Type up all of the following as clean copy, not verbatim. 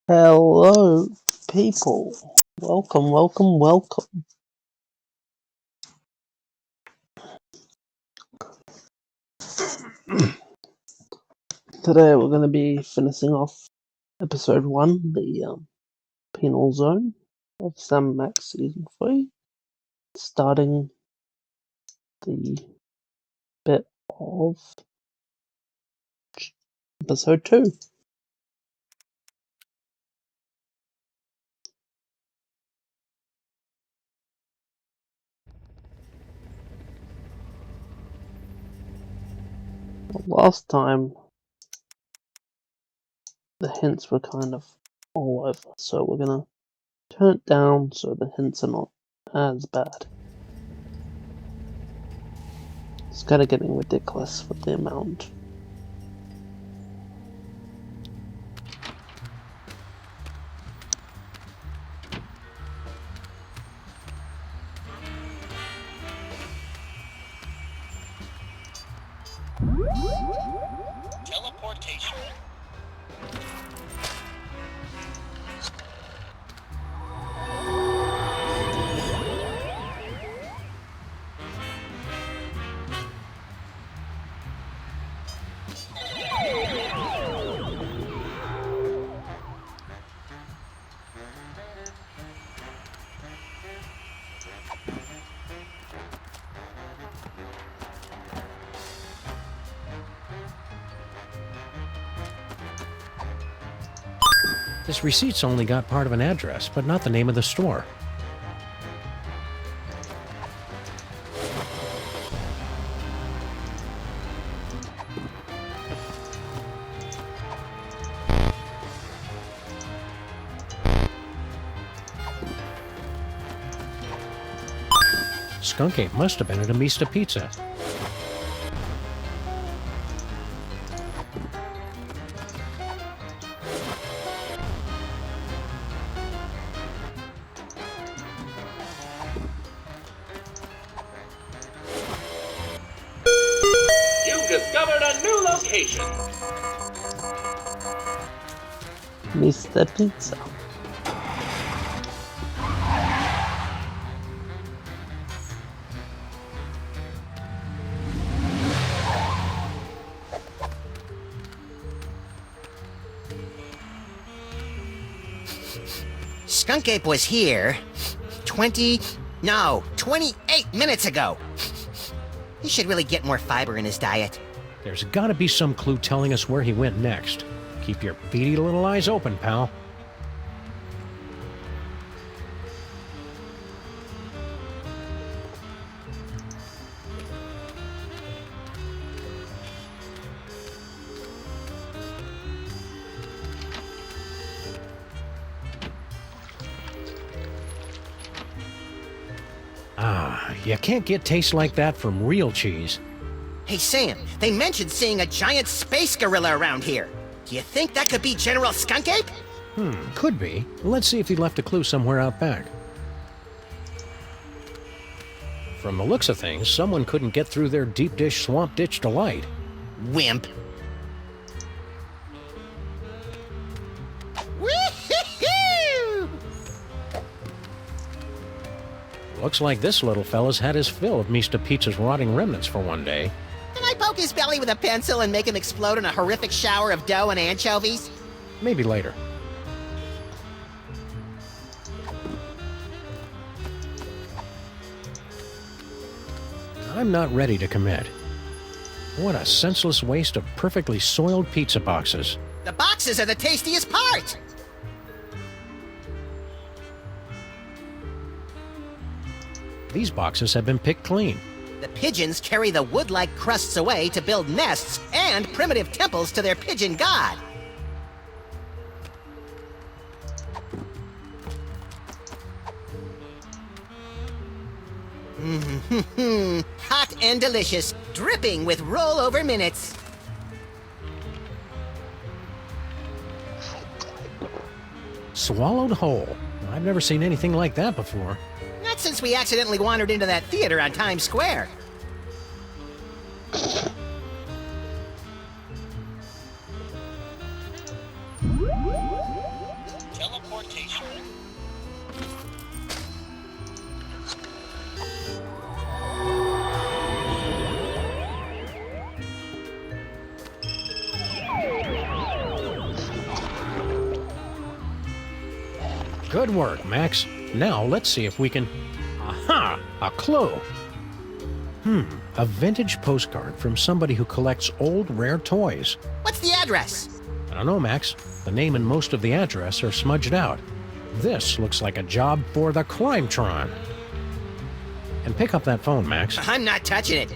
Hello, people. Welcome, welcome, welcome. Today we're going to be finishing off episode 1, the penal zone of Sam Max Season 3, starting the bit of episode 2. Last time, the hints were kind of all over, so we're going to turn it down so the hints are not as bad. It's kind of getting ridiculous with the amount. Teleportation. This receipt's only got part of an address, but not the name of the store. Skunk Ape must have been at a Mista Pizza. Discovered a new location. Mr. Pizza. Skunk Ape was here 28 minutes ago. He should really get more fiber in his diet. There's gotta be some clue telling us where he went next. Keep your beady little eyes open, pal. You can't get taste like that from real cheese. Hey Sam, they mentioned seeing a giant space gorilla around here. Do you think that could be General Skunk Ape? Could be. Let's see if he left a clue somewhere out back. From the looks of things, someone couldn't get through their deep dish swamp ditch delight. Wimp. Woo-hoo-hoo! Looks like this little fella's had his fill of Mista Pizza's rotting remnants for one day. Can I poke his belly with a pencil and make him explode in a horrific shower of dough and anchovies? Maybe later. I'm not ready to commit. What a senseless waste of perfectly soiled pizza boxes. The boxes are the tastiest part! These boxes have been picked clean. The pigeons carry the wood-like crusts away to build nests and primitive temples to their pigeon god. Hot and delicious, dripping with rollover minutes. Swallowed whole. I've never seen anything like that before. Not since we accidentally wandered into that theater on Times Square. Good work, Max. Now let's see if we can... Aha! A clue! A vintage postcard from somebody who collects old, rare toys. What's the address? I don't know, Max. The name and most of the address are smudged out. This looks like a job for the Crimetron. And pick up that phone, Max. I'm not touching it.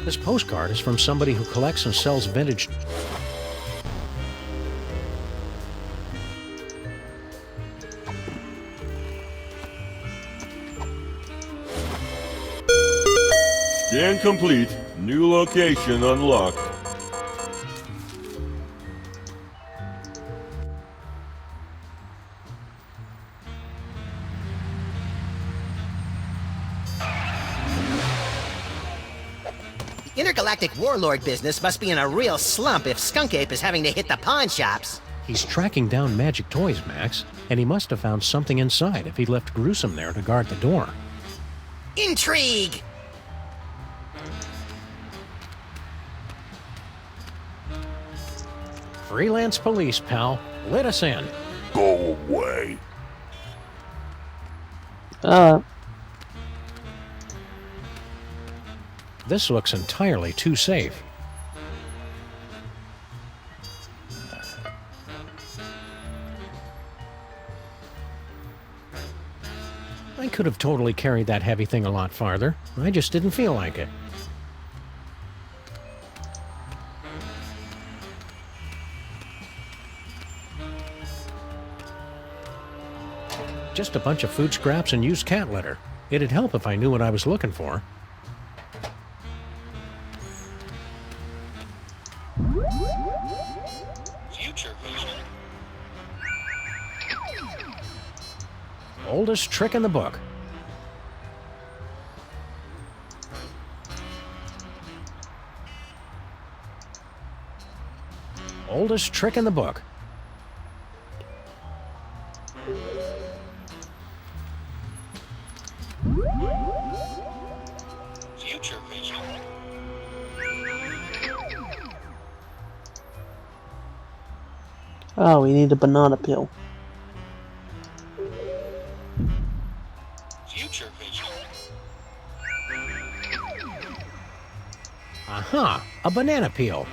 This postcard is from somebody who collects and sells vintage... Scan complete. New location unlocked. The intergalactic warlord business must be in a real slump if Skunk Ape is having to hit the pawn shops. He's tracking down magic toys, Max, and he must have found something inside if he left Gruesome there to guard the door. Intrigue! Freelance police, pal. Let us in. Go away. This looks entirely too safe. I could have totally carried that heavy thing a lot farther. I just didn't feel like it. Just a bunch of food scraps and used cat litter. It'd help if I knew what I was looking for. Future vision. Oldest trick in the book. Oldest trick in the book. Future vision. Oh, we need a banana peel. Future vision. Aha! A banana peel.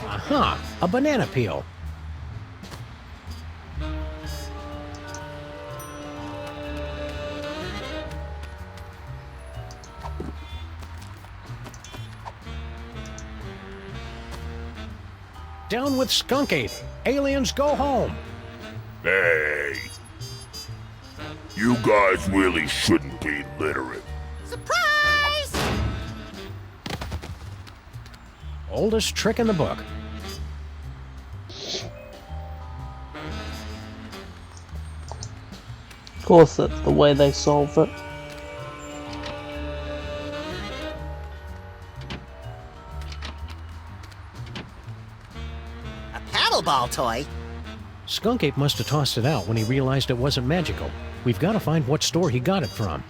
Aha! A banana peel. Down with Skunk Ape. Aliens go home. Hey. You guys really shouldn't be littering. Surprise! Oldest trick in the book. Of course, that's the way they solve it. A paddleball toy? Skunk Ape must have tossed it out when he realized it wasn't magical. We've got to find what store he got it from.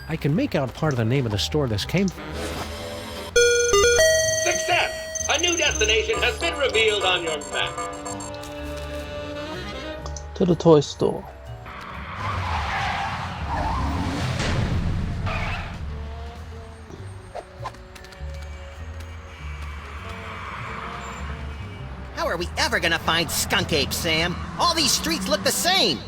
I can make out part of the name of the store this came from. Success! A new destination has been revealed on your map. To the toy store. How are we ever gonna find Skunk Ape, Sam? All these streets look the same!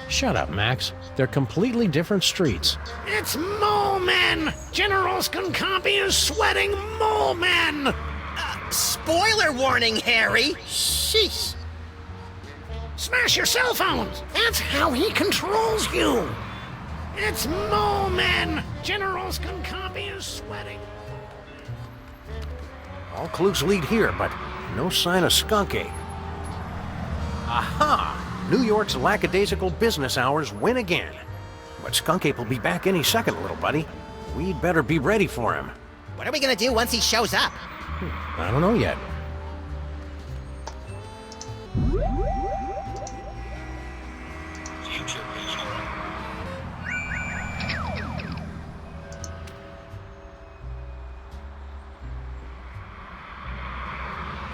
Shut up, Max. They're completely different streets. It's Mole Men! General Skunkapi is sweating Mole Men! Spoiler warning, Harry! Sheesh! Smash your cell phones! That's how he controls you! It's Mole Men! General Skunkapi is sweating. All clues lead here, but no sign of Skunk Ape. Aha! New York's lackadaisical business hours win again. But Skunk Ape will be back any second, little buddy. We'd better be ready for him. What are we gonna do once he shows up? I don't know yet.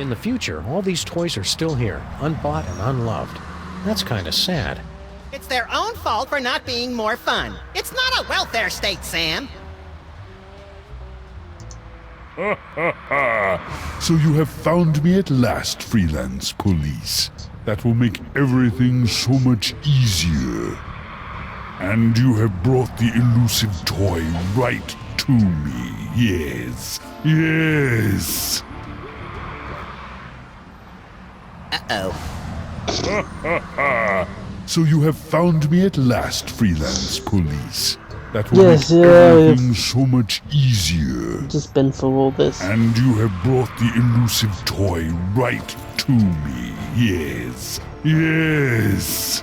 In the future, all these toys are still here, unbought and unloved. That's kind of sad. It's their own fault for not being more fun. It's not a welfare state, Sam. So you have found me at last, freelance police. That will make everything so much easier. And you have brought the elusive toy right to me. Yes. Yes. Uh-oh. So you have found me at last, freelance police. That will Yes, make yeah, everything so much easier. Just been for all this. And you have brought the elusive toy right to me. Yes. Yes.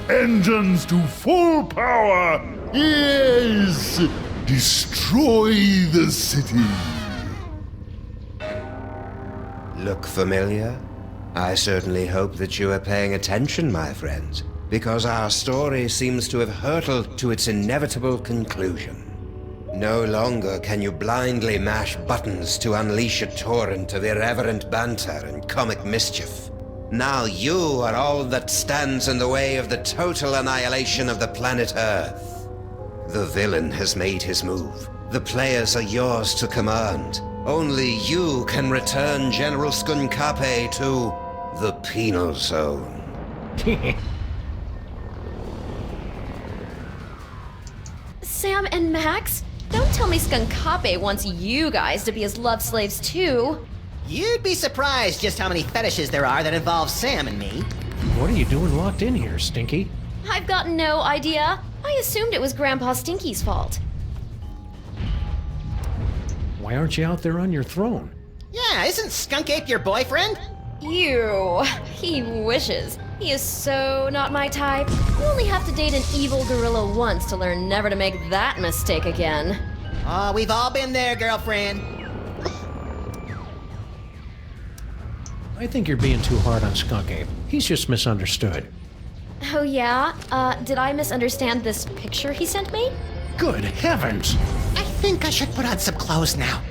Engines to full power! Yes! Destroy the city! Look familiar? I certainly hope that you are paying attention, my friends, because our story seems to have hurtled to its inevitable conclusion. No longer can you blindly mash buttons to unleash a torrent of irreverent banter and comic mischief. Now you are all that stands in the way of the total annihilation of the planet Earth. The villain has made his move. The players are yours to command. Only you can return General Skunkapi to the penal zone. Sam and Max? Don't tell me Skunkapi wants you guys to be his love slaves too. You'd be surprised just how many fetishes there are that involve Sam and me. What are you doing locked in here, Stinky? I've got no idea. I assumed it was Grandpa Stinky's fault. Why aren't you out there on your throne? Yeah, isn't Skunk Ape your boyfriend? Ew. He wishes. He is so not my type. You only have to date an evil gorilla once to learn never to make that mistake again. Oh, we've all been there, girlfriend. I think you're being too hard on Skunk Ape. He's just misunderstood. Oh yeah? Did I misunderstand this picture he sent me? Good heavens! I think I should put on some clothes now.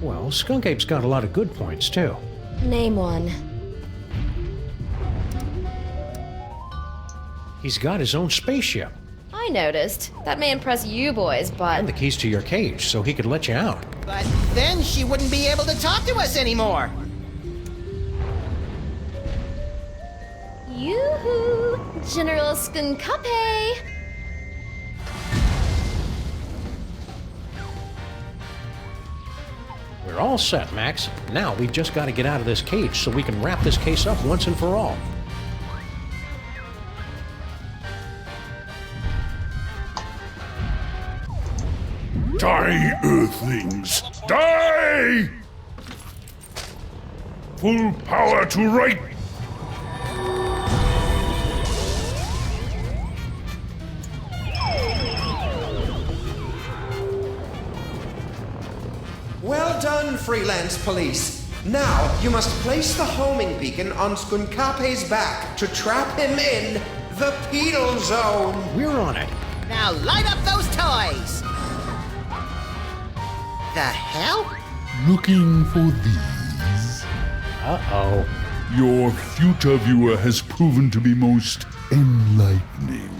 Well, Skunk Ape's got a lot of good points, too. Name one. He's got his own spaceship. I noticed. That may impress you boys, but... And the keys to your cage, so he could let you out. But then she wouldn't be able to talk to us anymore. Yoo-hoo! General Skunkapi! We're all set, Max. Now we've just got to get out of this cage so we can wrap this case up once and for all. Die, Earthlings! Die! Full power to right! Well done, freelance police. Now you must place the homing beacon on Skunkapi's back to trap him in the penal zone. We're on it. Now light up those toys! The hell? Looking for these? Uh-oh. Your future viewer has proven to be most enlightening.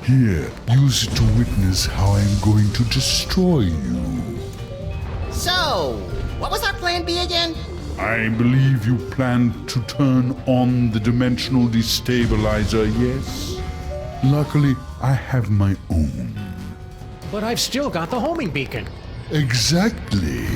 Here, use it to witness how I'm going to destroy you. So, what was our plan B again? I believe you planned to turn on the dimensional destabilizer, yes? Luckily, I have my own. But I've still got the homing beacon. Exactly.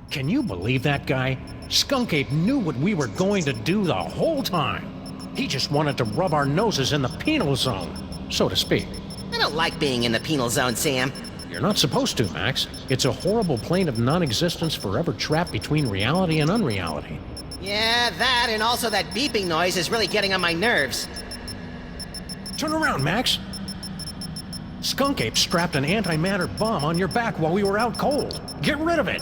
Can you believe that guy? Skunk Ape knew what we were going to do the whole time. He just wanted to rub our noses in the penal zone, so to speak. I don't like being in the penal zone, Sam. You're not supposed to, Max. It's a horrible plane of non-existence forever trapped between reality and unreality. Yeah, that and also that beeping noise is really getting on my nerves. Turn around, Max. Skunk Ape strapped an antimatter bomb on your back while we were out cold. Get rid of it.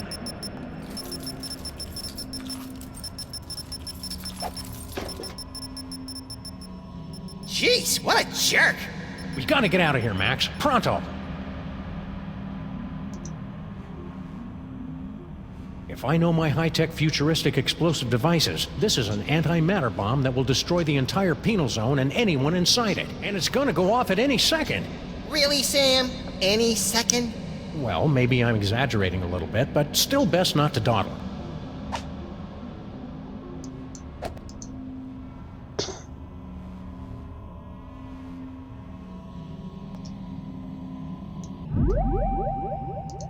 Jeez, what a jerk! We gotta get out of here, Max. Pronto. If I know my high-tech futuristic explosive devices, this is an antimatter bomb that will destroy the entire penal zone and anyone inside it. And it's gonna go off at any second. Really, Sam? Any second? Well, maybe I'm exaggerating a little bit, but still best not to dawdle.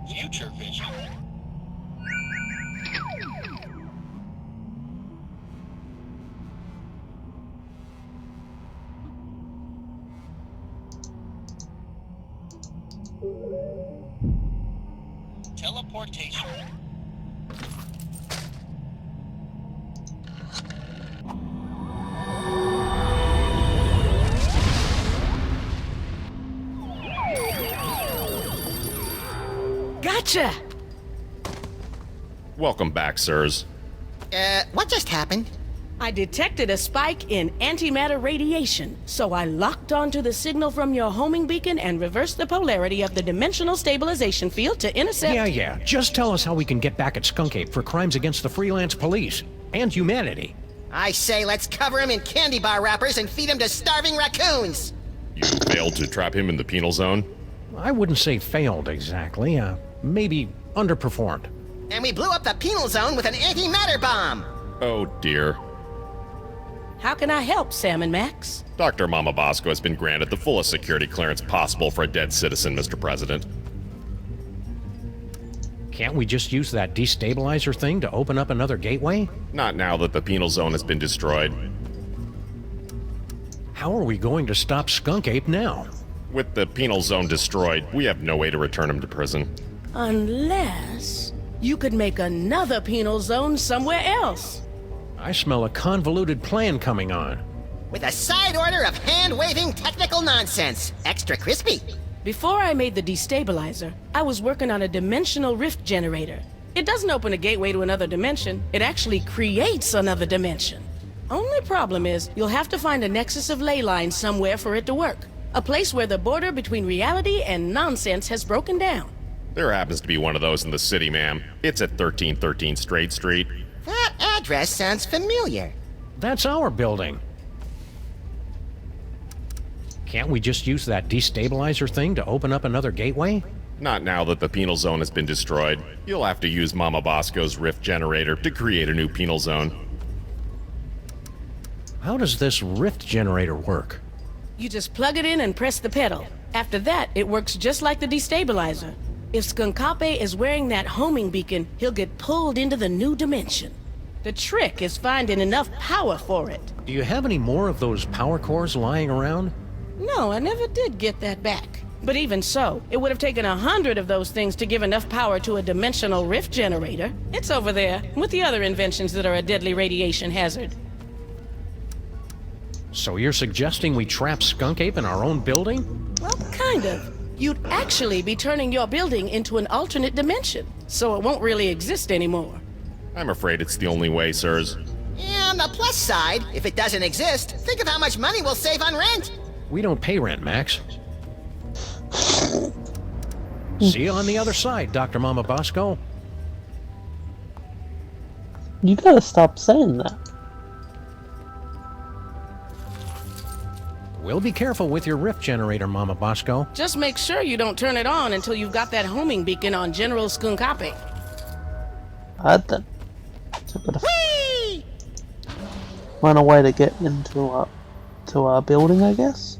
Future vision. Teleportation. Gotcha! Welcome back, sirs. What just happened? I detected a spike in antimatter radiation, so I locked onto the signal from your homing beacon and reversed the polarity of the dimensional stabilization field to intercept... Yeah. Just tell us how we can get back at Skunk Ape for crimes against the freelance police and humanity. I say let's cover him in candy bar wrappers and feed him to starving raccoons! You failed to trap him in the penal zone? I wouldn't say failed exactly. Maybe underperformed. And we blew up the penal zone with an antimatter bomb! Oh dear. How can I help, Sam and Max? Dr. Mama Bosco has been granted the fullest security clearance possible for a dead citizen, Mr. President. Can't we just use that destabilizer thing to open up another gateway? Not now that the penal zone has been destroyed. How are we going to stop Skunk Ape now? With the penal zone destroyed, we have no way to return him to prison. Unless you could make another penal zone somewhere else. I smell a convoluted plan coming on. With a side order of hand-waving technical nonsense. Extra crispy. Before I made the destabilizer, I was working on a dimensional rift generator. It doesn't open a gateway to another dimension. It actually creates another dimension. Only problem is, you'll have to find a nexus of ley lines somewhere for it to work. A place where the border between reality and nonsense has broken down. There happens to be one of those in the city, ma'am. It's at 1313 Straight Street. That address sounds familiar. That's our building. Can't we just use that destabilizer thing to open up another gateway? Not now that the penal zone has been destroyed. You'll have to use Mama Bosco's rift generator to create a new penal zone. How does this rift generator work? You just plug it in and press the pedal. After that, it works just like the destabilizer. If Skunkape is wearing that homing beacon, he'll get pulled into the new dimension. The trick is finding enough power for it. Do you have any more of those power cores lying around? No, I never did get that back. But even so, it would have taken 100 of those things to give enough power to a dimensional rift generator. It's over there, with the other inventions that are a deadly radiation hazard. So you're suggesting we trap Skunk Ape in our own building? Well, kind of. You'd actually be turning your building into an alternate dimension, so it won't really exist anymore. I'm afraid it's the only way, sirs. Yeah, on the plus side, if it doesn't exist, think of how much money we'll save on rent. We don't pay rent, Max. See you on the other side, Dr. Mama Bosco. You gotta stop saying that. We'll be careful with your rift generator, Mama Bosco. Just make sure you don't turn it on until you've got that homing beacon on General Skunkape. Alright then. So I've got to find a way to get into our building, I guess.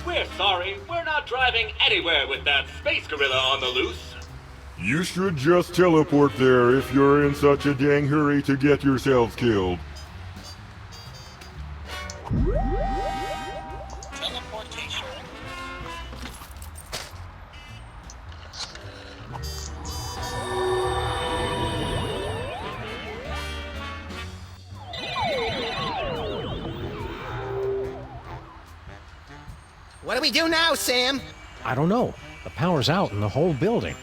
We're sorry, we're not driving anywhere with that space gorilla on the loose. You should just teleport there if you're in such a dang hurry to get yourselves killed. Teleportation. What do we do now, Sam? I don't know. The power's out in the whole building.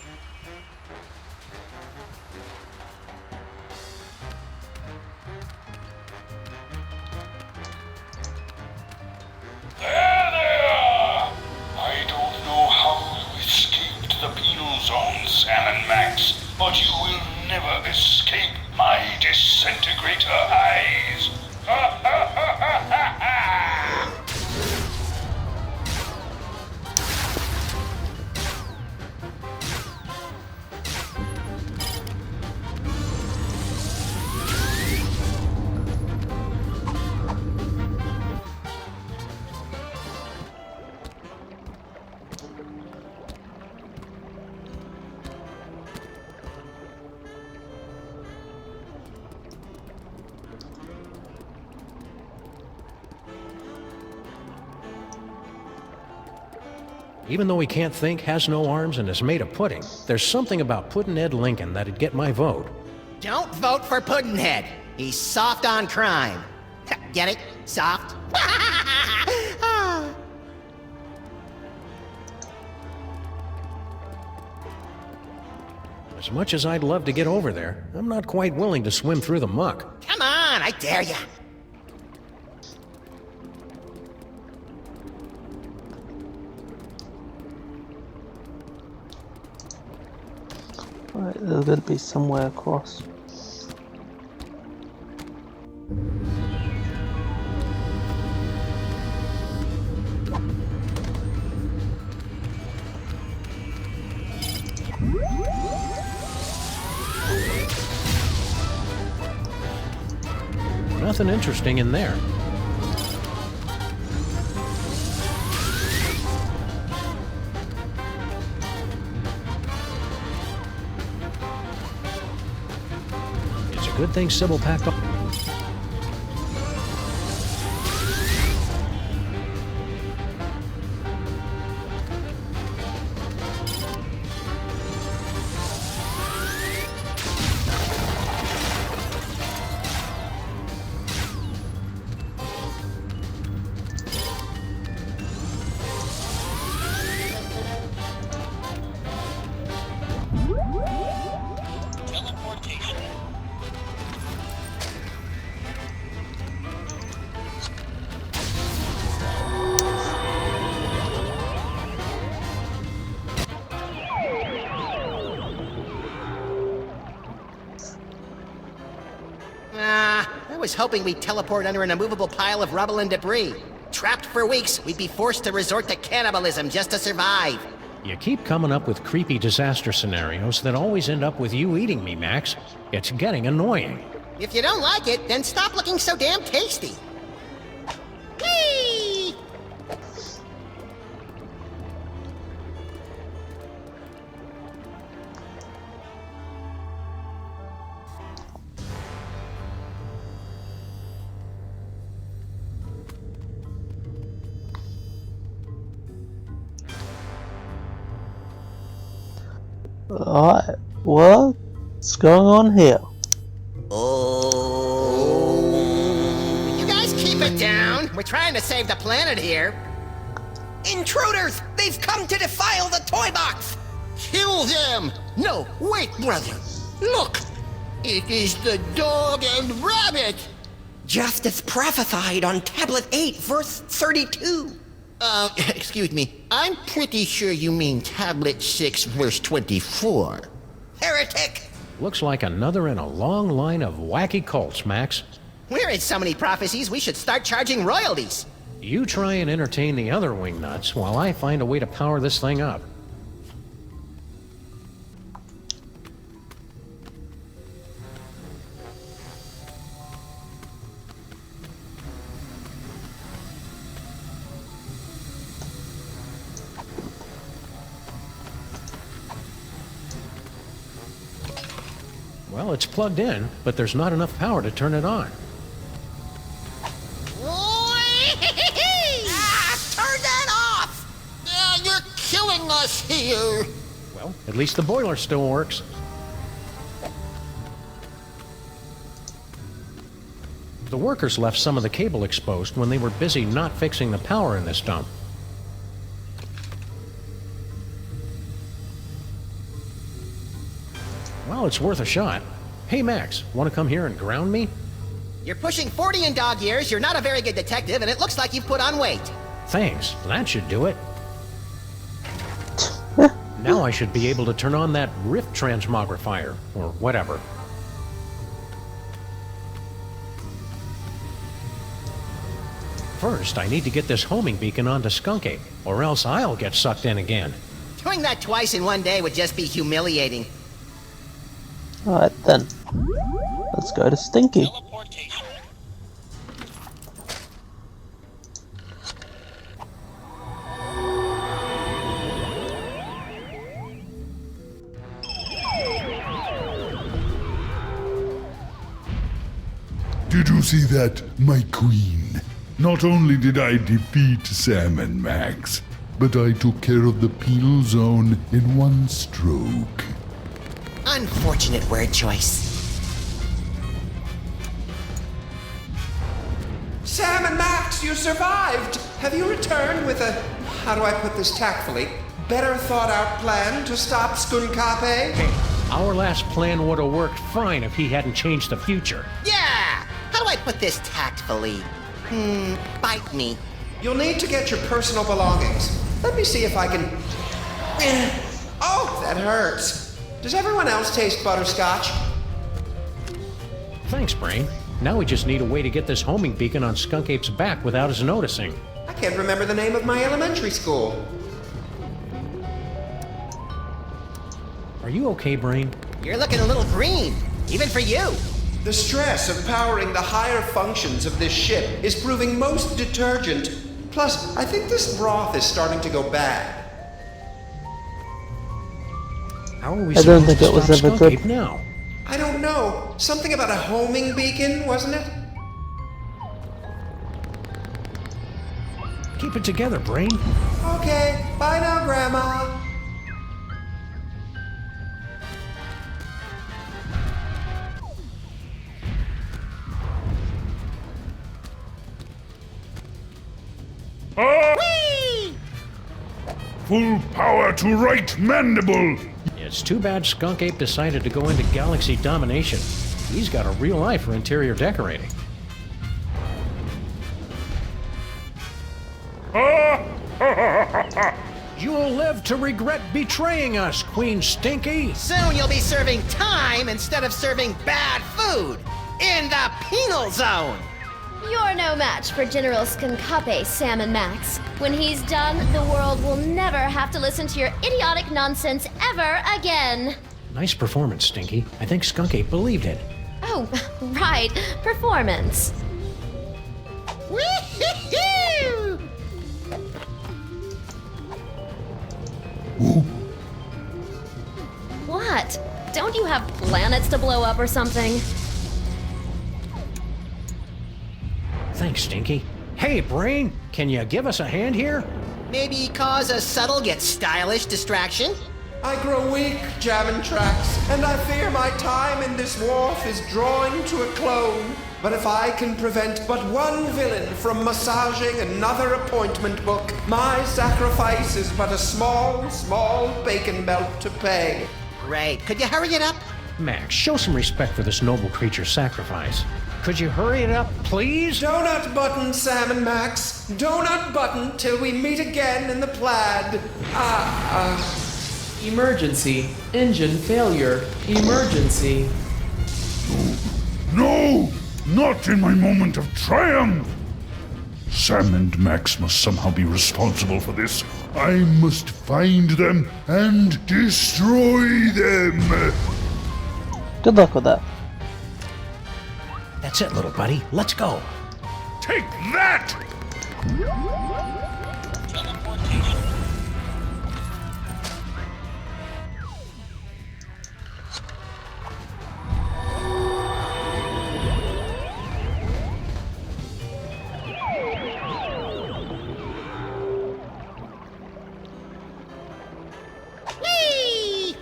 There they are! I don't know how you escaped the penal zone, Sam and Max, but you will never escape my disintegrator eyes. Ha ha ha ha ha ha! Even though he can't think, has no arms, and is made of pudding, there's something about Puddinhead Lincoln that'd get my vote. Don't vote for Puddinhead. He's soft on crime. Get it? Soft? As much as I'd love to get over there, I'm not quite willing to swim through the muck. Come on, I dare ya. Right, there's got to be somewhere across. Nothing interesting in there. It's a good thing Sybil packed up. I was hoping we'd teleport under an immovable pile of rubble and debris. Trapped for weeks, we'd be forced to resort to cannibalism just to survive. You keep coming up with creepy disaster scenarios that always end up with you eating me, Max. It's getting annoying. If you don't like it, then stop looking so damn tasty. Whee! Alright, what's going on here? Oh. You guys keep it down. We're trying to save the planet here. Intruders! They've come to defile the toy box! Kill them! No, wait, brother. Look! It is the dog and rabbit! Just as prophesied on Tablet 8, verse 32. Excuse me. I'm pretty sure you mean Tablet 6, verse 24. Heretic! Looks like another in a long line of wacky cults, Max. We're in so many prophecies, we should start charging royalties. You try and entertain the other wingnuts while I find a way to power this thing up. Well, it's plugged in, but there's not enough power to turn it on. Turn that off! You're killing us here! Well, at least the boiler still works. The workers left some of the cable exposed when they were busy not fixing the power in this dump. Well, it's worth a shot. Hey, Max, want to come here and ground me? You're pushing 40 in dog years, you're not a very good detective, and it looks like you've put on weight. Thanks, that should do it. Now I should be able to turn on that rift transmogrifier, or whatever. First, I need to get this homing beacon onto Skunk Ape, or else I'll get sucked in again. Doing that twice in one day would just be humiliating. Alright then. Let's go to Stinky. Did you see that, my queen? Not only did I defeat Sam and Max, but I took care of the penal zone in one stroke. Unfortunate word choice. Sam and Max, you survived! Have you returned with a, how do I put this tactfully, better thought out plan to stop Skunkape? Hey, our last plan would have worked fine if he hadn't changed the future. Yeah! How do I put this tactfully? Bite me. You'll need to get your personal belongings. Let me see if I can... Oh, that hurts. Does everyone else taste butterscotch? Thanks, Brain. Now we just need a way to get this homing beacon on Skunk Ape's back without us noticing. I can't remember the name of my elementary school. Are you okay, Brain? You're looking a little green, even for you. The stress of powering the higher functions of this ship is proving most detergent. Plus, I think this broth is starting to go bad. How are we I don't supposed think to it was stop ever Skunk good. Ape now? I don't know. Something about a homing beacon, wasn't it? Keep it together, Brain. Okay, bye now, Grandma. Full power to right mandible! It's too bad Skunk Ape decided to go into galaxy domination. He's got a real eye for interior decorating. You'll live to regret betraying us, Queen Stinky! Soon you'll be serving time instead of serving bad food in the penal zone. You're no match for General Skunkape, Sam and Max. When he's done, the world will never have to listen to your idiotic nonsense ever again. Nice performance, Stinky. I think Skunk Ape believed it. Oh, right. Performance. Woo-hoo-hoo! What? Don't you have planets to blow up or something? Thanks, Stinky. Hey, Brain, can you give us a hand here? Maybe cause a subtle yet stylish distraction? I grow weak, jamming tracks, and I fear my time in this wharf is drawing to a clone. But if I can prevent but one villain from massaging another appointment book, my sacrifice is but a small, small bacon belt to pay. Great. Could you hurry it up? Max, show some respect for this noble creature's sacrifice. Could you hurry it up, please? Donut button, Sam and Max. Donut button till we meet again in the plaid. Emergency. Engine failure. Emergency. No! Not in my moment of triumph! Sam and Max must somehow be responsible for this. I must find them and destroy them! Good luck with that. That's it, little buddy. Let's go. Take that! Whee!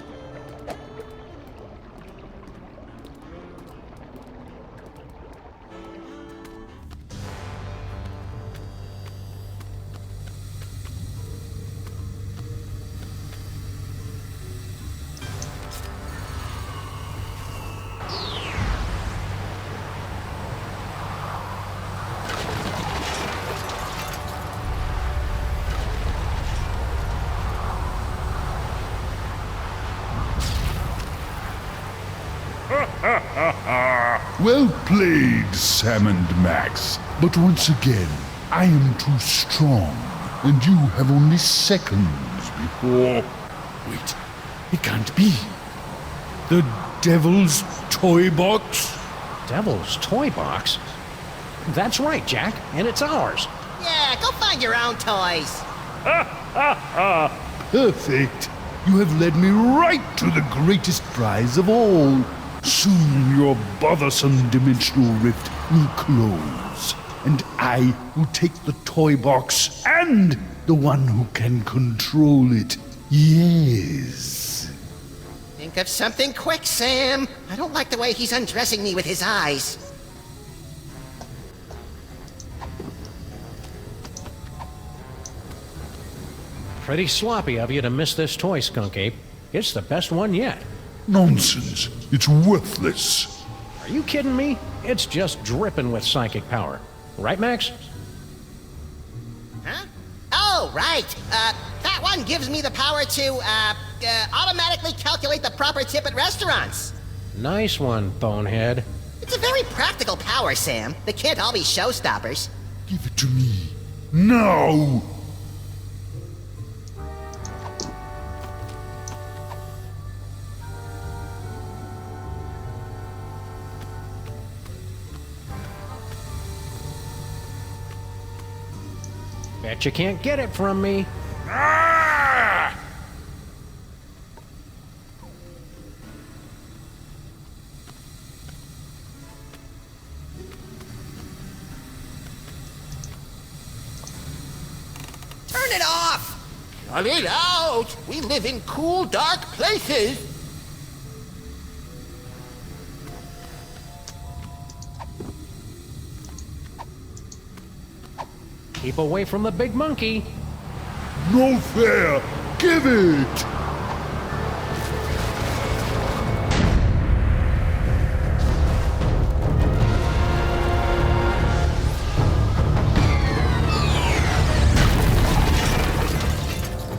Well played, Sam and Max. But once again, I am too strong, and you have only seconds before... Wait, it can't be. The Devil's Toy Box? Devil's toy box? That's right, Jack, and it's ours. Yeah, go find your own toys. Perfect. You have led me right to the greatest prize of all. Soon your bothersome dimensional rift will close, and I will take the toy box and the one who can control it. Yes. Think of something quick, Sam. I don't like the way he's undressing me with his eyes. Pretty sloppy of you to miss this toy, Skunk Ape. It's the best one yet. Nonsense. It's worthless. Are you kidding me? It's just dripping with psychic power. Right, Max? Huh? Oh, right. That one gives me the power to, automatically calculate the proper tip at restaurants. Nice one, Bonehead. It's a very practical power, Sam. They can't all be showstoppers. Give it to me. Now! Bet you can't get it from me. Ah! Turn it off! Cut it out! We live in cool, dark places! Keep away from the big monkey. No fair! Give it!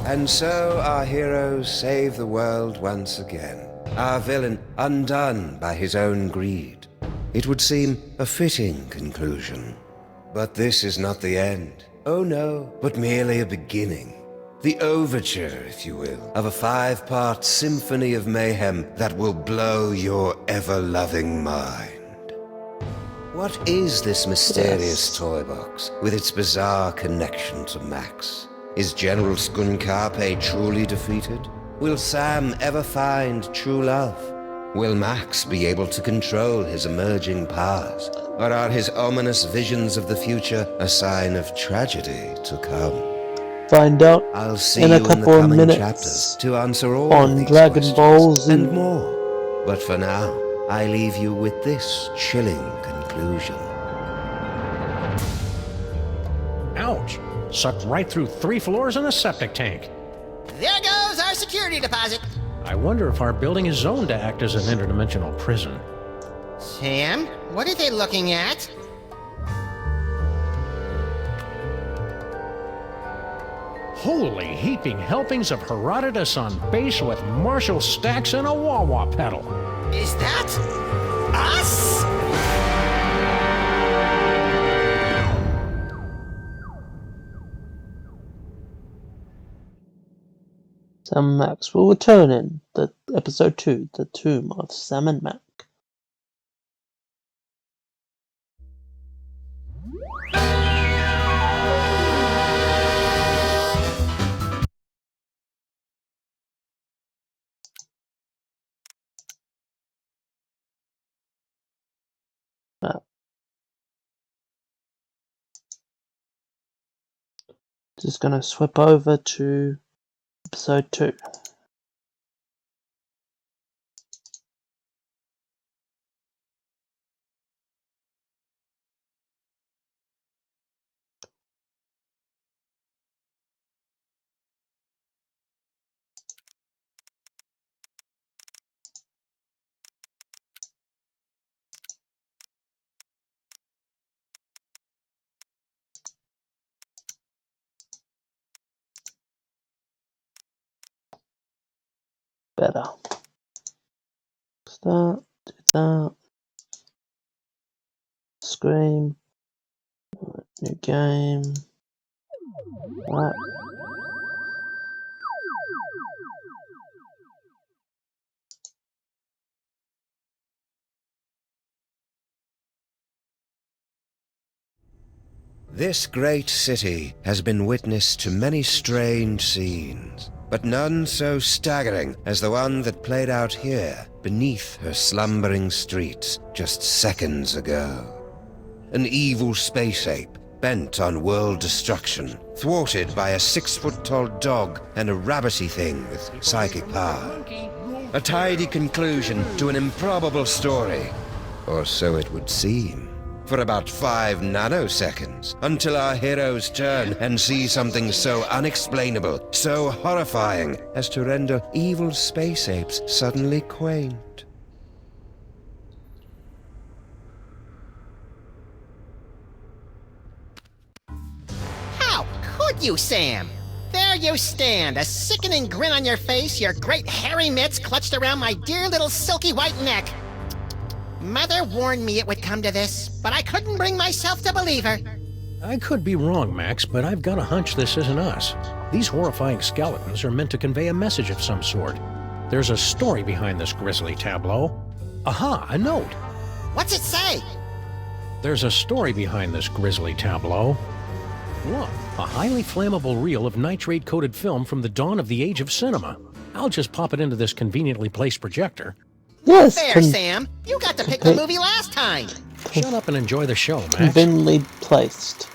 And so our heroes save the world once again. Our villain undone by his own greed. It would seem a fitting conclusion. But this is not the end. Oh no, but merely a beginning. The overture, if you will, of a 5-part symphony of mayhem that will blow your ever-loving mind. What is this mysterious toy box with its bizarre connection to Max? Is General Skunkarpe truly defeated? Will Sam ever find true love? Will Max be able to control his emerging powers? Or are his ominous visions of the future a sign of tragedy to come? Find out I'll see in you a couple in the of coming minutes chapters to answer all on these Dragon questions Ball Z. and more. But for now, I leave you with this chilling conclusion. Ouch. Sucked right through 3 floors and a septic tank. There goes our security deposit. I wonder if our building is zoned to act as an interdimensional prison. Sam, what are they looking at? Holy heaping helpings of Herodotus on bass with Marshall stacks and a wah-wah pedal. Is that us? Sam and Max will return in the episode 2, The Tomb of Sam and Max. Just gonna swap over to episode 2. Better. Start, do that. Scream. New game. Right. This great city has been witness to many strange scenes, but none so staggering as the one that played out here beneath her slumbering streets just seconds ago. An evil space ape bent on world destruction, thwarted by a 6-foot-tall dog and a rabbity thing with psychic power. A tidy conclusion to an improbable story, or so it would seem. For about 5 nanoseconds, until our heroes turn and see something so unexplainable, so horrifying, as to render evil space apes suddenly quaint. How could you, Sam? There you stand, a sickening grin on your face, your great hairy mitts clutched around my dear little silky white neck. Mother warned me it would come to this, but I couldn't bring myself to believe her. I could be wrong, Max, but I've got a hunch this isn't us. These horrifying skeletons are meant to convey a message of some sort. There's a story behind this grisly tableau. Aha, a note. What's it say? There's a story behind this grisly tableau. Look, a highly flammable reel of nitrate-coated film from the dawn of the age of cinema. I'll just pop it into this conveniently placed projector. Yes, There, Sam. You got to pick the movie last time. Shut up and enjoy the show, Max. Conveniently placed.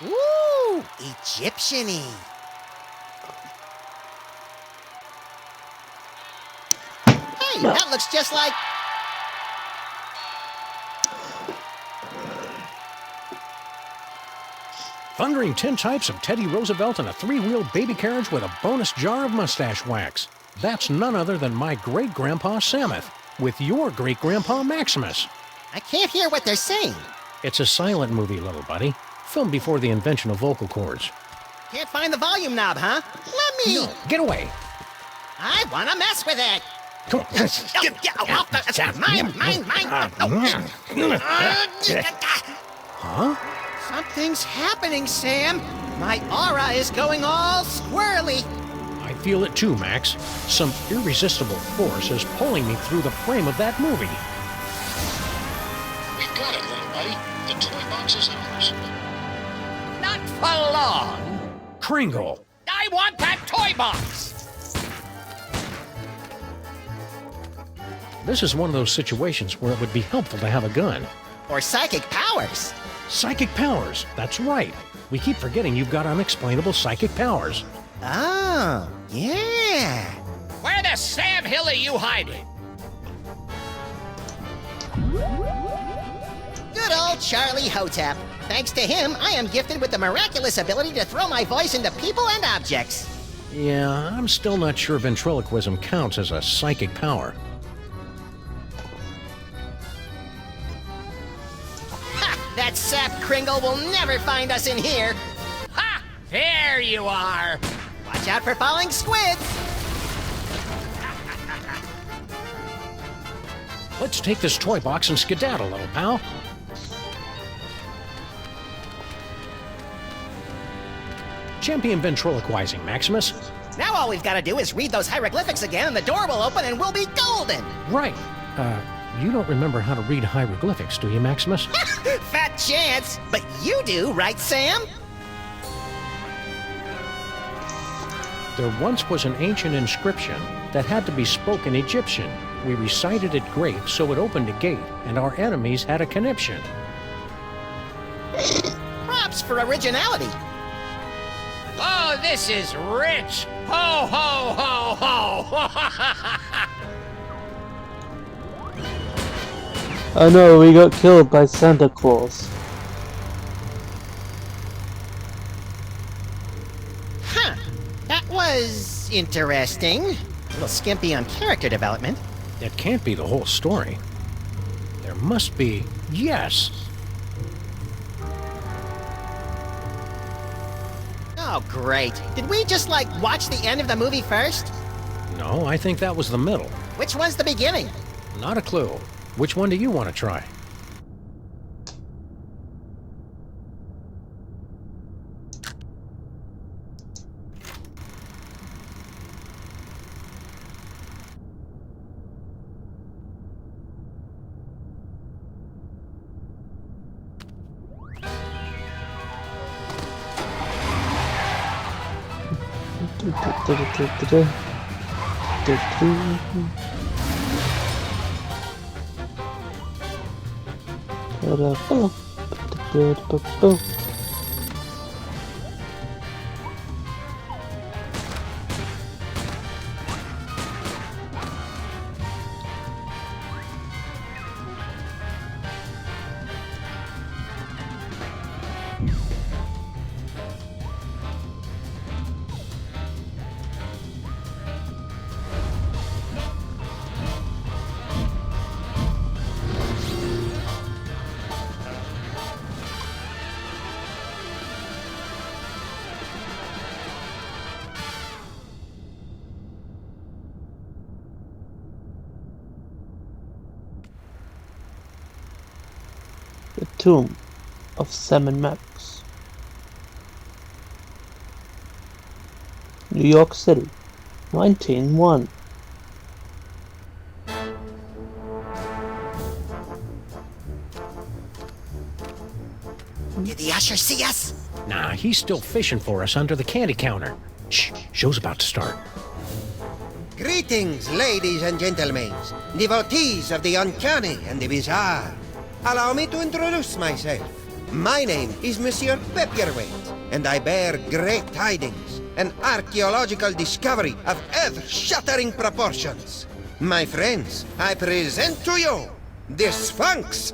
Woo! Egyptian-y. Hey, that looks just like... Thundering tintypes of Teddy Roosevelt and a 3-wheel baby carriage with a bonus jar of mustache wax. That's none other than my great-grandpa Samuth, with your great-grandpa Maximus. I can't hear what they're saying. It's a silent movie, little buddy. Filmed before the invention of vocal cords. Can't find the volume knob, huh? Let me... No, get away! I want to mess with it. Come on. Huh? Something's happening, Sam. My aura is going all squirrely. I feel it too, Max. Some irresistible force is pulling me through the frame of that movie. We've got it, little buddy. The toy box is ours. Not for long. Kringle. I want that toy box. This is one of those situations where it would be helpful to have a gun. Or psychic powers. Psychic powers, that's right. We keep forgetting you've got unexplainable psychic powers. Oh, yeah. Where the Sam Hill are you hiding? Good old Charlie Hotep. Thanks to him, I am gifted with the miraculous ability to throw my voice into people and objects. Yeah, I'm still not sure ventriloquism counts as a psychic power. Ha! That sap Kringle will never find us in here. Ha! There you are! Watch out for falling squids! Let's take this toy box and skedaddle, little pal. Champion ventriloquizing, Maximus. Now all we've got to do is read those hieroglyphics again and the door will open and we'll be golden! Right. You don't remember how to read hieroglyphics, do you, Maximus? Fat chance! But you do, right, Sam? There once was an ancient inscription that had to be spoken Egyptian. We recited it great, so it opened a gate, and our enemies had a conniption. Props for originality. Oh, this is rich! Ho, ho, ho, ho! Oh no, we got killed by Santa Claus. Huh. That was interesting. A little skimpy on character development. That can't be the whole story. There must be... Yes! Oh, great. Did we just, watch the end of the movie first? No, I think that was the middle. Which one's the beginning? Not a clue. Which one do you want to try? The Tomb of Sam and Max. New York City, 1901. Did the usher see us? Nah, he's still fishing for us under the candy counter. Shh, show's about to start. Greetings, ladies and gentlemen, devotees of the uncanny and the bizarre. Allow me to introduce myself. My name is Monsieur Pepperweight, and I bear great tidings, an archaeological discovery of earth-shattering proportions. My friends, I present to you the Sphinx.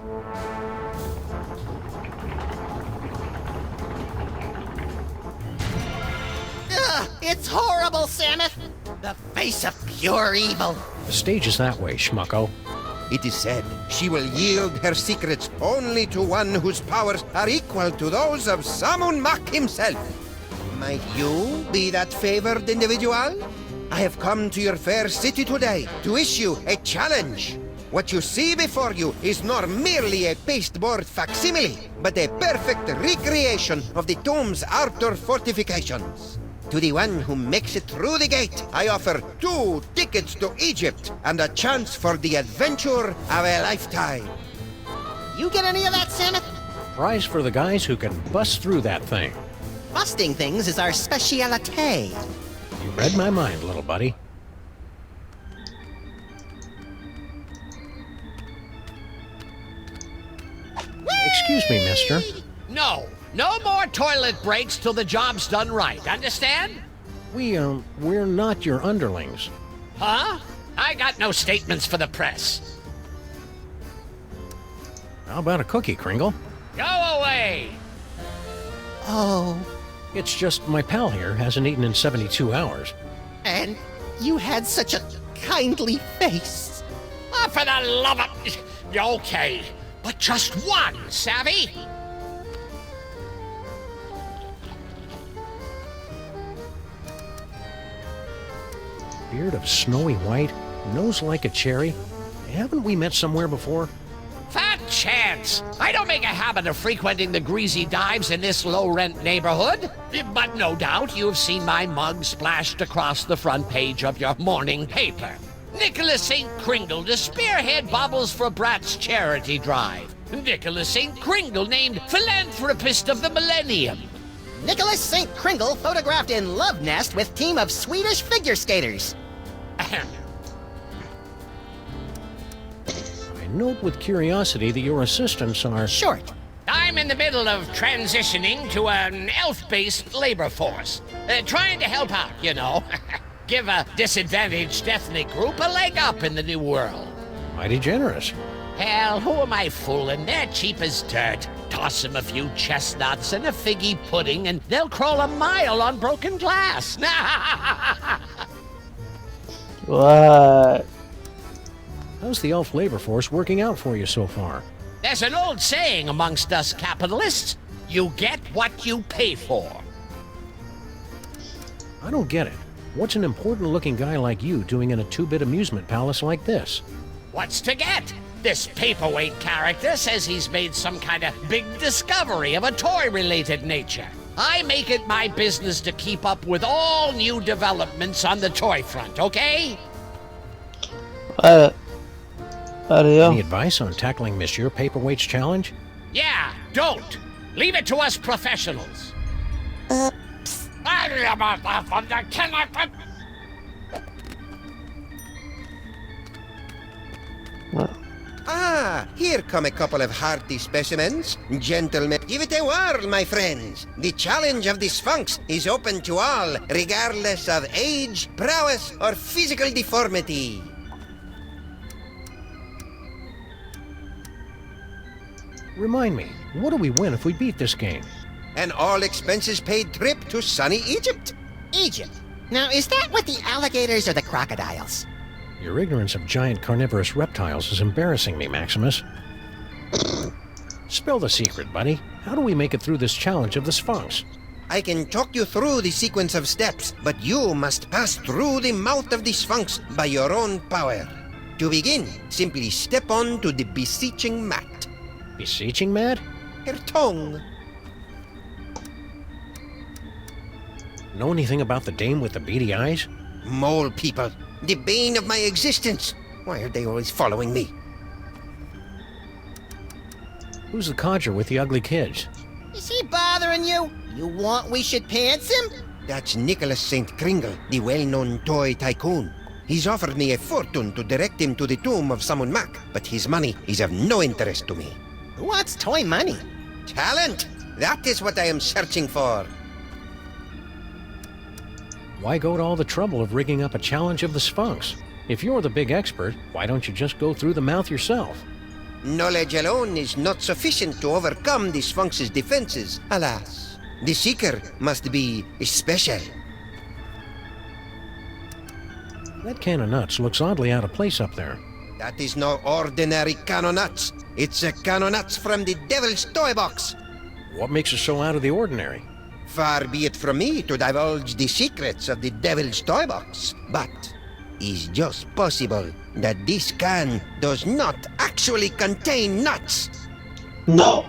Ugh, it's horrible, Samus! The face of pure evil. The stage is that way, schmucko. It is said she will yield her secrets only to one whose powers are equal to those of Samun Mak himself. Might you be that favored individual? I have come to your fair city today to issue a challenge. What you see before you is not merely a pasteboard facsimile, but a perfect recreation of the tomb's outer fortifications. To the one who makes it through the gate, I offer 2 tickets to Egypt and a chance for the adventure of a lifetime. You get any of that, Samus? Prize for the guys who can bust through that thing. Busting things is our speciality. You read my mind, little buddy. Excuse me, mister. No, no more toilet breaks till the job's done right, understand? We're not your underlings. Huh? I got no statements for the press. How about a cookie, Kringle? Go away! Oh, It's just my pal here hasn't eaten in 72 hours. and you had such a kindly face. Oh, for the love of... Okay, but just one, savvy? Beard of snowy white, nose like a cherry. Haven't we met somewhere before? Fat chance! I don't make a habit of frequenting the greasy dives in this low-rent neighborhood. But no doubt you've seen my mug splashed across the front page of your morning paper. Nicholas St. Kringle to spearhead Bobbles for Brats charity drive. Nicholas St. Kringle named Philanthropist of the Millennium. Nicholas St. Kringle photographed in love nest with team of Swedish figure skaters. I note with curiosity that your assistants are Short. I'm in the middle of transitioning to an elf-based labor force. Trying to help out, you know. Give a disadvantaged ethnic group a leg up in the new world. mighty generous. Hell, who am I fooling? They're cheap as dirt. Toss them a few chestnuts and a figgy pudding, and they'll crawl a mile on broken glass. What? How's the elf labor force working out for you so far? There's an old saying amongst us capitalists. You get what you pay for. I don't get it. What's an important-looking guy like you doing in a two-bit amusement palace like this? What's to get? This paperweight character says he's made some kind of big discovery of a toy-related nature. I make it my business to keep up with all new developments on the toy front, okay? Any advice on tackling Monsieur Paperweight's challenge? Yeah, don't. Leave it to us professionals. Ah, here come a couple of hearty specimens. Gentlemen, give it a whirl, my friends. The challenge of the Sphinx is open to all, regardless of age, prowess, or physical deformity. Remind me, what do we win if we beat this game? An all-expenses-paid trip to sunny Egypt. Egypt. Now, is that with the alligators or the crocodiles? Your ignorance of giant carnivorous reptiles is embarrassing me, Maximus. Spill the secret, buddy. How do we make it through this challenge of the Sphinx? I can talk you through the sequence of steps, but you must pass through the mouth of the Sphinx by your own power. To begin, simply step onto the beseeching mat. Beseeching mat? Her tongue. Know anything about the dame with the beady eyes? Mole people. The bane of my existence. Why are they always following me? Who's the codger with the ugly kids? Is he bothering you? You want we should pants him? That's Nicholas St. Kringle, the well-known toy tycoon. He's offered me a fortune to direct him to the tomb of Samun Mac, but his money is of no interest to me. Who wants toy money? Talent! That is what I am searching for. Why go to all the trouble of rigging up a challenge of the Sphinx? If you're the big expert, why don't you just go through the mouth yourself? Knowledge alone is not sufficient to overcome the Sphinx's defenses, alas. The Seeker must be special. That can of nuts looks oddly out of place up there. That is no ordinary can of nuts. It's a can of nuts from the Devil's Toy Box. What makes it so out of the ordinary? Far be it from me to divulge the secrets of the Devil's Toy Box, but it's just possible that this can does not actually contain nuts. No.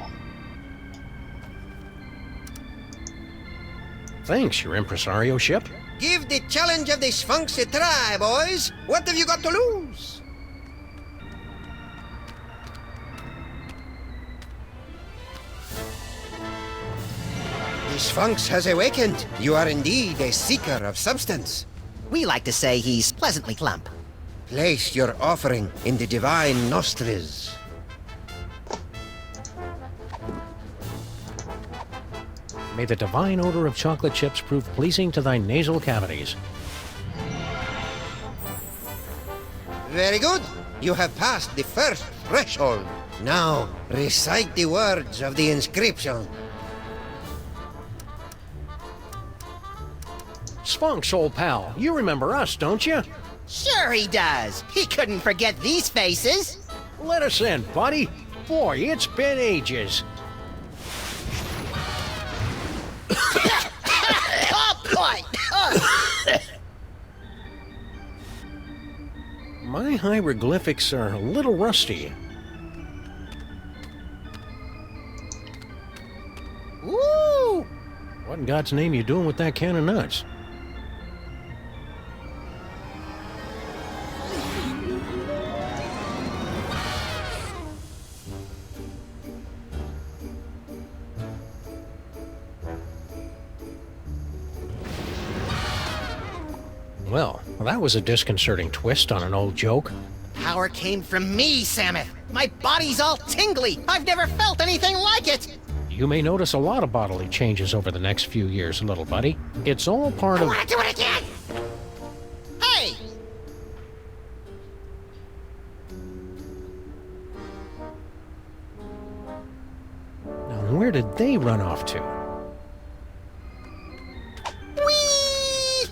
Thanks, your impresario ship. Give the challenge of the Sphinx a try, boys. What have you got to lose? The Sphinx has awakened. You are indeed a seeker of substance. We like to say he's pleasantly plump. Place your offering in the divine nostrils. May the divine odor of chocolate chips prove pleasing to thy nasal cavities. Very good. You have passed the first threshold. Now, recite the words of the inscription. Sphinx, old pal, you remember us, don't you? Sure he does. He couldn't forget these faces. Let us in, buddy. Boy, it's been ages. Oh, boy! My hieroglyphics are a little rusty. Woo! What in God's name you doing with that can of nuts? Well, that was a disconcerting twist on an old joke. Power came from me, Samus. My body's all tingly. I've never felt anything like it. You may notice a lot of bodily changes over the next few years, little buddy. It's all part of... I want to do it again! Hey! Now, where did they run off to? Whee!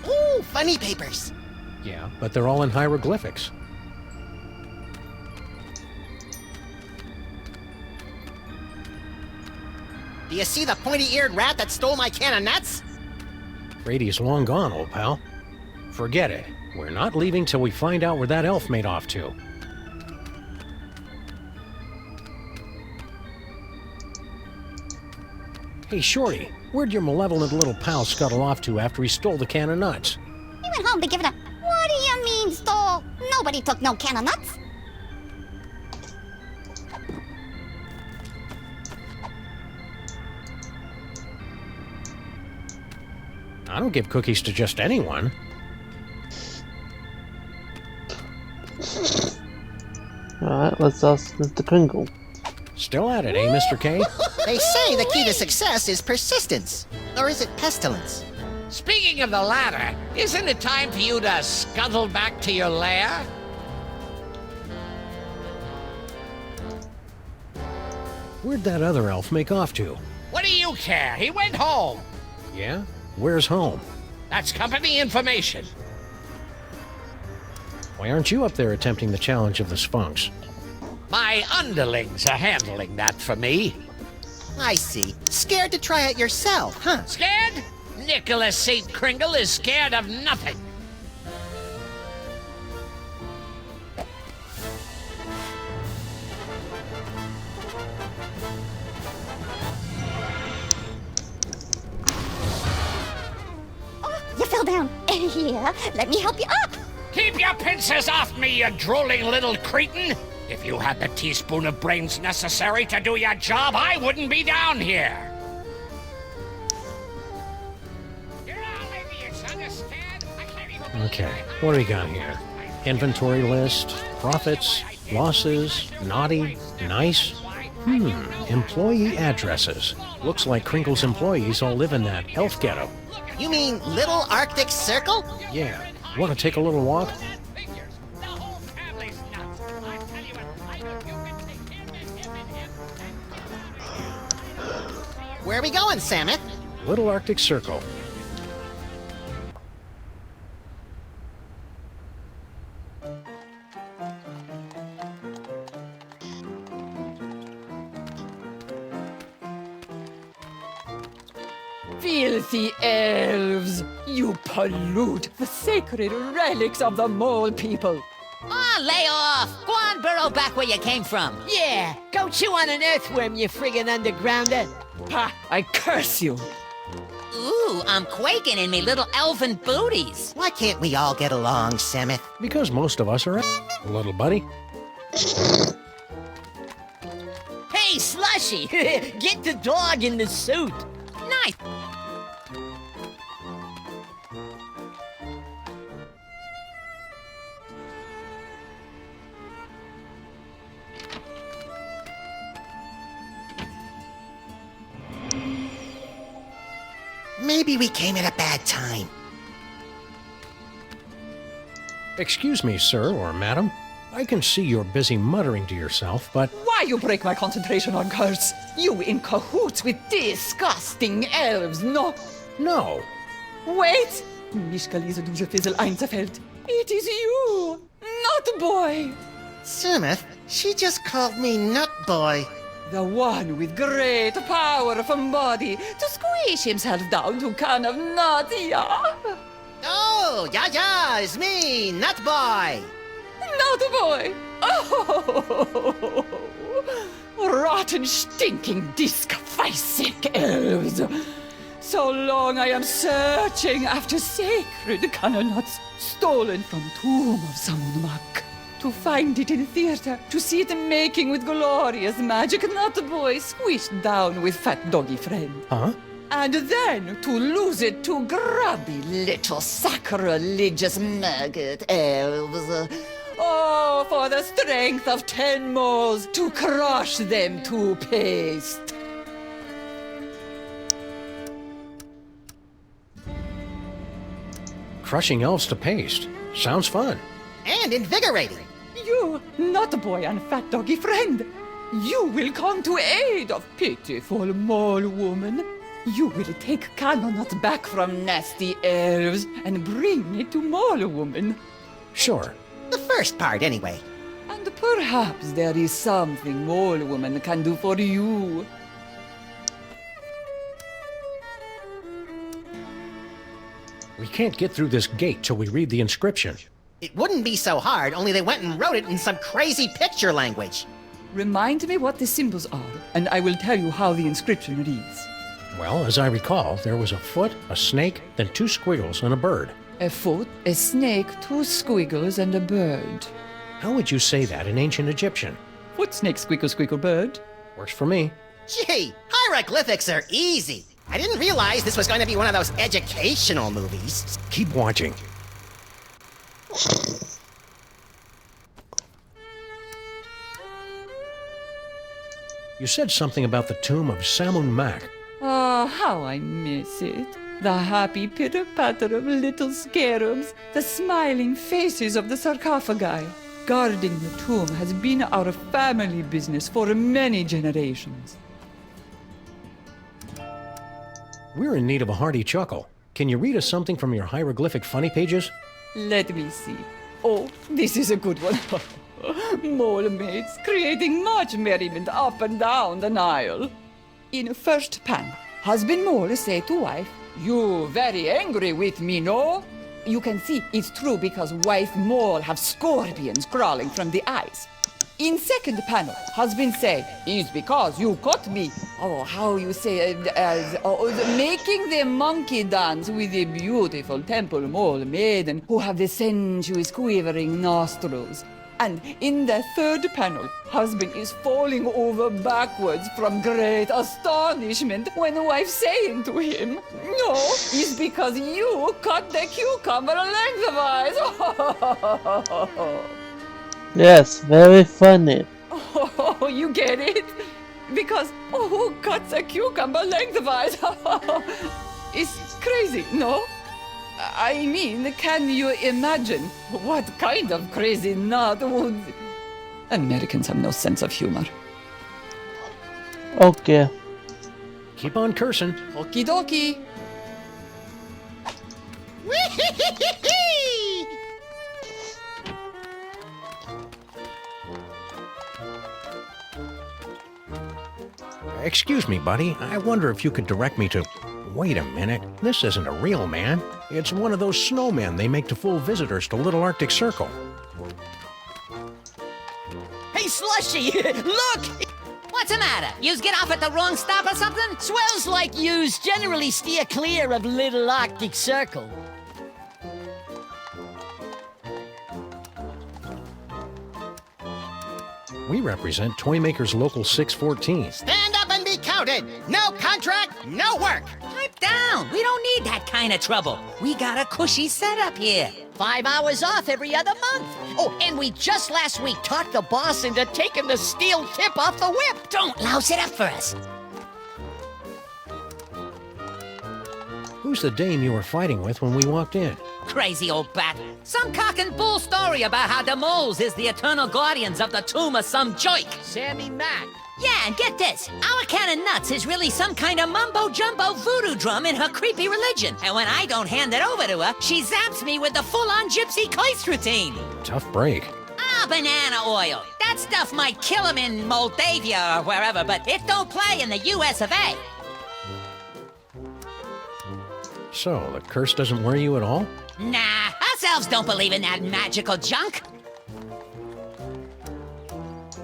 Ooh, funny papers. Yeah, but they're all in hieroglyphics. Do you see the pointy-eared rat that stole my can of nuts? Brady's long gone, old pal. Forget it. We're not leaving till we find out where that elf made off to. Hey, Shorty, where'd your malevolent little pal scuttle off to after he stole the can of nuts? He went home to give it a... What do you mean, stole? Nobody took no can of nuts. I don't give cookies to just anyone. Alright, let's ask Mr. Kringle. Still at it, eh, Mr. K? They say the key to success is persistence. Or is it pestilence? Speaking of the latter, isn't it time for you to scuttle back to your lair? Where'd that other elf make off to? What do you care? He went home. Yeah? Where's home? That's company information. Why aren't you up there attempting the challenge of the Sphinx? My underlings are handling that for me. I see. Scared to try it yourself, huh? Scared? Nicholas St. Kringle is scared of nothing. Oh, you fell down. Here, let me help you up. Keep your pincers off me, you drooling little cretin! If you had the teaspoon of brains necessary to do your job, I wouldn't be down here. You're all idiots, understand? I can't even... Okay, what do we got here? Inventory list, profits, losses, naughty, nice? Employee addresses. Looks like Kringle's employees all live in that elf ghetto. You mean Little Arctic Circle? Yeah. Want to take a little walk? Where are we going, Samus? Little Arctic Circle. Filthy elves! You pollute the sacred relics of the mole people! Oh, lay off! Go on, burrow back where you came from. Yeah, go chew on an earthworm, you friggin' undergrounder! Ha! I curse you! Ooh, I'm quaking in me little elven booties. Why can't we all get along, Samus? Because most of us are little buddy. Hey, Slushy! Get the dog in the suit! Nice! Maybe we came at a bad time. Excuse me, sir or madam. I can see you're busy muttering to yourself, but... Why you break my concentration on curse? You in cahoots with disgusting elves, no? No. Wait! Mich gelesen du Fizzle Einzelfeld. It is you, Nut Boy! Sumith, she just called me Nut Boy. The one with great power from body to squish himself down to can of nut, yeah? Oh, yeah, it's me, Nut Boy. Nut Boy! Oh! Rotten, stinking, disc-sick elves! So long I am searching after sacred cannonuts stolen from tomb of Samunmak. To find it in theater, to see it making with glorious magic Nut Boy squished down with fat doggy friend. Huh? And then to lose it to grubby little sacrilegious maggot elves. Oh, for the strength of 10 moles to crush them to paste. Crushing elves to paste. Sounds fun. And invigorating. You, Nut Boy and fat doggy friend, you will come to aid of pitiful mole woman. You will take Cannonut back from nasty elves and bring it to mole woman. Sure. The first part, anyway. And perhaps there is something mole woman can do for you. We can't get through this gate till we read the inscription. It wouldn't be so hard, only they went and wrote it in some crazy picture language. Remind me what the symbols are, and I will tell you how the inscription reads. Well, as I recall, there was a foot, a snake, then 2 squiggles, and a bird. A foot, a snake, 2 squiggles, and a bird. How would you say that in ancient Egyptian? Foot, snake, squiggle, squiggle, bird. Works for me. Gee, hieroglyphics are easy. I didn't realize this was going to be one of those educational movies. Keep watching. You said something about the tomb of Samunmak. Ah, how I miss it. The happy pitter-patter of little scarabs, the smiling faces of the sarcophagi. Guarding the tomb has been our family business for many generations. We're in need of a hearty chuckle. Can you read us something from your hieroglyphic funny pages? Let me see. Oh, this is a good one. Mole mates creating much merriment up and down the Nile. In first panel, husband mole say to wife, "You very angry with me, no?" You can see it's true because wife mole have scorpions crawling from the eyes. In second panel, husband say, "It's because you caught me." Oh, how you say, making the monkey dance with the beautiful temple mole maiden who have the sensuous quivering nostrils. And in the third panel, husband is falling over backwards from great astonishment when wife saying to him, "No, it's because you cut the cucumber lengthwise." Yes, very funny. Oh, you get it? Because who cuts a cucumber lengthwise? It's crazy, no? I mean, can you imagine what kind of crazy nut would... Americans have no sense of humor. Okay. Keep on cursing. Okie dokie. Excuse me, buddy. I wonder if you could direct me to... Wait a minute. This isn't a real man. It's one of those snowmen they make to fool visitors to Little Arctic Circle. Hey, Slushy, look! What's the matter? Yous get off at the wrong stop or something? Swells like yous generally steer clear of Little Arctic Circle. We represent Toymaker's Local 614. Stand up and be counted. No contract, no work. Pipe down. We don't need that kind of trouble. We got a cushy setup here. 5 hours off every other month. Oh, and we just last week talked the boss into taking the steel tip off the whip. Don't louse it up for us. Who's the dame you were fighting with when we walked in? Crazy old bat. Some cock and bull story about how the moles is the eternal guardians of the tomb of some joik. Sammy Mack. Yeah, and get this. Our can of nuts is really some kind of mumbo-jumbo voodoo drum in her creepy religion. And when I don't hand it over to her, she zaps me with the full-on gypsy Kleist routine. Tough break. Ah, banana oil. That stuff might kill him in Moldavia or wherever, but it don't play in the US of A. So, the curse doesn't worry you at all? Nah, us elves don't believe in that magical junk.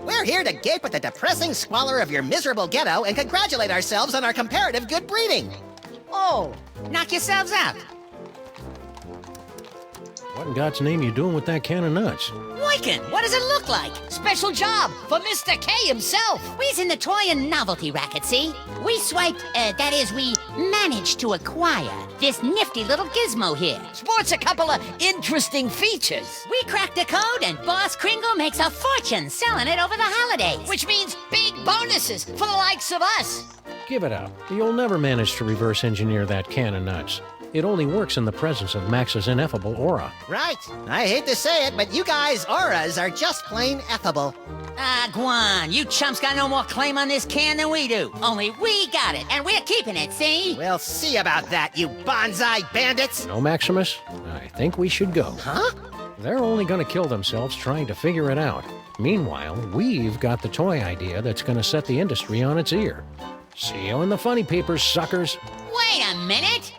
We're here to gape at the depressing squalor of your miserable ghetto and congratulate ourselves on our comparative good breeding. Oh, knock yourselves out. What in God's name you doing with that can of nuts? Wyken, what does it look like? Special job for Mr. K himself. We's in the toy and novelty racket, see? We swiped, that is, we managed to acquire this nifty little gizmo here. Sports a couple of interesting features. We cracked the code and Boss Kringle makes a fortune selling it over the holidays. Which means big bonuses for the likes of us. Give it up. You'll never manage to reverse engineer that can of nuts. It only works in the presence of Max's ineffable aura. Right. I hate to say it, but you guys' auras are just plain effable. Ah, Guan, you chumps got no more claim on this can than we do. Only we got it, and we're keeping it, see? We'll see about that, you bonsai bandits! No, Maximus? I think we should go. Huh? They're only gonna kill themselves trying to figure it out. Meanwhile, we've got the toy idea that's gonna set the industry on its ear. See you in the funny papers, suckers. Wait a minute!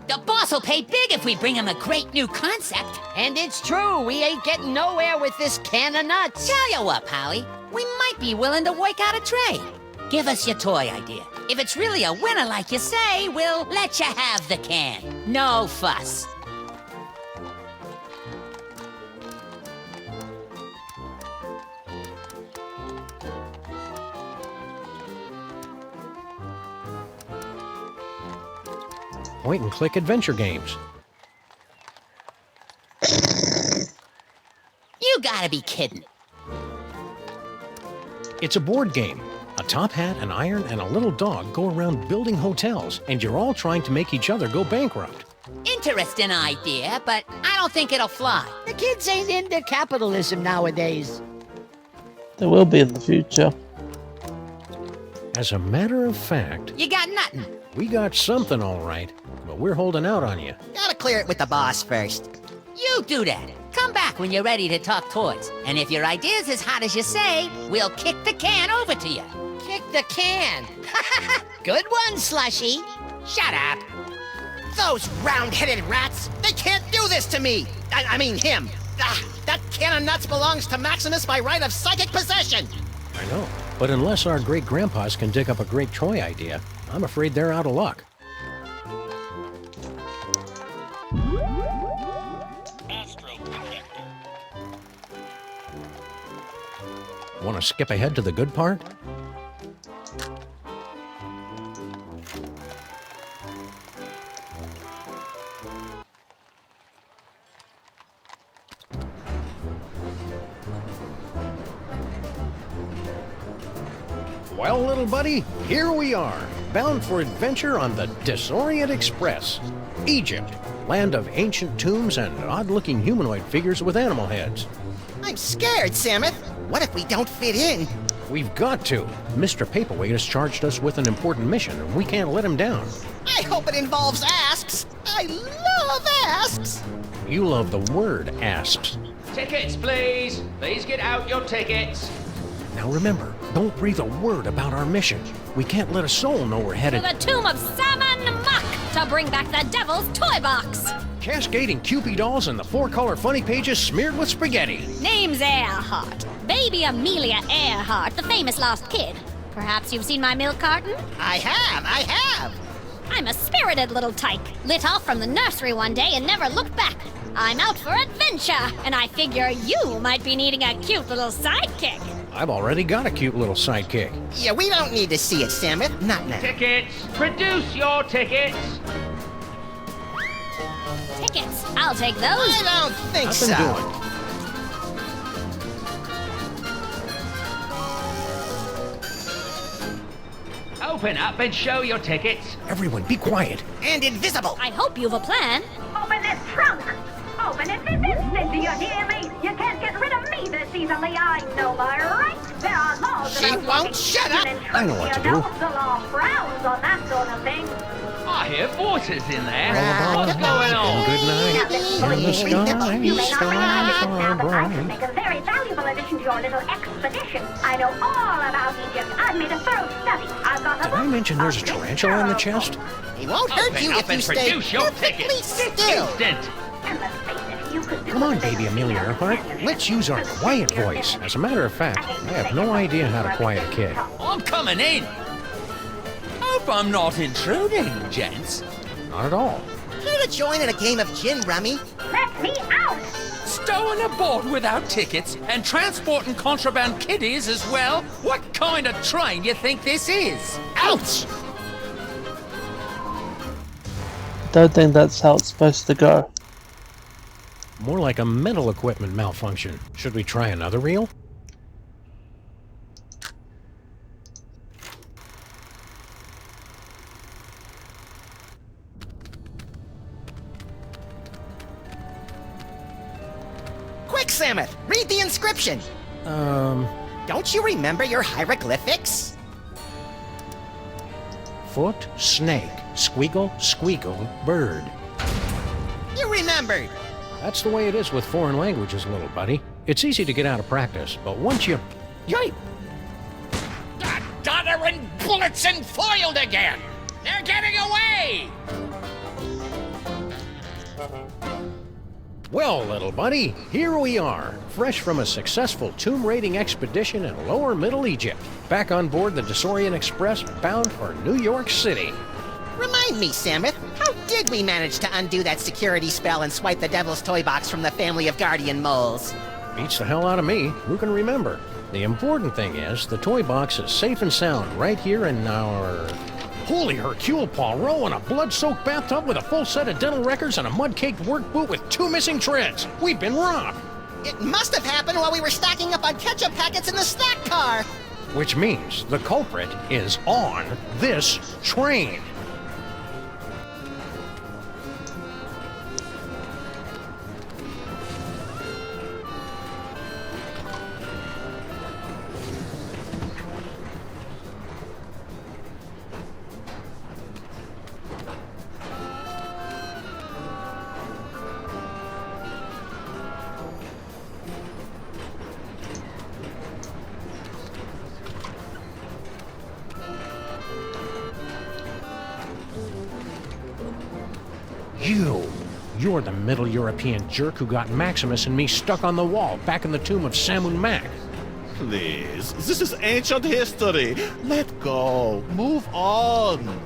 The boss will pay big if we bring him a great new concept. And it's true, we ain't getting nowhere with this can of nuts. Tell you what, Polly, we might be willing to work out a trade. Give us your toy idea. If it's really a winner like you say, we'll let you have the can. No fuss. Point-and-click adventure games. You gotta be kidding. It's a board game. A top hat, an iron, and a little dog go around building hotels, and you're all trying to make each other go bankrupt. Interesting idea, but I don't think it'll fly. The kids ain't into capitalism nowadays. There will be in the future. As a matter of fact, You got nothing. we got something all right, but we're holding out on you. Gotta clear it with the boss first. You do that. Come back when you're ready to talk toys. And if your idea's as hot as you say, we'll kick the can over to you. Kick the can. Good one, Slushy. Shut up. Those round-headed rats! They can't do this to me! I mean him! That can of nuts belongs to Maximus by right of psychic possession! I know, but unless our great-grandpas can dig up a great toy idea, I'm afraid they're out of luck. Want to skip ahead to the good part? Well, little buddy, here we are, bound for adventure on the Disorient Express. Egypt, land of ancient tombs and odd-looking humanoid figures with animal heads. I'm scared, Samuth! What if we don't fit in? We've got to. Mr. Paperweight has charged us with an important mission, and we can't let him down. I hope it involves asks! I love asks! You love the word asks. Tickets, please. Please get out your tickets. Now remember, don't breathe a word about our mission. We can't let a soul know we're To headed. the tomb of Salmon Muck to bring back the devil's toy box. Cascading Kewpie dolls and the four-color funny pages smeared with spaghetti. Name's Earhart. Baby Amelia Earhart, the famous lost kid. Perhaps you've seen my milk carton? I have! I'm a spirited little tyke. Lit off from the nursery one day and never looked back. I'm out for adventure, and I figure you might be needing a cute little sidekick. I've already got a cute little sidekick. Yeah, we don't need to see it, Samuth. Not now. Tickets. Produce your tickets. Tickets. I'll take those. I don't think Nothing so. doing. Open up and show your tickets. Everyone, be quiet. And invisible. I hope you've a plan. Open this trunk! Open it this instant, do you hear me? You can't get rid of me this easily, I know my rights. There are laws She won't shut up! I know what to do. The law frowns on that sort of thing. I hear voices in there. All What's going on? Good night. In the sky, You may not realize it stars now, are but I can bright. make a very valuable addition to your little expedition. I know all about Egypt. I've made a thorough study. I've got Did I mention there's a tarantula in the chest? He won't hurt Open you up if you and stay produce your perfectly tickets. still. Instant. And let's face it, you could do Come on, baby Amelia Earhart. Let's use our quiet voice. As a matter of fact, I have no idea how to quiet a kid. I'm coming in. Hope I'm not intruding, gents. Not at all. Here to join in a game of gin rummy. Let me out! Stowing a boat without tickets and transporting contraband kiddies as well? What kind of train you think this is? Ouch! Don't think that's how it's supposed to go. More like a mental equipment malfunction. Should we try another reel? Quick, Samuth, read the inscription. Don't you remember your hieroglyphics? Foot, snake, squeagle, squeagle, bird. You remembered. That's the way it is with foreign languages, little buddy. It's easy to get out of practice, but once you... Yipe! Doddering bullets and foiled again! They're getting away! Well, little buddy, here we are, fresh from a successful tomb raiding expedition in lower Middle Egypt, back on board the Desaurian Express bound for New York City. Remind me, Samuth, how did we manage to undo that security spell and swipe the Devil's Toy Box from the family of guardian moles? Beats the hell out of me. Who can remember? The important thing is, the toy box is safe and sound right here in our... Holy Hercule Poirot in a blood-soaked bathtub with a full set of dental records and a mud-caked work boot with 2 missing treads. We've been robbed. It must have happened while we were stacking up on ketchup packets in the snack car. Which means the culprit is on this train. You're the Middle European jerk who got Maximus and me stuck on the wall back in the tomb of Samun Mac. Please, this is ancient history. Let go. Move on.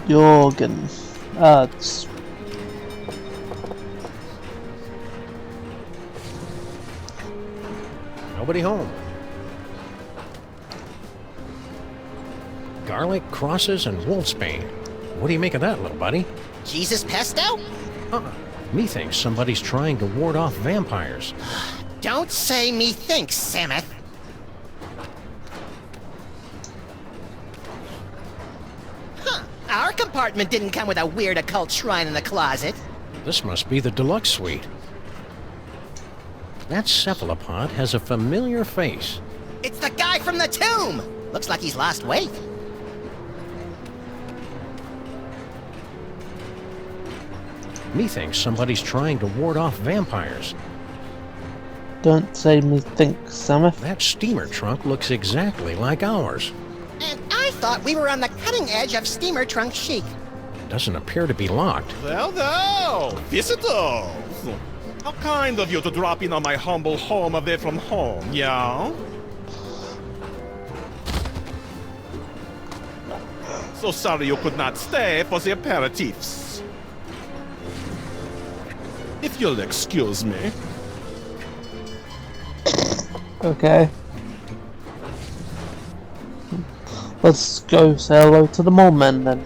Jorgen. It's... Nobody home. Garlic, crosses, and wolfsbane. What do you make of that, little buddy? Jesus pesto? Methinks somebody's trying to ward off vampires. Don't say methinks, Samuth. Huh. Our compartment didn't come with a weird occult shrine in the closet. This must be the deluxe suite. That cephalopod has a familiar face. It's the guy from the tomb! Looks like he's lost weight. Methinks somebody's trying to ward off vampires. Don't say methinks, Samuth. That steamer trunk looks exactly like ours. And I thought we were on the cutting edge of steamer trunk chic. Doesn't appear to be locked. Well, visitors. How kind of you to drop in on my humble home away from home, yeah? So sorry you could not stay for the aperitifs. If you'll excuse me. Okay. Let's go say hello to the mole men then.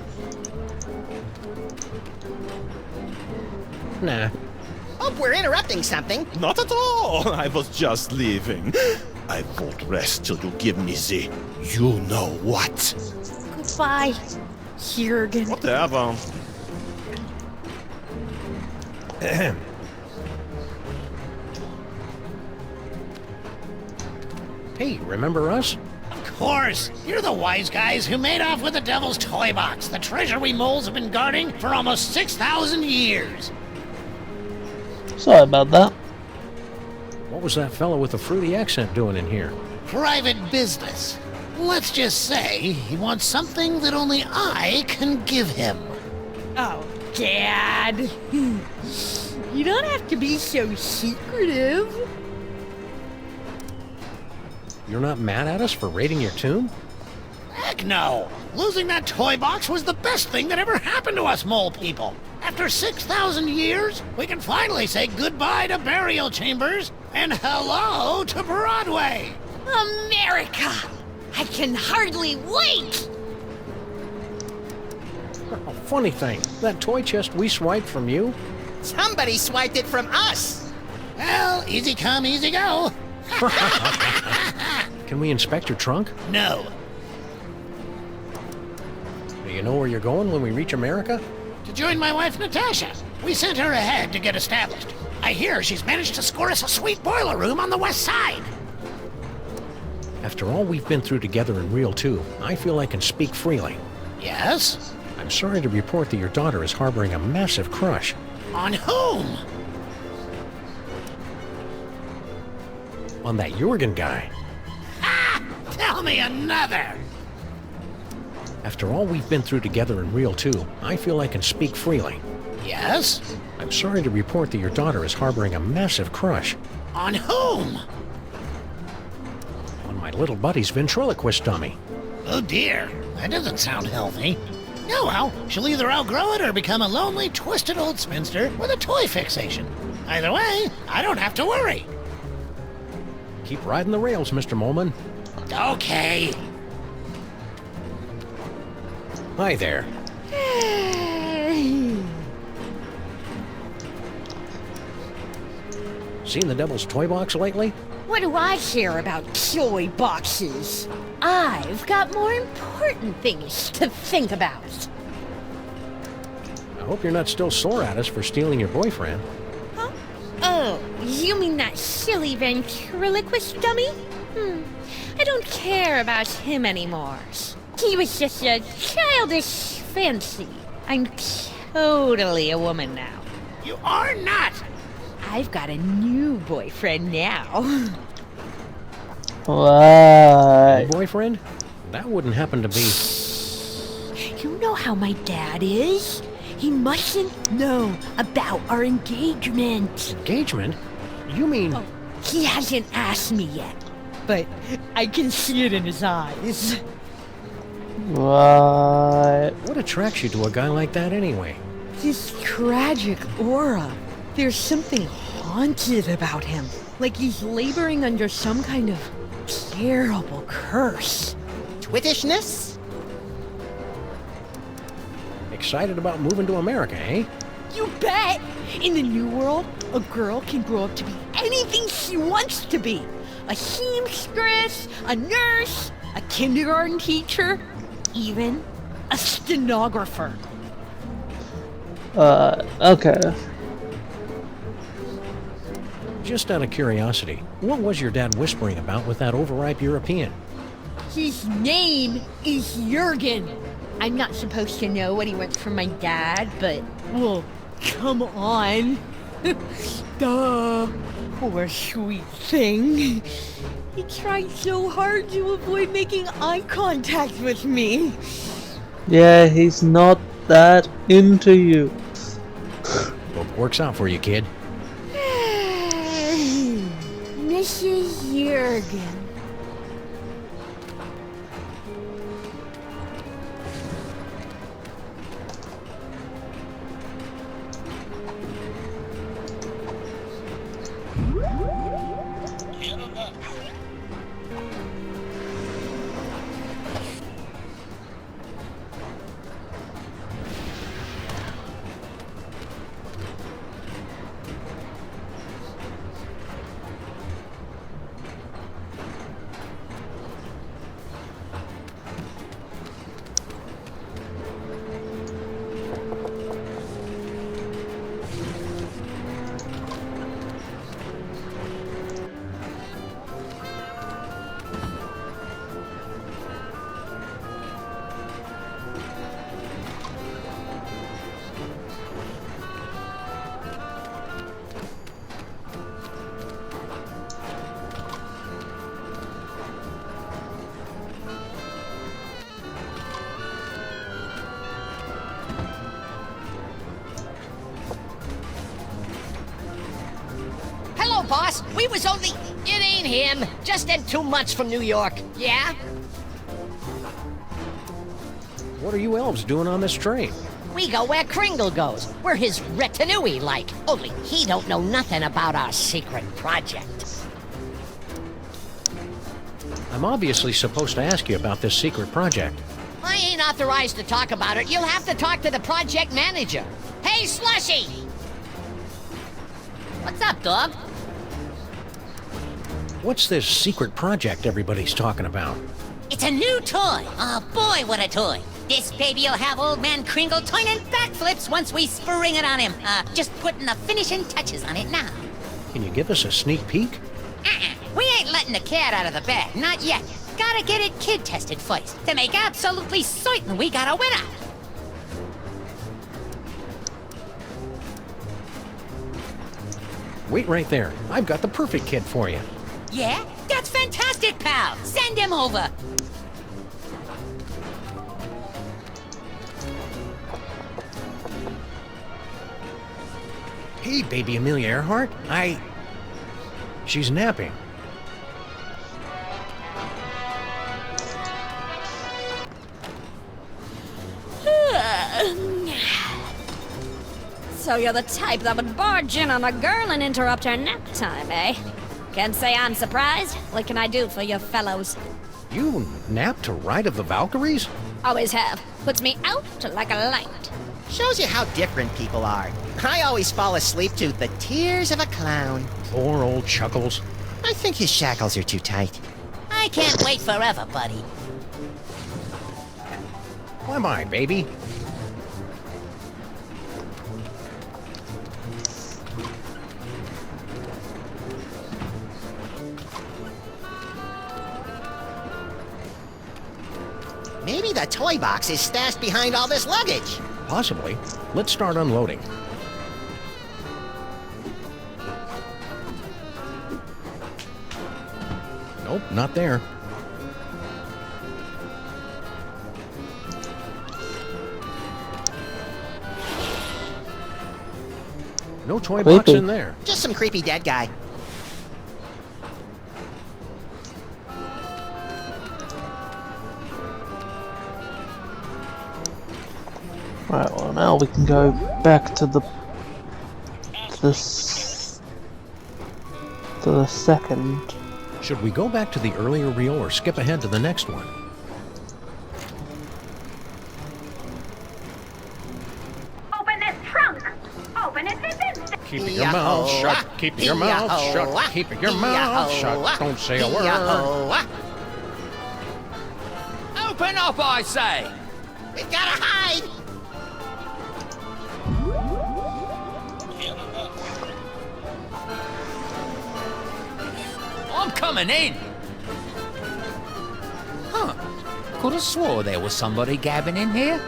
Nah. Hope we're interrupting something. Not at all. I was just leaving. I won't rest till you give me the you-know-what. Goodbye, Jurgen. Whatever. Hey, remember us? Of course! You're the wise guys who made off with the Devil's Toy Box, the treasure we moles have been guarding for almost 6,000 years. Sorry about that. What was that fellow with the fruity accent doing in here? Private business. Let's just say he wants something that only I can give him. Oh, Dad. You don't have to be so secretive. You're not mad at us for raiding your tomb? Heck no! Losing that toy box was the best thing that ever happened to us mole people. After 6,000 years, we can finally say goodbye to burial chambers and hello to Broadway. America! I can hardly wait! Oh, funny thing, that toy chest we swiped from you? Somebody swiped it from us! Well, easy come, easy go. Can we inspect your trunk? No. Do you know where you're going when we reach America? To join my wife, Natasha. We sent her ahead to get established. I hear she's managed to score us a sweet boiler room on the west side. After all we've been through together in Real 2, I feel I can speak freely. Yes? I'm sorry to report that your daughter is harboring a massive crush. On whom? On that Jurgen guy. Ah! Tell me another! After all we've been through together in Real 2, I feel I can speak freely. Yes? I'm sorry to report that your daughter is harboring a massive crush. On whom? On my little buddy's ventriloquist dummy. Oh dear, that doesn't sound healthy. Oh well, she'll either outgrow it or become a lonely, twisted old spinster with a toy fixation. Either way, I don't have to worry. Keep riding the rails, Mr. Molman. Okay. Hi there. Seen the Devil's Toy Box lately? What do I care about toy boxes? I've got more important things to think about. I hope you're not still sore at us for stealing your boyfriend. Huh? Oh, you mean that silly ventriloquist dummy? I don't care about him anymore. He was just a childish fancy. I'm totally a woman now. You are not! I've got a new boyfriend now. What? Boyfriend? That wouldn't happen to be... You know how my dad is? He mustn't know about our engagement. Engagement? You mean... Oh, he hasn't asked me yet, but I can see it in his eyes. What? What attracts you to a guy like that anyway? His tragic aura. There's something haunted about him. Like he's laboring under some kind of terrible curse. Twittishness? Excited about moving to America, eh? You bet! In the new world, a girl can grow up to be anything she wants to be. A seamstress, a nurse, a kindergarten teacher, even a stenographer. Okay. Just out of curiosity, what was your dad whispering about with that overripe European? His name is Jurgen. I'm not supposed to know what he wants from my dad, but, well, come on. Duh. Poor sweet thing. He tried so hard to avoid making eye contact with me. Yeah, he's not that into you. Hope works out for you, kid. Mrs. Jurgen. boss. We was only... It ain't him. Just them 2 months from New York. Yeah? What are you elves doing on this train? We go where Kringle goes. We're his retinue like. Only he don't know nothing about our secret project. I'm obviously supposed to ask you about this secret project. I ain't authorized to talk about it. You'll have to talk to the project manager. Hey, Slushy! What's up, dog? What's this secret project everybody's talking about? It's a new toy. Oh boy, what a toy. This baby'll have old man Kringle turning backflips once we spring it on him. Just putting the finishing touches on it now. Can you give us a sneak peek? We ain't letting the cat out of the bag, not yet. Gotta get it kid tested first, to make absolutely certain we got a winner. Wait right there. I've got the perfect kid for you. Yeah? That's fantastic, pal. Send him over. Hey, baby Amelia Earhart. She's napping. So you're the type that would barge in on a girl and interrupt her nap time, eh? Can't say I'm surprised. What can I do for you fellows? You napped to Ride of the Valkyries? Always have. Puts me out like a light. Shows you how different people are. I always fall asleep to the tears of a clown. Poor old Chuckles. I think his shackles are too tight. I can't wait forever, buddy. Why my baby? Maybe the toy box is stashed behind all this luggage. Possibly. Let's start unloading. Nope, not there. No toy box in there. Just some creepy dead guy. Right, well now we can go back to the second. Should we go back to the earlier reel or skip ahead to the next one? Open this trunk! Open it this instant! Keep your mouth shut. Keep your mouth shut. Keep your mouth shut. Don't say a word. Open up, I say! We gotta hide! I'm coming in! Huh. Could have swore there was somebody gabbing in here.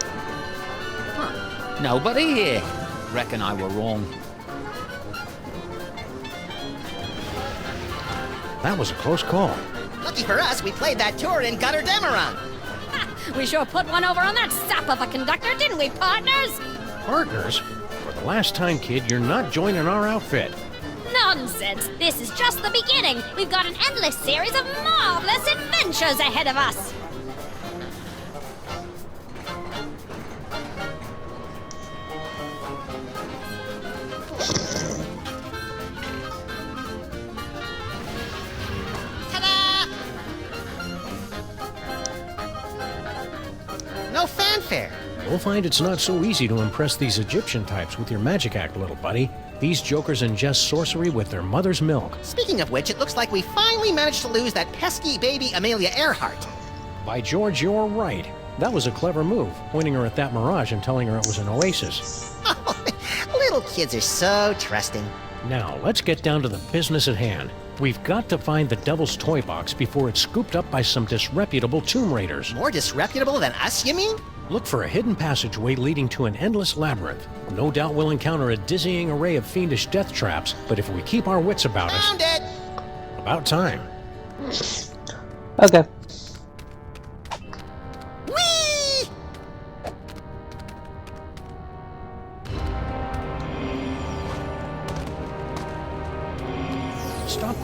Huh. Nobody here. Reckon I were wrong. That was a close call. Lucky for us, we played that tour in Gutter Demeron. We sure put one over on that sap of a conductor, didn't we, partners? Partners? For the last time, kid, you're not joining our outfit. Nonsense! This is just the beginning! We've got an endless series of marvelous adventures ahead of us! No fanfare. You'll find it's not so easy to impress these Egyptian types with your magic act, little buddy. These jokers ingest sorcery with their mother's milk. Speaking of which, it looks like we finally managed to lose that pesky baby Amelia Earhart. By George, you're right. That was a clever move, pointing her at that mirage and telling her it was an oasis. Little kids are so trusting. Now, let's get down to the business at hand. We've got to find the Devil's Toy Box before it's scooped up by some disreputable Tomb Raiders. More disreputable than us, you mean? Look for a hidden passageway leading to an endless labyrinth. No doubt we'll encounter a dizzying array of fiendish death traps, but if we keep our wits about Found it! About time. Okay. Whee!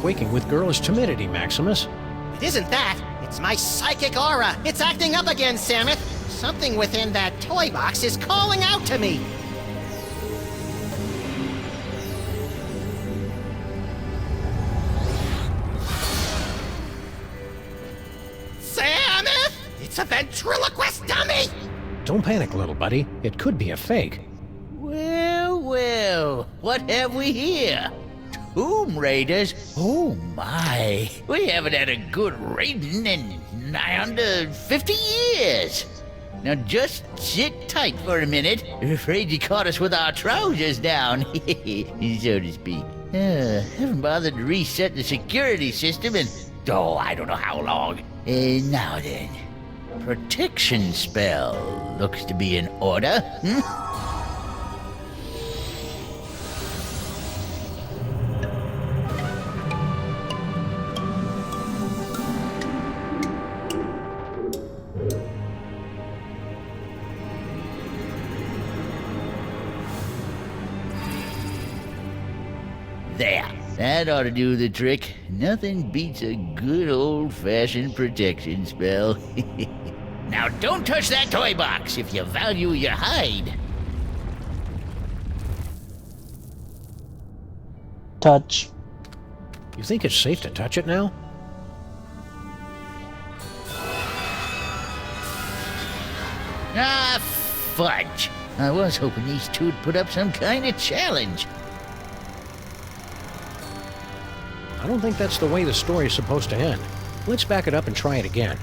quaking with girlish timidity, Maximus. It isn't that. It's my psychic aura. It's acting up again, Samus. Something within that toy box is calling out to me. Samus! It's a ventriloquist dummy! Don't panic, little buddy. It could be a fake. Well, well, what have we here? Tomb Raiders? Oh my, we haven't had a good raiding in nigh under 50 years. Now just sit tight for a minute. Afraid you caught us with our trousers down, so to speak. Haven't bothered to reset the security system in, I don't know how long. Now then, protection spell looks to be in order. There. That ought to do the trick. Nothing beats a good old-fashioned protection spell. Now don't touch that toy box if you value your hide. Touch. You think it's safe to touch it now? Ah, fudge. I was hoping these two'd put up some kind of challenge. I don't think that's the way the story's supposed to end. Let's back it up and try it again.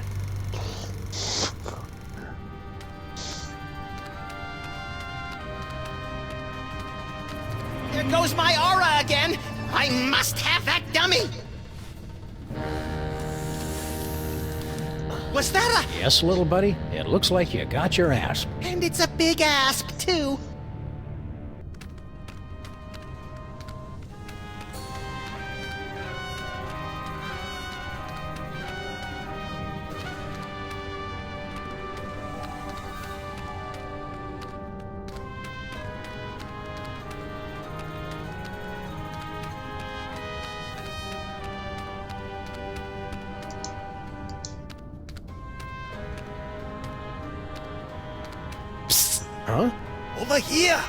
There goes my aura again! I must have that dummy! Was that a... Yes, little buddy. It looks like you got your asp. And it's a big asp, too. Huh? Over here!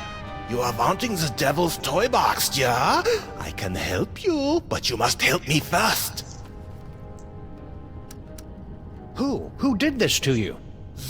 You are wanting the devil's toy box, yeah? I can help you, but you must help me first. Who? Who did this to you?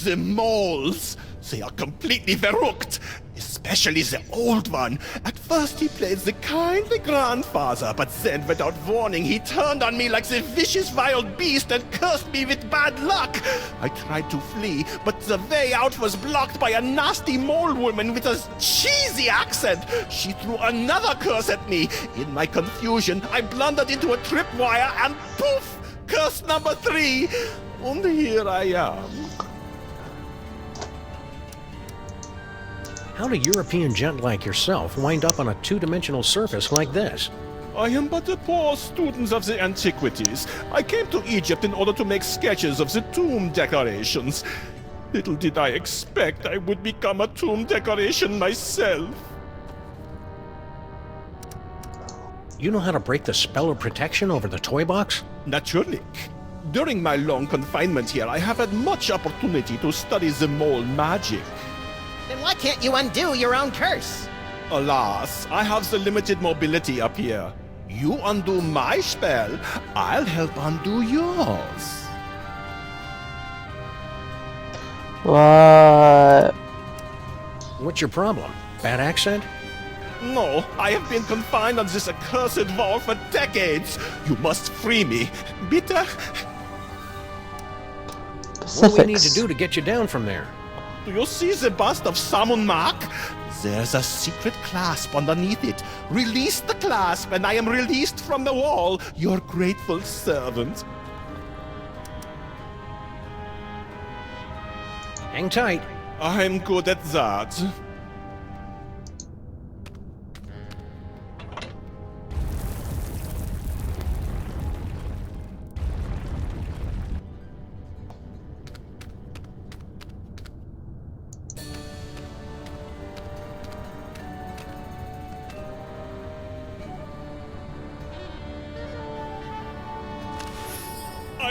The moles! They are completely verrückt! Especially the old one. At first he played the kindly grandfather, but then without warning he turned on me like the vicious wild beast and cursed me with bad luck. I tried to flee, but the way out was blocked by a nasty mole woman with a cheesy accent. She threw another curse at me. In my confusion, I blundered into a tripwire and poof! Curse number 3! And here I am. How do European gent like yourself wind up on a two-dimensional surface like this? I am but a poor student of the antiquities. I came to Egypt in order to make sketches of the tomb decorations. Little did I expect I would become a tomb decoration myself. You know how to break the spell of protection over the toy box? Naturally. During my long confinement here, I have had much opportunity to study the mole magic. Then why can't you undo your own curse? Alas, I have the limited mobility up here. You undo my spell, I'll help undo yours. What? What's your problem? Bad accent? No, I have been confined on this accursed wall for decades. You must free me. Bitte? What do we need to do to get you down from there? Do you see the bust of Samun Mark? There's a secret clasp underneath it. Release the clasp and I am released from the wall, your grateful servant. Hang tight. I'm good at that.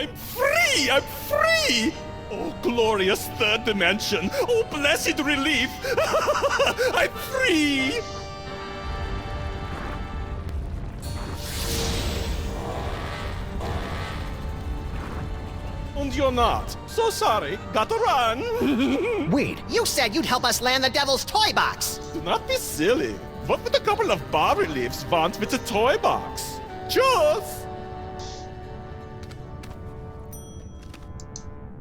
I'm free! I'm free! Oh, glorious third dimension! Oh, blessed relief! I'm free! And you're not. So sorry. Gotta run. Wait, you said you'd help us land the devil's toy box. Do not be silly. What would a couple of bas-reliefs want with a toy box? Choose!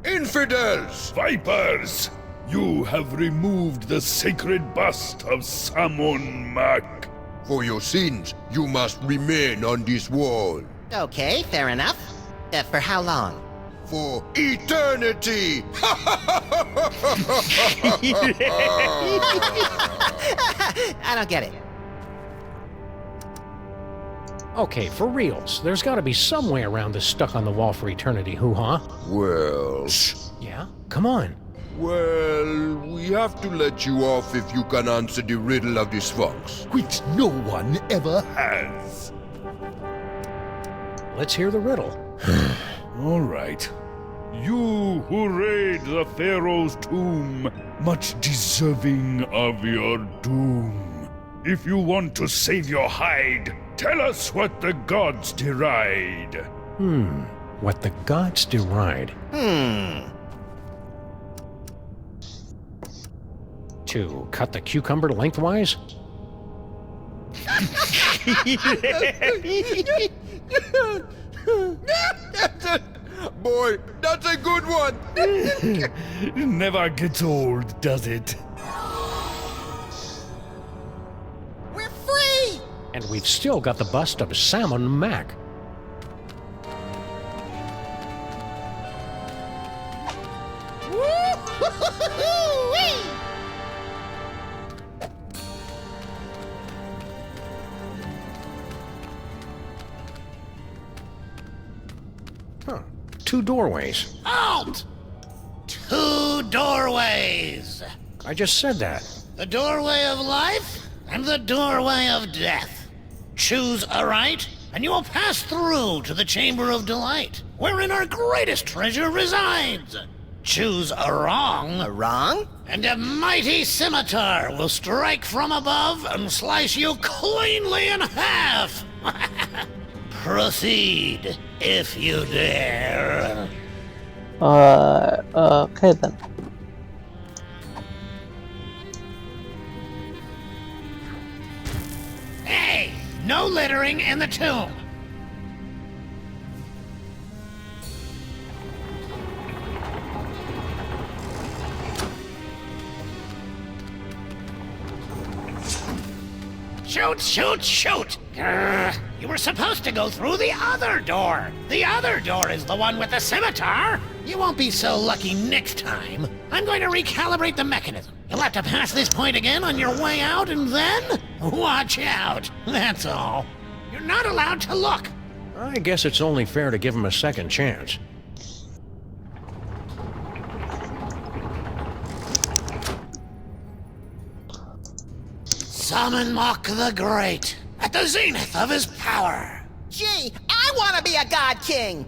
Infidels! Vipers! You have removed the sacred bust of Samon Mak. For your sins, you must remain on this wall. Okay, fair enough. For how long? For eternity! I don't get it. Okay, for reals, there's gotta be some way around this stuck on the wall for eternity hoo-ha. Well... Yeah? Come on. Well, we have to let you off if you can answer the riddle of the Sphinx. Which no one ever has. Let's hear the riddle. All right. You who raid the Pharaoh's tomb, much deserving of your doom. If you want to save your hide, tell us what the gods deride. What the gods deride. To cut the cucumber lengthwise? Boy, that's a good one! Never gets old, does it? We're free! And we've still got the bust of Samon Mak. Woo-hoo-hoo-hoo-wee! Huh. 2 doorways. Halt! 2 doorways. I just said that. The doorway of life and the doorway of death. Choose aright, and you will pass through to the Chamber of Delight, wherein our greatest treasure resides. Choose a wrong. A wrong? And a mighty scimitar will strike from above and slice you cleanly in half. Proceed, if you dare. Okay then. Hey, no littering in the tomb. Shoot, shoot, shoot! Grr. You were supposed to go through the other door. The other door is the one with the scimitar. You won't be so lucky next time. I'm going to recalibrate the mechanism. You'll have to pass this point again on your way out, and then watch out. That's all. You're not allowed to look. I guess it's only fair to give him a second chance. Summon Mok the Great at the zenith of his power. Gee, I want to be a god king!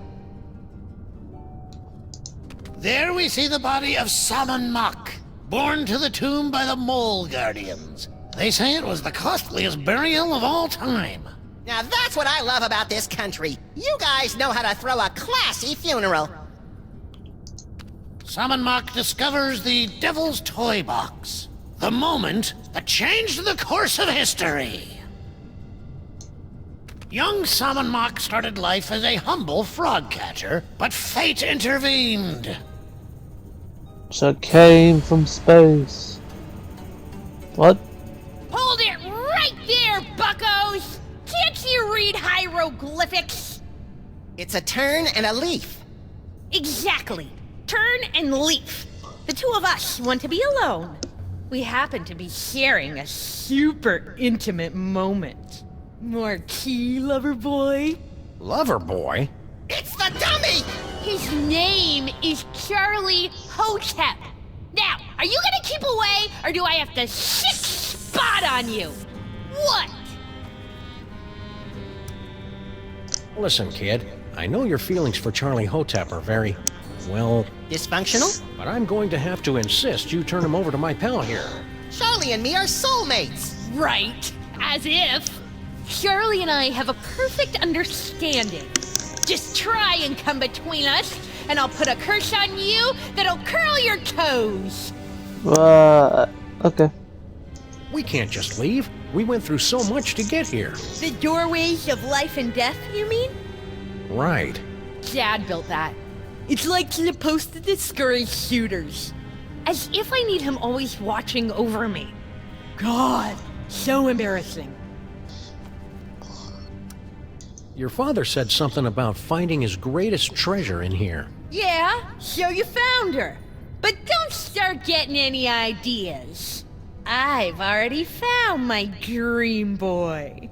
There we see the body of Summon Mok, borne to the tomb by the Mole Guardians. They say it was the costliest burial of all time. Now that's what I love about this country. You guys know how to throw a classy funeral. Summon Mok discovers the Devil's Toy Box. The moment that changed the course of history. Young Summon Mok started life as a humble frog catcher, but fate intervened. So came from space. What? Hold it right there, buckos! Can't you read hieroglyphics? It's a turn and a leaf. Exactly. Turn and leaf. The two of us want to be alone. We happen to be sharing a super intimate moment. Marquis, lover boy? Lover boy? It's the dummy! His name is Charlie Hotep. Now, are you gonna keep away, or do I have to sick spot on you? What? Listen, kid. I know your feelings for Charlie Hotep are very, well... Dysfunctional? But I'm going to have to insist you turn him over to my pal here. Charlie and me are soulmates. Right. As if. Charlie and I have a perfect understanding. Just try and come between us, and I'll put a curse on you that'll curl your toes. Okay. We can't just leave. We went through so much to get here. The doorways of life and death, you mean? Right. Dad built that. It's like supposed to discourage shooters. As if I need him always watching over me. God, so embarrassing. Your father said something about finding his greatest treasure in here. Yeah, so you found her. But don't start getting any ideas. I've already found my dream boy.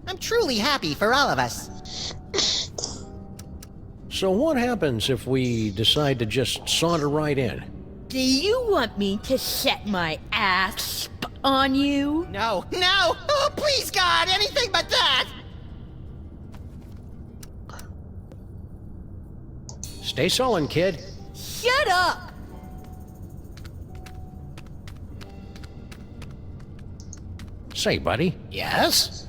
I'm truly happy for all of us. So what happens if we decide to just saunter right in? Do you want me to set my ass on you? No. Oh, please, God, anything but that. Stay sullen, kid. Shut up! Say, buddy. Yes?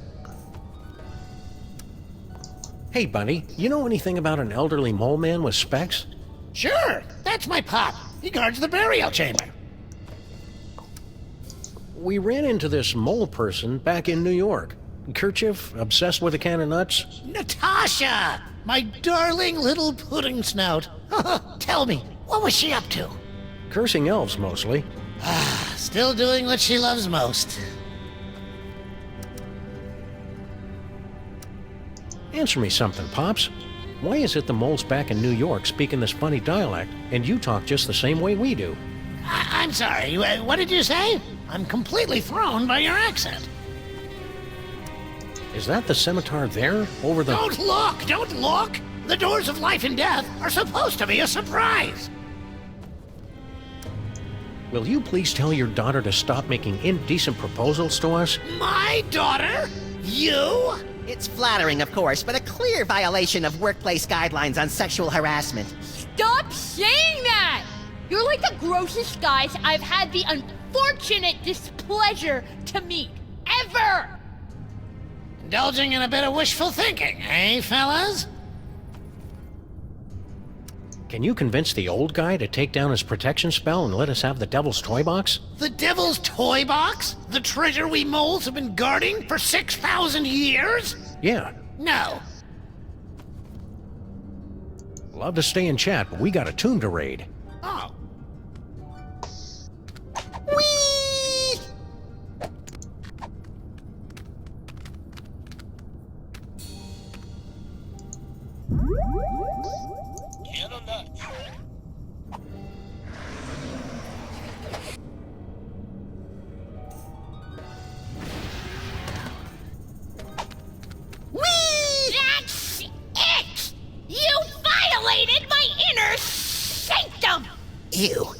Hey, buddy, you know anything about an elderly mole man with specs? Sure, that's my pop. He guards the burial chamber. We ran into this mole person back in New York. Kerchief, obsessed with a can of nuts. Natasha! My darling little pudding snout. Tell me, what was she up to? Cursing elves, mostly. Still doing what she loves most. Answer me something, Pops. Why is it the moles back in New York speaking this funny dialect, and you talk just the same way we do? I'm sorry, what did you say? I'm completely thrown by your accent. Is that the scimitar there, over the... Don't look! The doors of life and death are supposed to be a surprise! Will you please tell your daughter to stop making indecent proposals to us? My daughter? You? It's flattering, of course, but a clear violation of workplace guidelines on sexual harassment. Stop saying that! You're like the grossest guys I've had the unfortunate displeasure to meet. Ever! Indulging in a bit of wishful thinking, eh, fellas? Can you convince the old guy to take down his protection spell and let us have the Devil's Toy Box? The Devil's Toy Box? The treasure we moles have been guarding for 6,000 years? Yeah. No. Love to stay and chat, but we got a tomb to raid. Oh. Whee! Can of nuts. That's it! You violated my inner sanctum! Ew.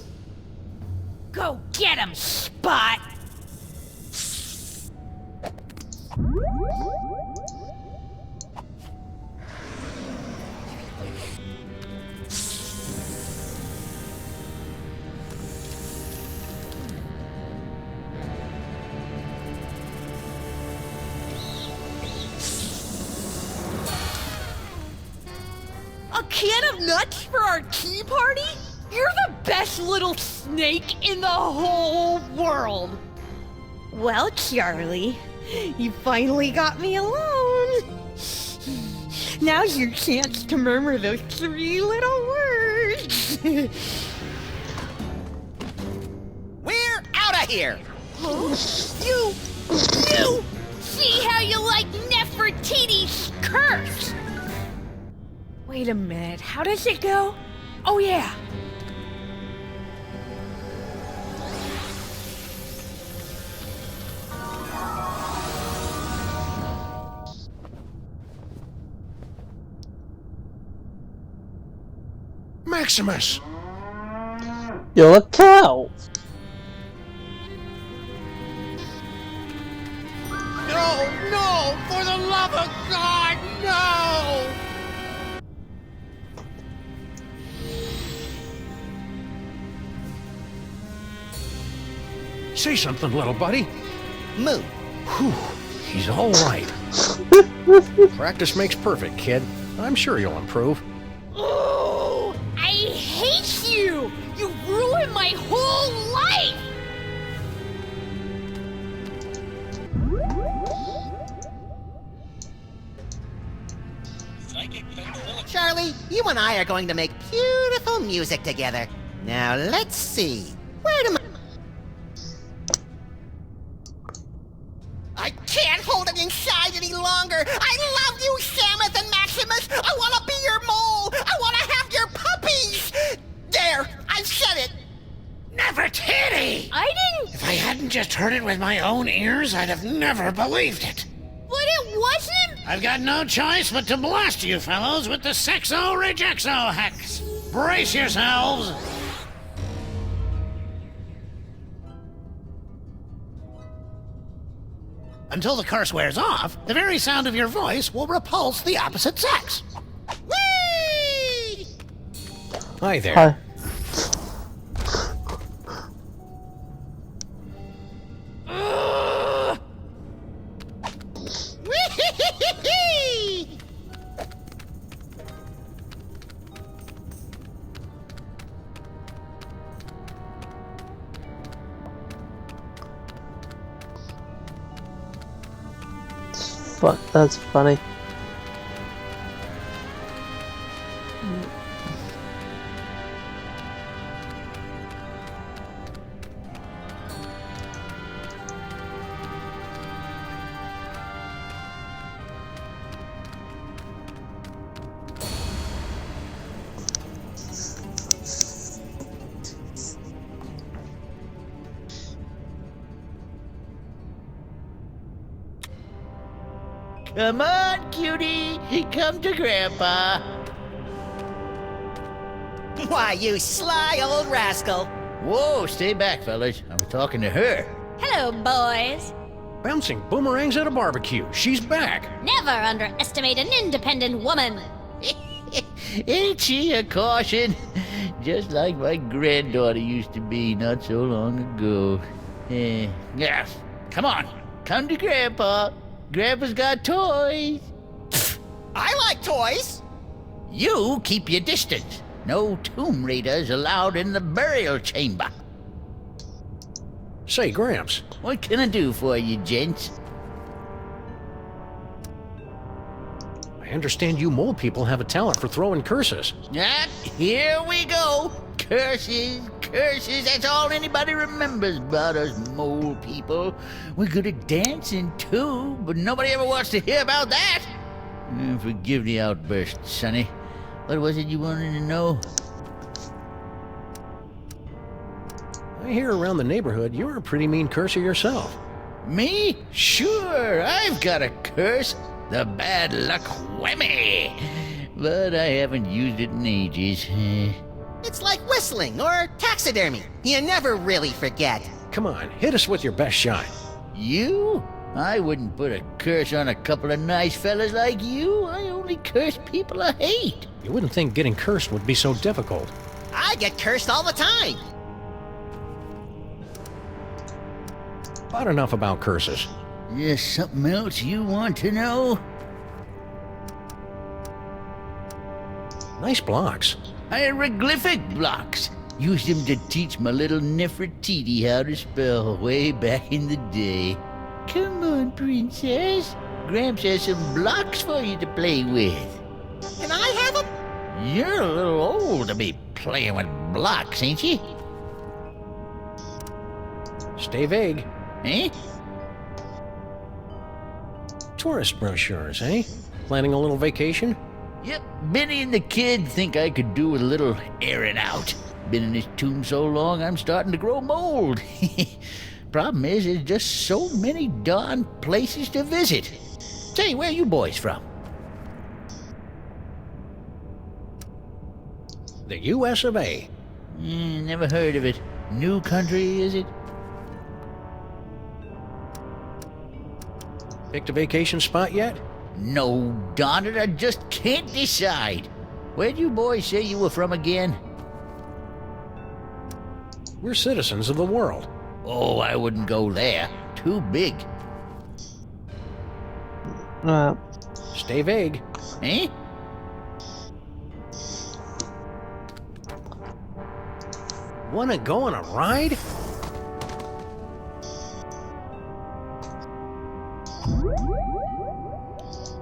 Go get him, Spot! A can of nuts for our tea party? You're the best little snake in the whole world. Well, Charlie, you finally got me alone. Now's your chance to murmur those 3 little words. We're out of here! You! See how you like Nefertiti's curse! Wait a minute, how does it go? Oh yeah. Maximus! You're a cow! No! For the love of God, no! Say something, little buddy. Moo. Whew, he's all right. Practice makes perfect, kid. I'm sure you'll improve. Oh, I hate you! You ruined my whole life! Charlie, you and I are going to make beautiful music together. Now, let's see. Where do I can't hold it inside any longer! I love you, Samus and Maximus! I want to be your mole! I want to have your puppies! There! I've said it! Nefertiti! I didn't... If I hadn't just heard it with my own ears, I'd have never believed it. But it wasn't... I've got no choice but to blast you fellows with the Sexo-Rejexo hex. Brace yourselves! Until the curse wears off, the very sound of your voice will repulse the opposite sex. Whee! Hi there. Hi. Whee! Fuck, that's funny. Come on, cutie. Come to Grandpa. Why, you sly old rascal. Whoa, stay back, fellas. I was talking to her. Hello, boys. Bouncing boomerangs at a barbecue. She's back. Never underestimate an independent woman. Ain't she a caution? Just like my granddaughter used to be not so long ago. Yeah, come on. Come to Grandpa. Grandpa's got toys. I like toys! You keep your distance. No tomb raiders allowed in the burial chamber. Say, Gramps. What can I do for you, gents? I understand you mole people have a talent for throwing curses. Ah, here we go. Curses, curses. That's all anybody remembers about us mole people. We're good at dancing, too, but nobody ever wants to hear about that. Forgive the outburst, Sonny. What was it you wanted to know? I hear around the neighborhood you're a pretty mean curser yourself. Me? Sure, I've got a curse. The bad luck whammy. But I haven't used it in ages. It's like whistling or taxidermy. You never really forget. Come on, hit us with your best shot. You? I wouldn't put a curse on a couple of nice fellas like you. I only curse people I hate. You wouldn't think getting cursed would be so difficult. I get cursed all the time. About enough about curses. There's something else you want to know? Nice blocks. Hieroglyphic blocks. Used them to teach my little Nefertiti how to spell way back in the day. Come on, princess. Gramps has some blocks for you to play with. Can I have them? You're a little old to be playing with blocks, ain't you? Stay vague. Eh? Tourist brochures, eh? Planning a little vacation? Yep, Benny and the kid think I could do with a little airing out. Been in this tomb so long, I'm starting to grow mold. Problem is, there's just so many darn places to visit. Say, where you boys from? The U.S. of A. Never heard of it. New country, is it? Picked a vacation spot yet? No, darn it, I just can't decide. Where'd you boys say you were from again? We're citizens of the world. Oh, I wouldn't go there. Too big. Stay vague. Eh? Wanna go on a ride?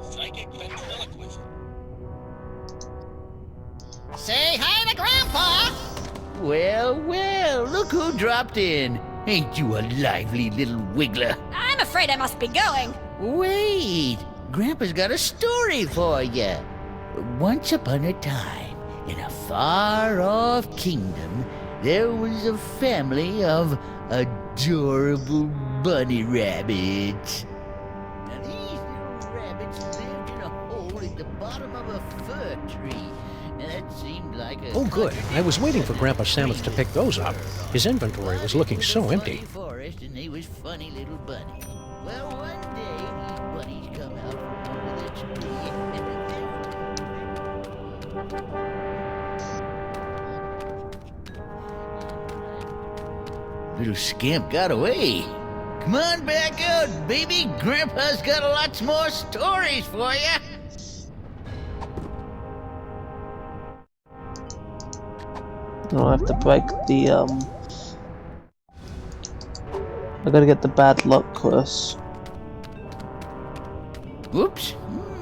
Psychic ventriloquism. Say hi to Grandpa! Well, well, look who dropped in. Ain't you a lively little wiggler? I'm afraid I must be going. Wait, Grandpa's got a story for you. Once upon a time, in a far-off kingdom, there was a family of adorable bunny rabbits. Now, these little rabbits lived in a hole at the bottom of a fir tree. Now, that seemed like a... Oh, good. I was waiting for Grandpa Samus to pick those up. His inventory was looking so empty. Forest, and they was funny little bunnies. Well, one day, these bunnies come out from under the tree. Little scamp got away. Come on back out, baby. Grandpa's got lots more stories for you. No, I have to break the, I gotta get the bad luck curse. Whoops.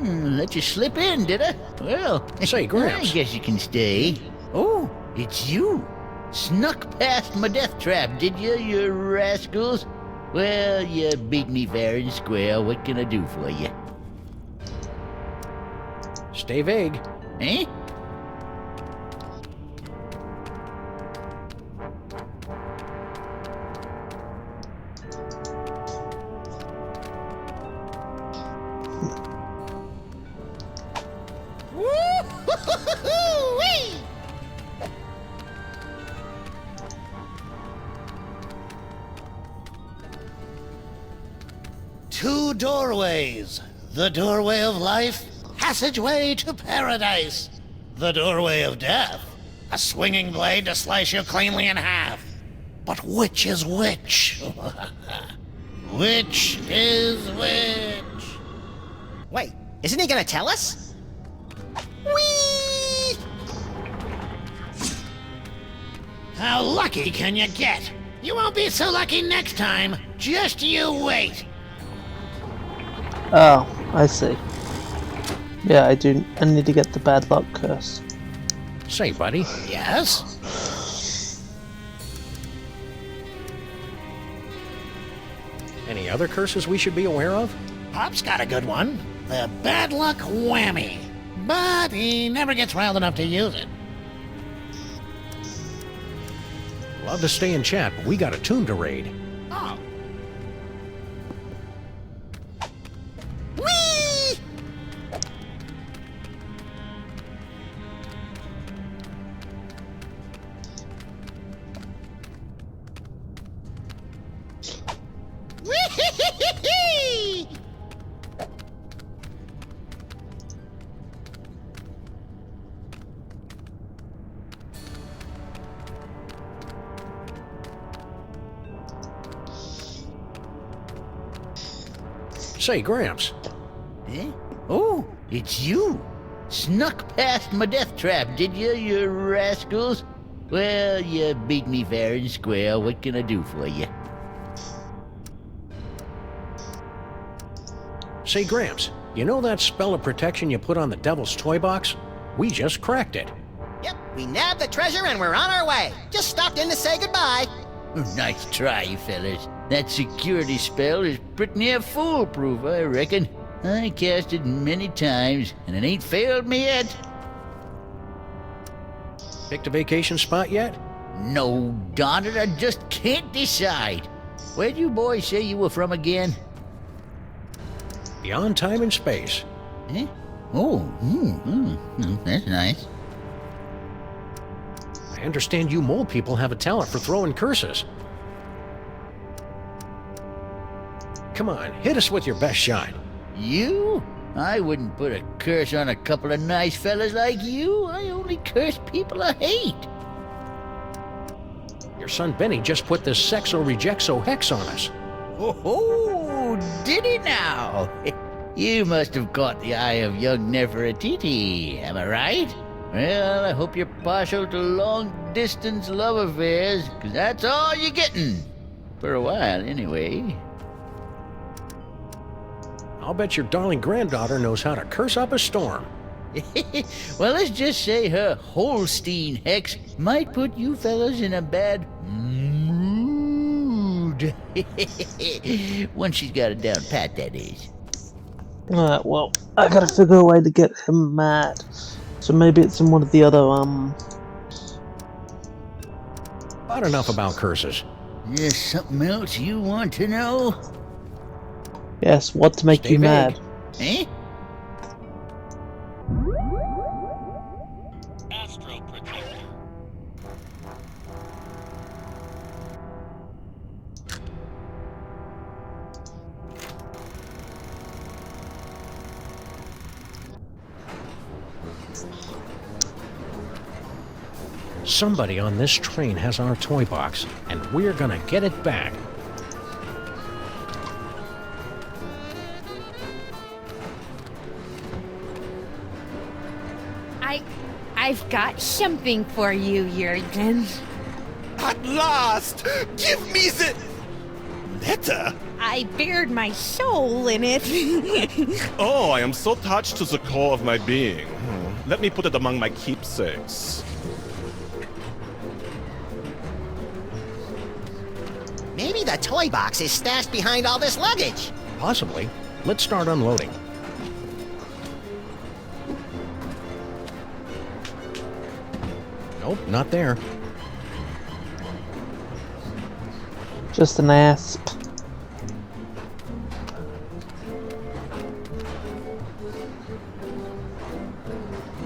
Let you slip in, did I? Well, say, Gramps. I guess you can stay. Oh, it's you. Snuck past my death trap, did you rascals? Well, you beat me fair and square. What can I do for you? Stay vague. Eh? Woo-hoo-hoo-hoo-wee! 2 doorways. The doorway of life, passageway to paradise. The doorway of death, a swinging blade to slice you cleanly in half. But which is which? Which is which? Wait, isn't he gonna tell us? Whee! How lucky can you get? You won't be so lucky next time. Just you wait. Oh, I see. Yeah, I need to get the bad luck curse. Say, buddy. Yes? Any other curses we should be aware of? Pop's got a good one. The bad luck whammy. But he never gets riled enough to use it. Love to stay and chat, but we got a tomb to raid. Oh. Whee! Whee! Say, Gramps. Eh? Oh, it's you. Snuck past my death trap, did you rascals? Well, you beat me fair and square. What can I do for you? Say, Gramps, you know that spell of protection you put on the devil's toy box? We just cracked it. Yep, we nabbed the treasure and we're on our way. Just stopped in to say goodbye. Nice try, fellas. That security spell is pretty near foolproof, I reckon. I cast it many times, and it ain't failed me yet. Picked a vacation spot yet? No, darn it, I just can't decide. Where'd you boys say you were from again? Beyond time and space. Eh? Oh, that's nice. I understand you mole people have a talent for throwing curses. Come on, hit us with your best shot. You? I wouldn't put a curse on a couple of nice fellas like you. I only curse people I hate. Your son Benny just put this sexo rejexo hex on us. Oh, did he now? You must have caught the eye of young Nefertiti, am I right? Well, I hope you're partial to long-distance love affairs, 'cause that's all you're getting. For a while, anyway. I'll bet your darling granddaughter knows how to curse up a storm. Well, let's just say her Holstein hex might put you fellas in a bad mood. Once she's got it down pat, that is. Alright, well, I gotta figure a way to get him mad. So maybe it's in one of the other, About enough about curses. There's something else you want to know? Yes, what to make Stay you vague. mad. Eh? Astro Protector. Somebody on this train has our toy box, and we're gonna get it back. I've got something for you, Jurgen. At last! Give me the letter! I bared my soul in it. Oh, I am so touched to the core of my being. Let me put it among my keepsakes. Maybe the toy box is stashed behind all this luggage. Possibly. Let's start unloading. Nope, not there. Just an asp.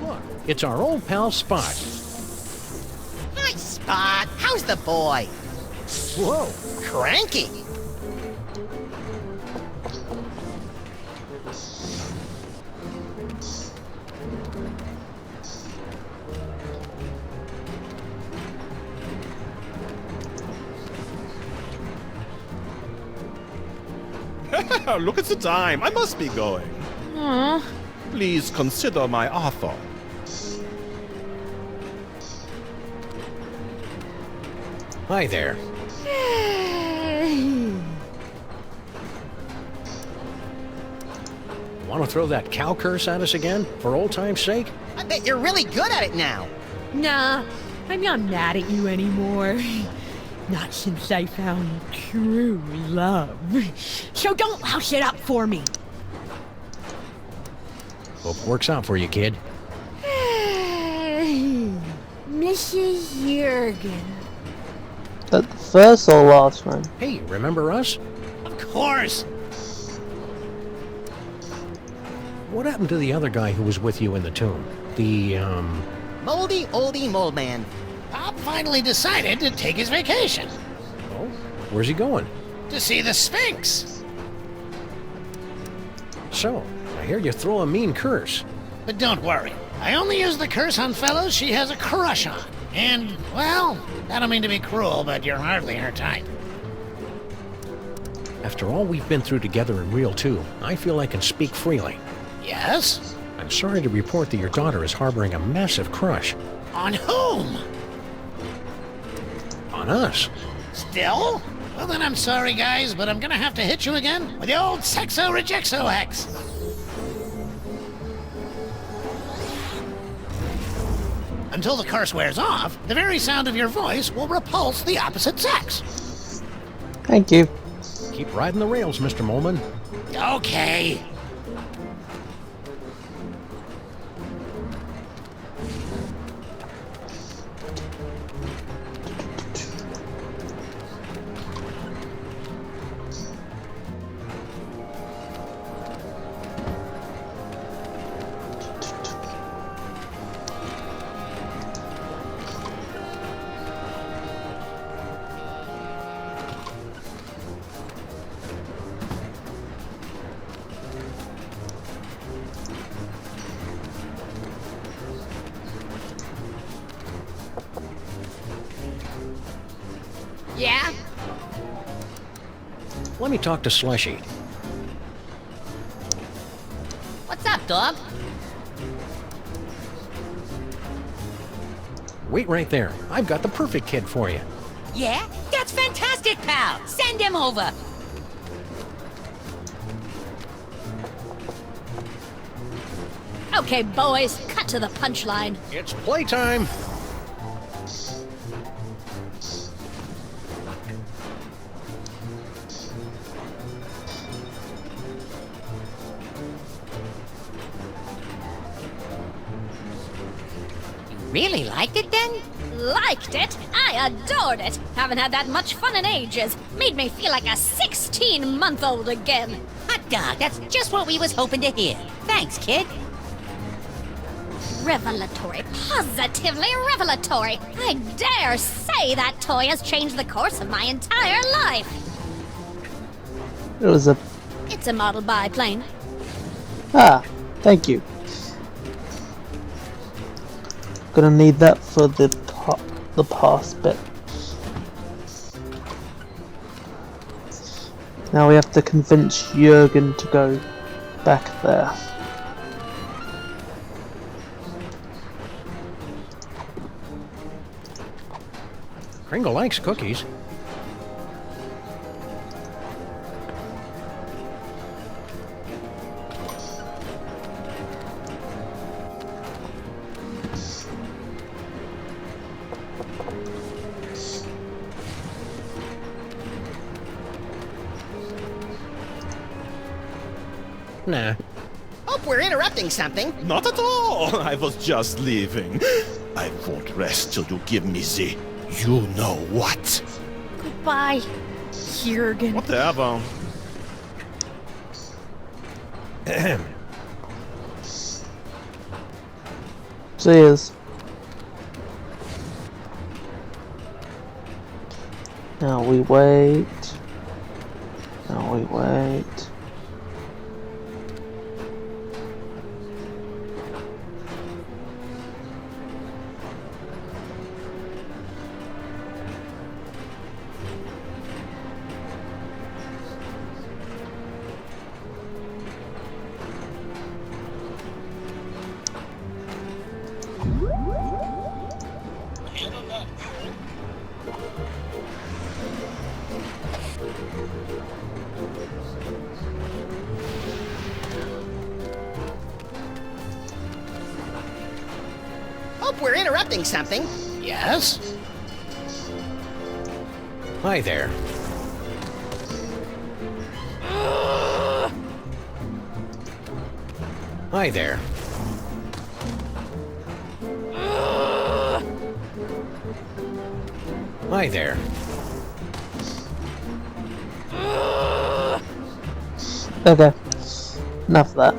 Look, it's our old pal Spot. Nice Spot. How's the boy? Whoa. Cranky. Look at the time. I must be going. Aw. Please consider my offer. Hi there. Want to throw that cow curse at us again, for old time's sake? I bet you're really good at it now. Nah, I'm not mad at you anymore. Not since I found true love. So don't house it up for me. Hope it works out for you, kid. Mrs. Jurgen. The first or last one? Hey, remember us? Of course. What happened to the other guy who was with you in the tomb? The, Moldy oldie mold man. Pop finally decided to take his vacation. Oh, where's he going? To see the Sphinx. So, I hear you throw a mean curse. But don't worry. I only use the curse on fellows she has a crush on. And, well, I don't mean to be cruel, but you're hardly her type. After all we've been through together in Real 2, I feel I can speak freely. Yes? I'm sorry to report that your daughter is harboring a massive crush. On whom? On us. Still? Well then I'm sorry guys, but I'm gonna have to hit you again with the old sexo rejexo hex. Until the curse wears off, the very sound of your voice will repulse the opposite sex. Thank you. Keep riding the rails, Mr. Molman. Okay. Yeah? Let me talk to Slushy. What's up, dog? Wait right there. I've got the perfect kid for you. Yeah? That's fantastic, pal! Send him over! Okay, boys, cut to the punchline. It's playtime! Really liked it then? Liked it? I adored it! Haven't had that much fun in ages. Made me feel like a 16-month-old again. Hot dog, that's just what we was hoping to hear. Thanks, kid. Revelatory. Positively revelatory. I dare say that toy has changed the course of my entire life. It was a... It's a model biplane. Ah, thank you. Gonna need that for the pass bit. Now we have to convince Jurgen to go back there. Kringle likes cookies. Nah. Hope we're interrupting something. Not at all. I was just leaving. I won't rest till you give me the you know what. Goodbye, Jurgen. Whatever. Cheers. Now we wait. Now we wait. Hope we're interrupting something. Yes? Hi there. Hi there. Hi there. Okay. Enough of that.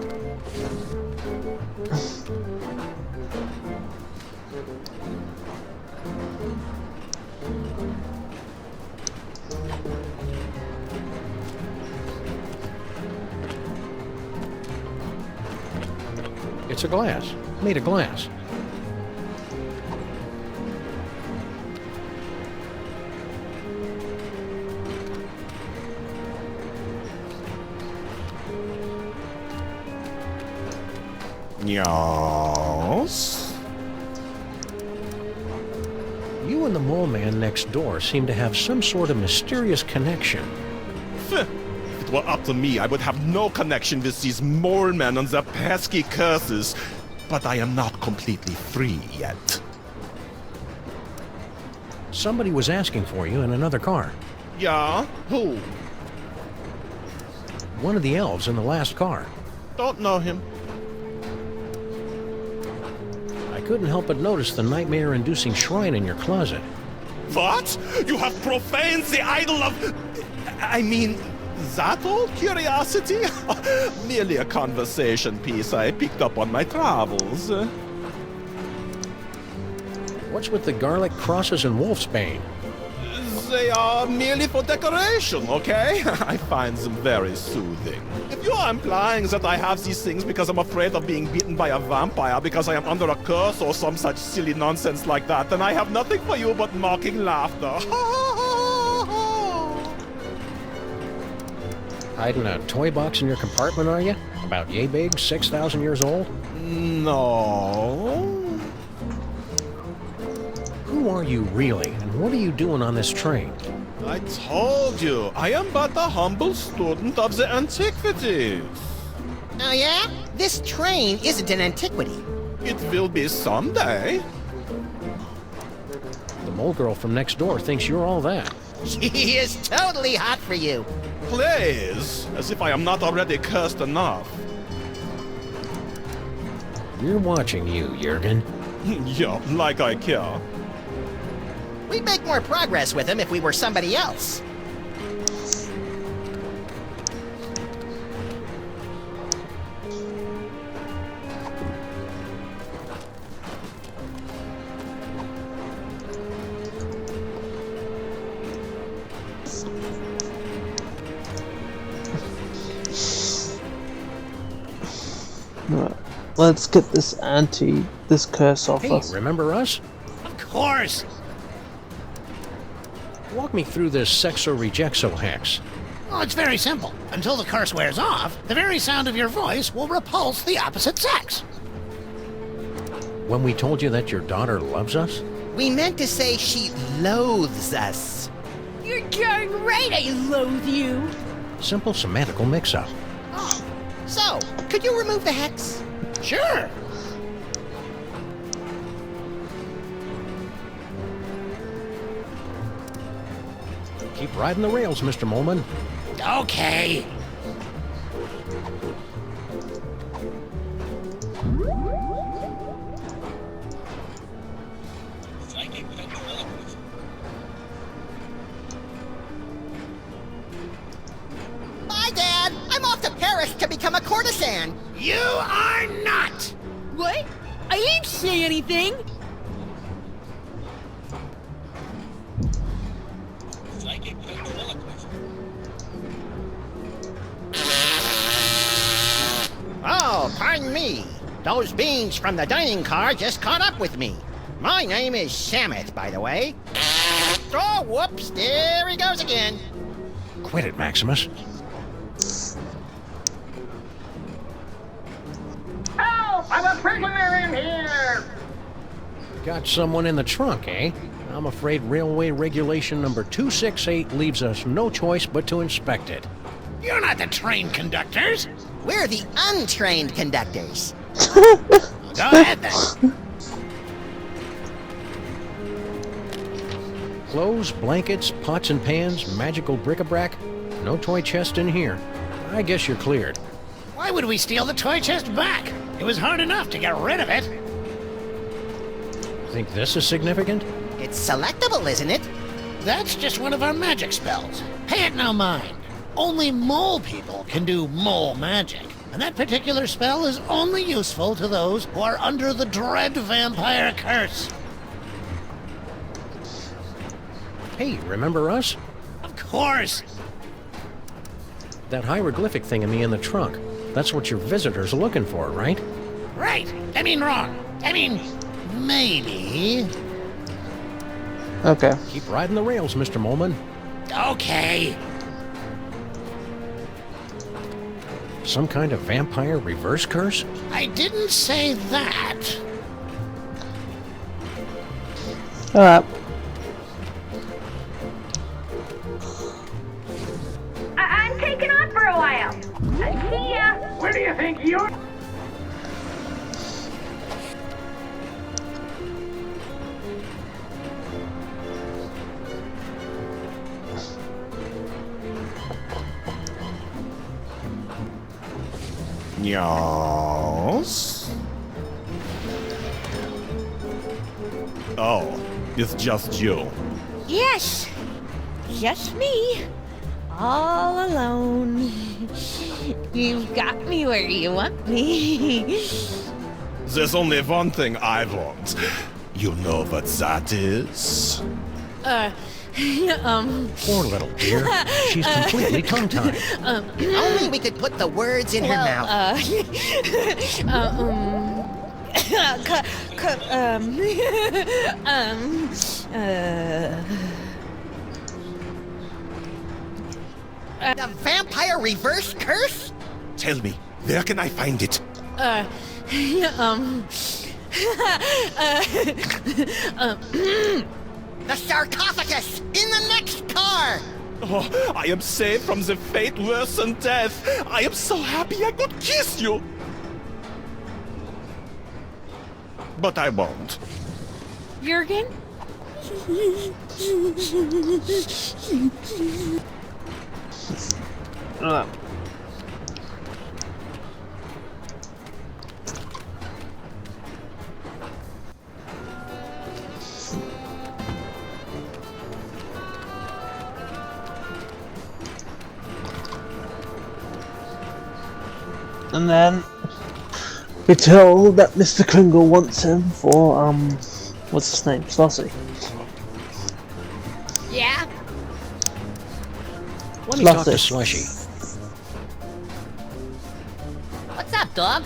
It's a glass. Made of glass. Yes? You and the mole man next door seem to have some sort of mysterious connection. If it were up to me, I would have no connection with these mole men and their pesky curses. But I am not completely free yet. Somebody was asking for you in another car. Yeah? Who? One of the elves in the last car. Don't know him. I couldn't help but notice the nightmare-inducing shrine in your closet. What? You have profaned the idol of... I mean, that old curiosity? Merely a conversation piece I picked up on my travels. What's with the garlic crosses and wolfsbane? They are merely for decoration, okay? I find them very soothing. If you are implying that I have these things because I'm afraid of being bitten by a vampire because I am under a curse or some such silly nonsense like that, then I have nothing for you but mocking laughter. Hiding a toy box in your compartment, are you? About yay big, 6,000 years old? No. Who are you really, and what are you doing on this train? I told you, I am but a humble student of the antiquities. Oh yeah? This train isn't an antiquity. It will be someday. The mole girl from next door thinks you're all that. She is totally hot for you. Please, as if I am not already cursed enough. We're watching you, Jurgen. Yeah, like I care. We'd make more progress with him if we were somebody else. Right. Let's get this curse off Hey, us. remember us? Of course. Walk me through this sexo-rejexo hex. Well, it's very simple. Until the curse wears off, the very sound of your voice will repulse the opposite sex. When we told you that your daughter loves us? We meant to say she loathes us. You're darn right I loathe you. Simple semantical mix-up. Oh, so, could you remove the hex? Sure. Keep riding the rails, Mr. Molman. Okay. Psychic ventriloquism. Bye, Dad! I'm off to Paris to become a courtesan! You are not! What? I didn't say anything. Psychic ventriloquism. Oh, pardon me. Those beans from the dining car just caught up with me. My name is Samuth, by the way. Oh, whoops, there he goes again. Quit it, Maximus. Help! I'm a prisoner in here! Got someone in the trunk, eh? I'm afraid railway regulation number 268 leaves us no choice but to inspect it. You're not the train conductors. We're the untrained conductors. Go ahead then. Clothes, blankets, pots and pans, magical bric-a-brac. No toy chest in here. I guess you're cleared. Why would we steal the toy chest back? It was hard enough to get rid of it. Think this is significant? It's selectable, isn't it? That's just one of our magic spells. Pay it no mind. Only mole people can do mole magic. And that particular spell is only useful to those who are under the dread vampire curse. Hey, remember us? Of course. That hieroglyphic thingy in the trunk. That's what your visitors are looking for, right? Right. I mean wrong. I mean, maybe. Okay. Keep riding the rails, Mr. Molman. Okay. Some kind of vampire reverse curse? I didn't say that. Alright. I'm taking off for a while. See ya! Where do you think you're... Yes? Oh, it's just you. Yes. Just me. All alone. You've got me where you want me. There's only one thing I want. You know what that is? Poor little dear. She's completely tongue-tied. Only we could put the words in her mouth. The vampire reverse curse? Tell me, where can I find it? The sarcophagus in the next car! Oh, I am saved from the fate worse than death. I am so happy I could kiss you. But I won't. Jurgen? And then we're told that Mr. Kringle wants him for what's his name? Slossie. Yeah? Let me talk to Slushy. What's up, dog?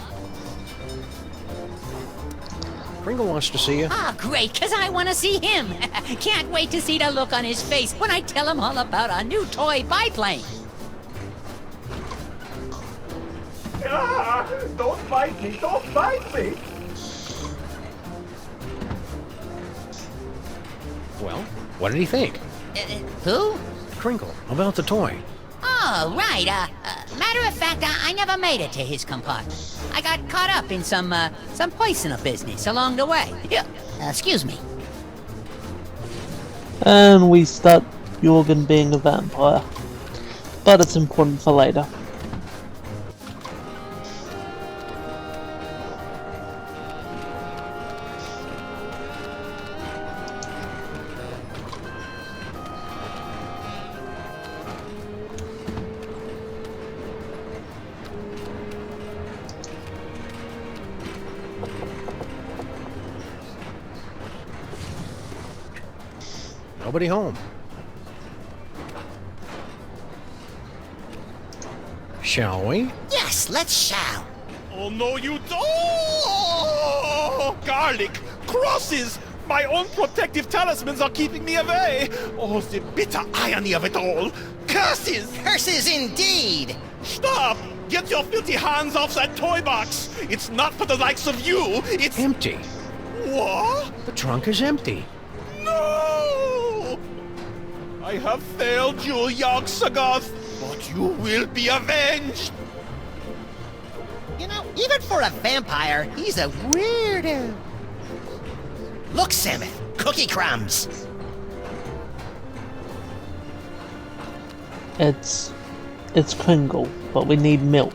Kringle wants to see you. Ah, great, because I want to see him. Can't wait to see the look on his face when I tell him all about our new toy biplane. Ah, don't bite me! Don't bite me! Well, what did he think? Who? Kringle, about the toy. Oh, right. Matter of fact, I never made it to his compartment. I got caught up in some personal business along the way. Yeah. Excuse me. And we start Jurgen being a vampire. But it's important for later. Nobody home. Shall we? Yes, let's shall. Oh no, you don't! Oh, garlic! Crosses! My own protective talismans are keeping me away! Oh, the bitter irony of it all! Curses! Curses indeed! Stop! Get your filthy hands off that toy box! It's not for the likes of you, it's... Empty. What? The trunk is empty. No! I have failed you, Yogg-Sothoth, but you will be avenged! You know, even for a vampire, he's a weirdo. Look, Samus, cookie crumbs. It's Kringle, but we need milk.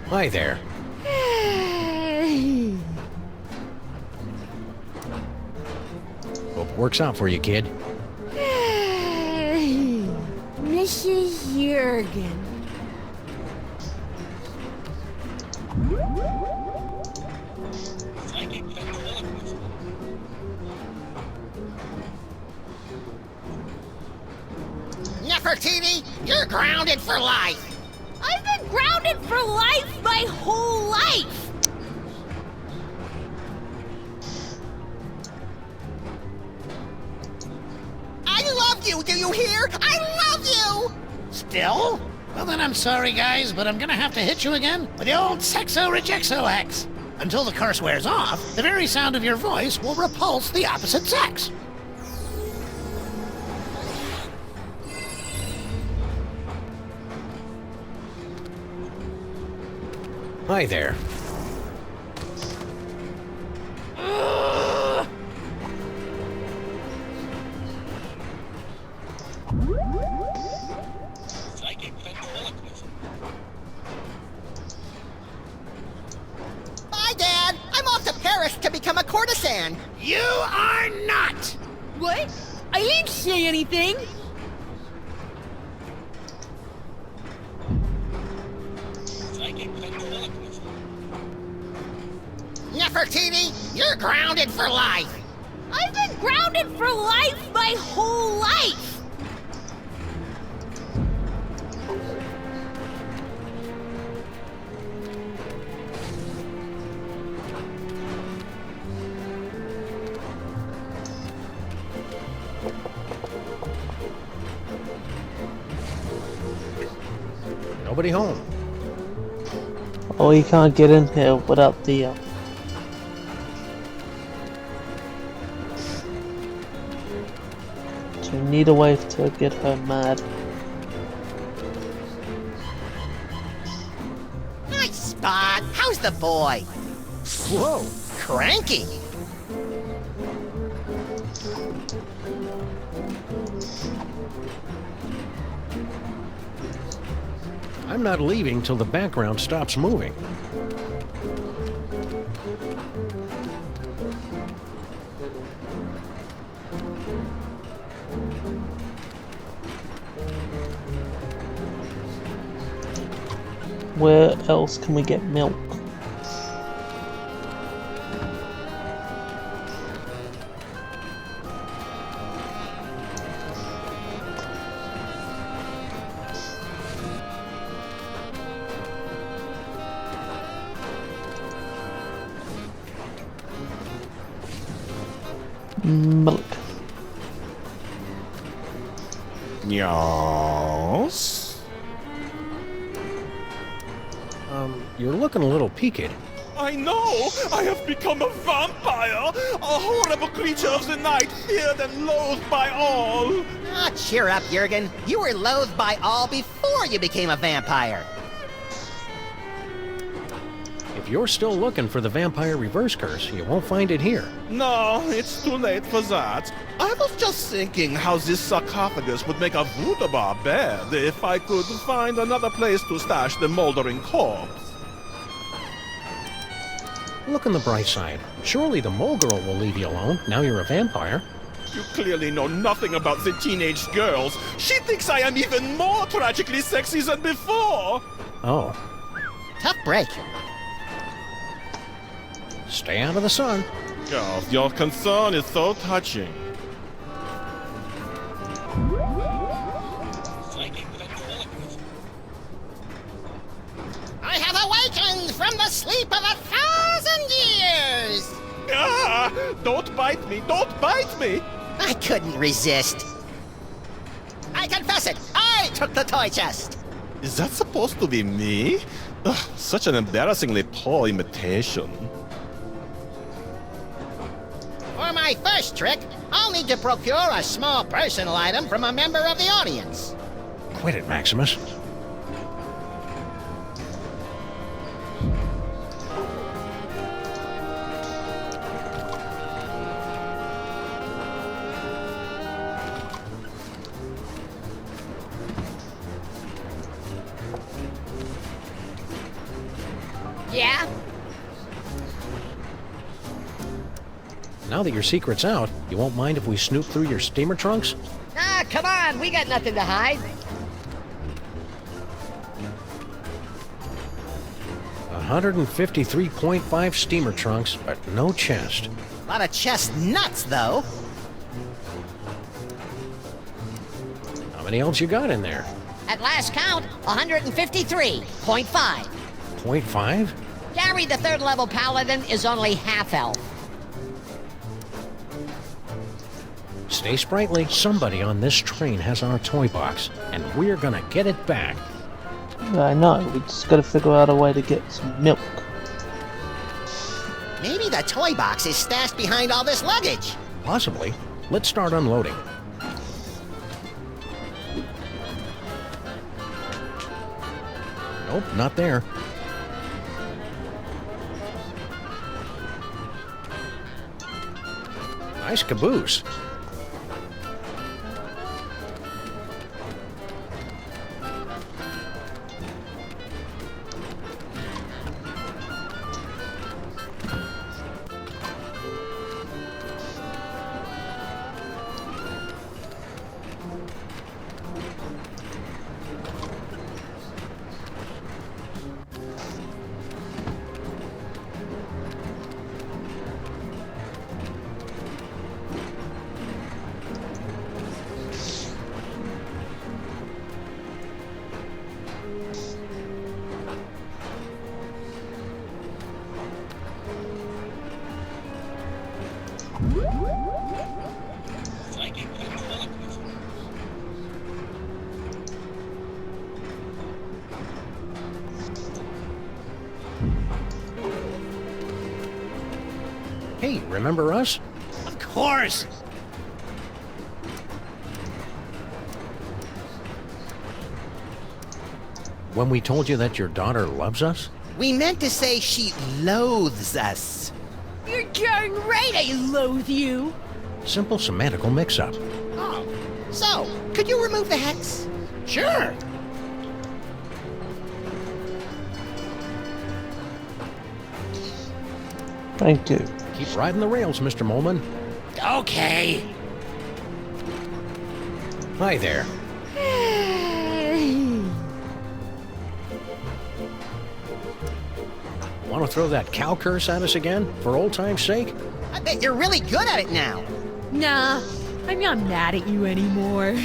Hi there. Hope it works out for you, kid. Mrs. Jurgen. Nefertiti, you're grounded for life. I've been grounded for life my whole life. I love you, do you hear? I love you! Still? Well then I'm sorry guys, but I'm gonna have to hit you again with the old Sexo-Rejexo-X. Until the curse wears off, the very sound of your voice will repulse the opposite sex. Hi there. Bye, Dad. I'm off to Paris to become a courtesan. You are not! What? I didn't say anything. Nefertiti, you're grounded for life. I've been grounded for life my whole life. nobody home. Oh, you can't get in here without the so you need a way to get her mad. Nice spot. How's the boy? Whoa, cranky. I'm not leaving till the background stops moving. Where else can we get milk? Milk. Yes? You're looking a little peaked. I know! I have become a vampire! A horrible creature of the night, feared and loathed by all! Ah, cheer up, Jurgen. You were loathed by all before you became a vampire. If you're still looking for the vampire reverse curse, you won't find it here. No, it's too late for that. I was just thinking how this sarcophagus would make a Wunderbar bed if I could find another place to stash the moldering corpse. Look on the bright side. Surely the mole girl will leave you alone, now you're a vampire. You clearly know nothing about the teenage girls. She thinks I am even more tragically sexy than before! Oh. Tough break. Stay out of the sun. Oh, your concern is so touching. I have awakened from the sleep of 1,000 years! Ah! Don't bite me! Don't bite me! I couldn't resist. I confess it! I took the toy chest! Is that supposed to be me? Ugh, such an embarrassingly poor imitation. For my first trick, I'll need to procure a small personal item from a member of the audience. Quit it, Maximus. Yeah? Now that your secret's out, you won't mind if we snoop through your steamer trunks? Ah, come on, we got nothing to hide. 153.5 steamer trunks, but no chest. A lot of chest nuts, though. How many else you got in there? At last count, 153.5. 0.5? Gary, the third level paladin, is only half elf. Stay sprightly. Somebody on this train has our toy box, and we're gonna get it back. I know, we just gotta figure out a way to get some milk. Maybe the toy box is stashed behind all this luggage. Possibly. Let's start unloading. Nope, not there. Nice caboose. remember us? Of course. When we told you that your daughter loves us? We meant to say she loathes us. You're darn right I loathe you. Simple semantical mix-up. Oh, so, could you remove the hex? Sure. Thank you. Keep riding the rails, Mr. Molman. Okay. Hi there. Want to throw that cow curse at us again, for old time's sake? I bet you're really good at it now. Nah, I'm not mad at you anymore.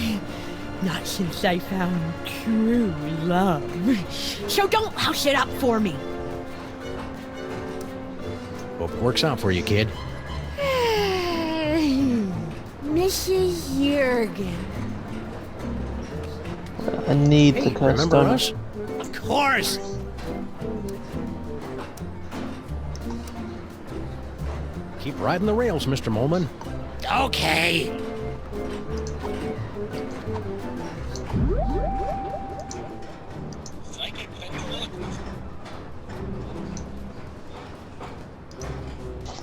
Not since I found true love. So don't hush it up for me. Hope it works out for you, kid. Mrs. Jurgen. I need Hey, the curse remember stone. us? Of course. Keep riding the rails, Mr. Molman. Okay. Psychic ventriloquism.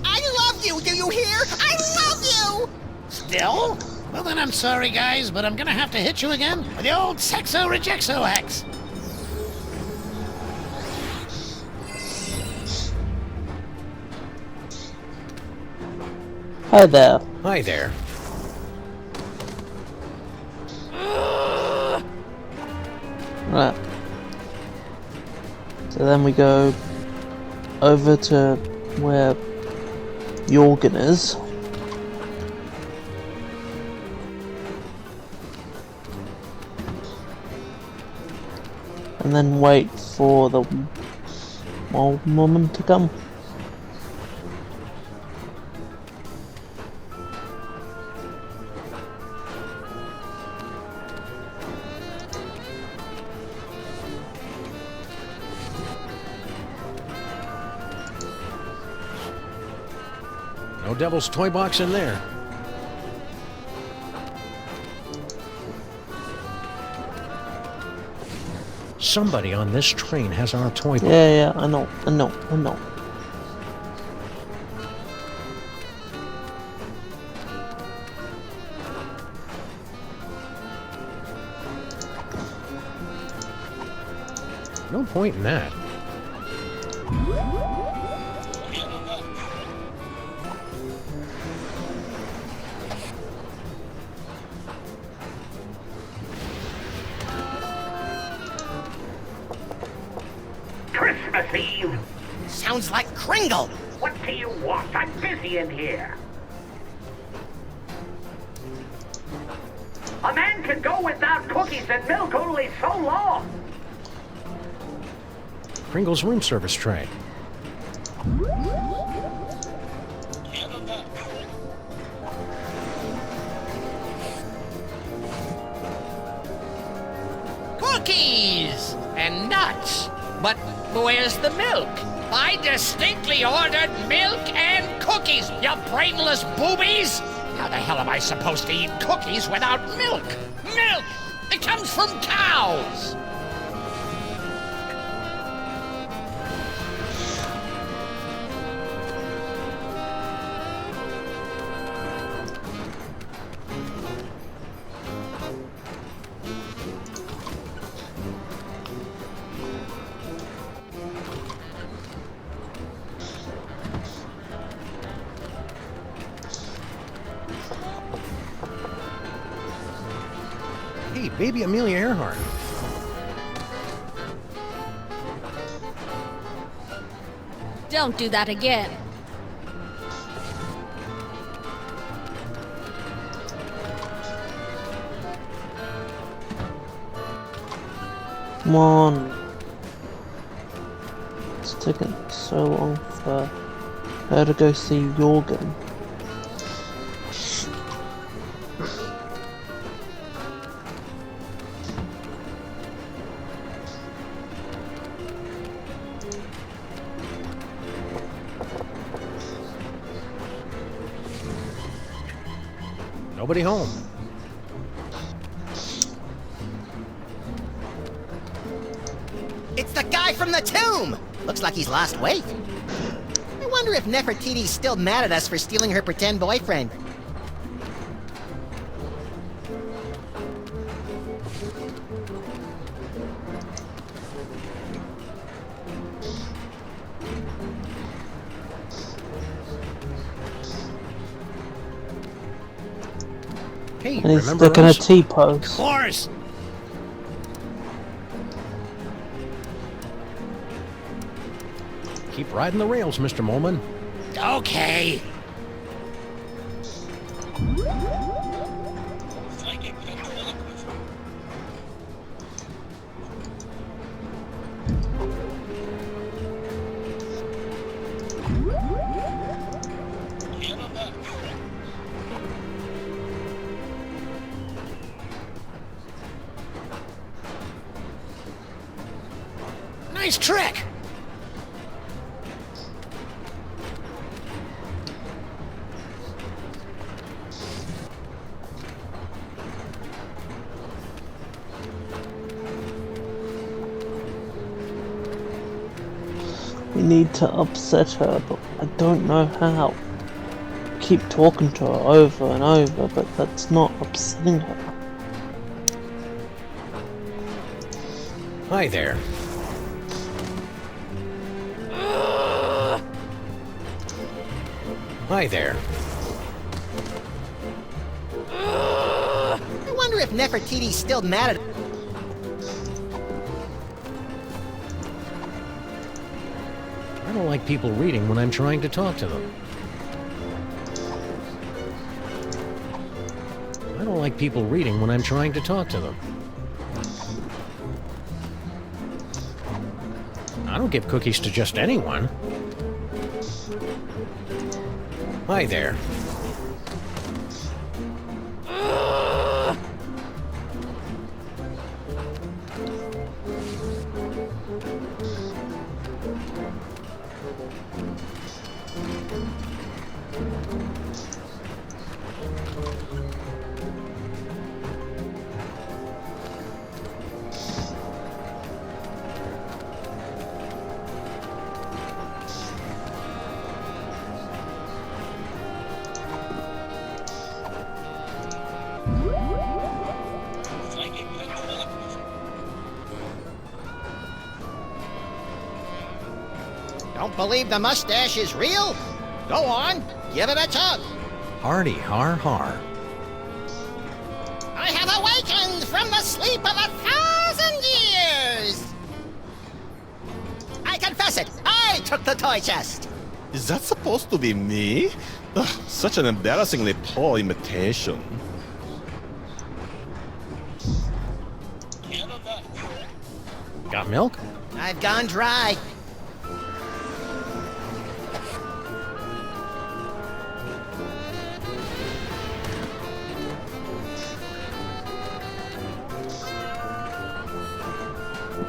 I love you, do you hear? I love you! Still? Well then I'm sorry guys, but I'm gonna have to hit you again with the old sexo rejexo hex. Hi there. Hi there. Right. So then we go over to where Jorgen is. And then wait for the old woman to come. No devil's toy box in there. Somebody on this train has our toy box. Yeah, I know. No point in that. Christmas Eve? Sounds like Kringle. What do you want? I'm busy in here. A man can go without cookies and milk only so long. Kringle's room service tray. Cookies and nuts. But where's the milk? I distinctly ordered milk and cookies, you brainless boobies! How the hell am I supposed to eat cookies without milk? Milk! It comes from cows! Hey, baby Amelia Earhart. Don't do that again. Come on. It's taken so long for her to go see Jorgen. Nobody home. It's the guy from the tomb! Looks like he's lost weight. I wonder if Nefertiti's still mad at us for stealing her pretend boyfriend. Hey, And he's remember stuck in a us? T-pose. Of course! Keep riding the rails, Mr. Molman. Okay. Psychic ventriloquism. Cannonball. Nice trick. We need to upset her, but I don't know how. Keep talking to her over and over, but that's not upsetting her. Hi there. Hi there. I wonder if Nefertiti's still mad at us. I don't like people reading when I'm trying to talk to them. I don't like people reading when I'm trying to talk to them. I don't give cookies to just anyone. Hi there. Psychic ventriloquism. Don't believe the mustache is real? Go on, give it a tug. Hardy har har. I have awakened from the sleep of 1,000 years! I confess it, I took the toy chest. Is that supposed to be me? Ugh, such an embarrassingly poor imitation. Cannonball. Got milk? I've gone dry.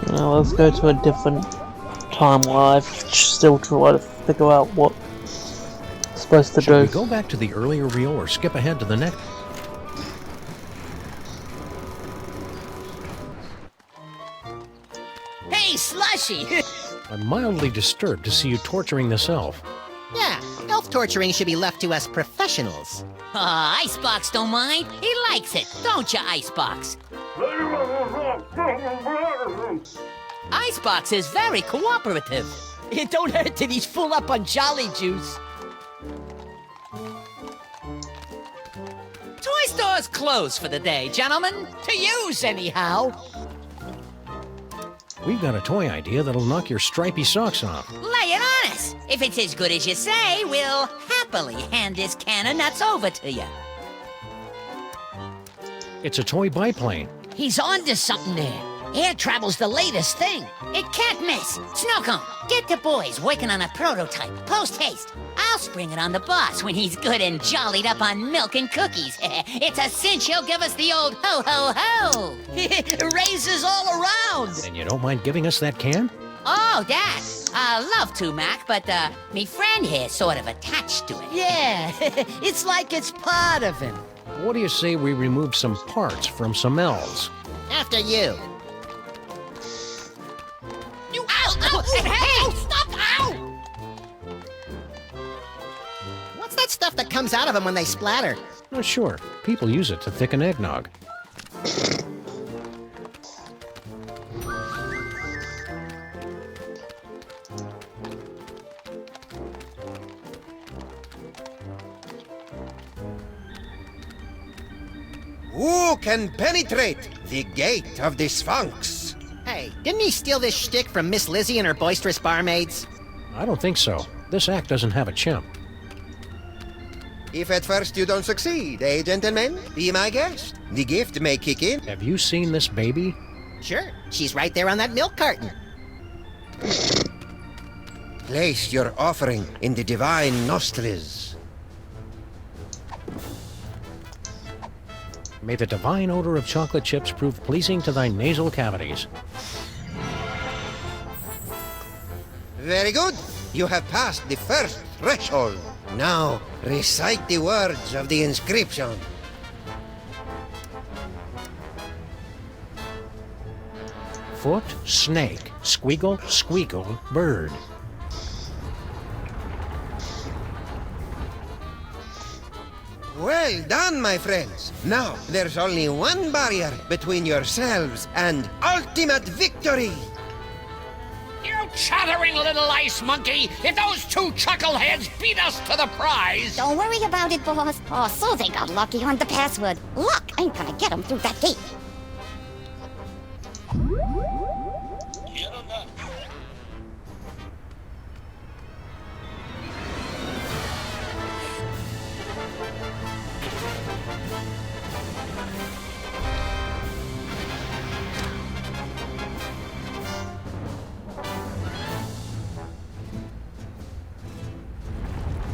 Now let's go to a different time where I've still try to figure out what I'm supposed to Should we do. go back to the earlier reel or skip ahead to the next? Hey, Slushy! I'm mildly disturbed to see you torturing this elf. Yeah, elf torturing should be left to us professionals. Icebox don't mind. He likes it, don't you, Icebox? Icebox is very cooperative. It don't hurt that he's full up on Jolly Juice. Toy store's closed for the day, gentlemen. To use, anyhow. We've got a toy idea that'll knock your stripy socks off. Lay it on us. If it's as good as you say, we'll happily hand this can of nuts over to you. It's a toy biplane. He's onto something there. Air travel's the latest thing. It can't miss. Snowcone, get the boys working on a prototype. Post haste. I'll spring it on the boss when he's good and jollied up on milk and cookies. It's a cinch he'll give us the old ho ho ho. Raises all around. And you don't mind giving us that can? Oh, that. Love to, Mac, but, me friend here's sort of attached to it. Yeah, it's like it's part of him. What do you say we remove some parts from some elves? After you. You hey! Stop! Ow! What's that stuff that comes out of them when they splatter? Oh, sure. People use it to thicken eggnog. Who can penetrate the gate of the Sphinx? Hey, didn't he steal this shtick from Miss Lizzie and her boisterous barmaids? I don't think so. This act doesn't have a chimp. If at first you don't succeed, eh, gentlemen? Be my guest. The gift may kick in. Have you seen this baby? Sure, she's right there on that milk carton. Place your offering in the divine nostrils. May the divine odor of chocolate chips prove pleasing to thy nasal cavities. Very good. You have passed the first threshold. Now, recite the words of the inscription. Foot, snake, squeagle, squeakle, bird. Well done, my friends. Now, there's only one barrier between yourselves and ultimate victory. You chattering little ice monkey! If those two chuckleheads beat us to the prize... Don't worry about it, boss. Oh, so they got lucky on the password. Luck ain't gonna get them through that gate.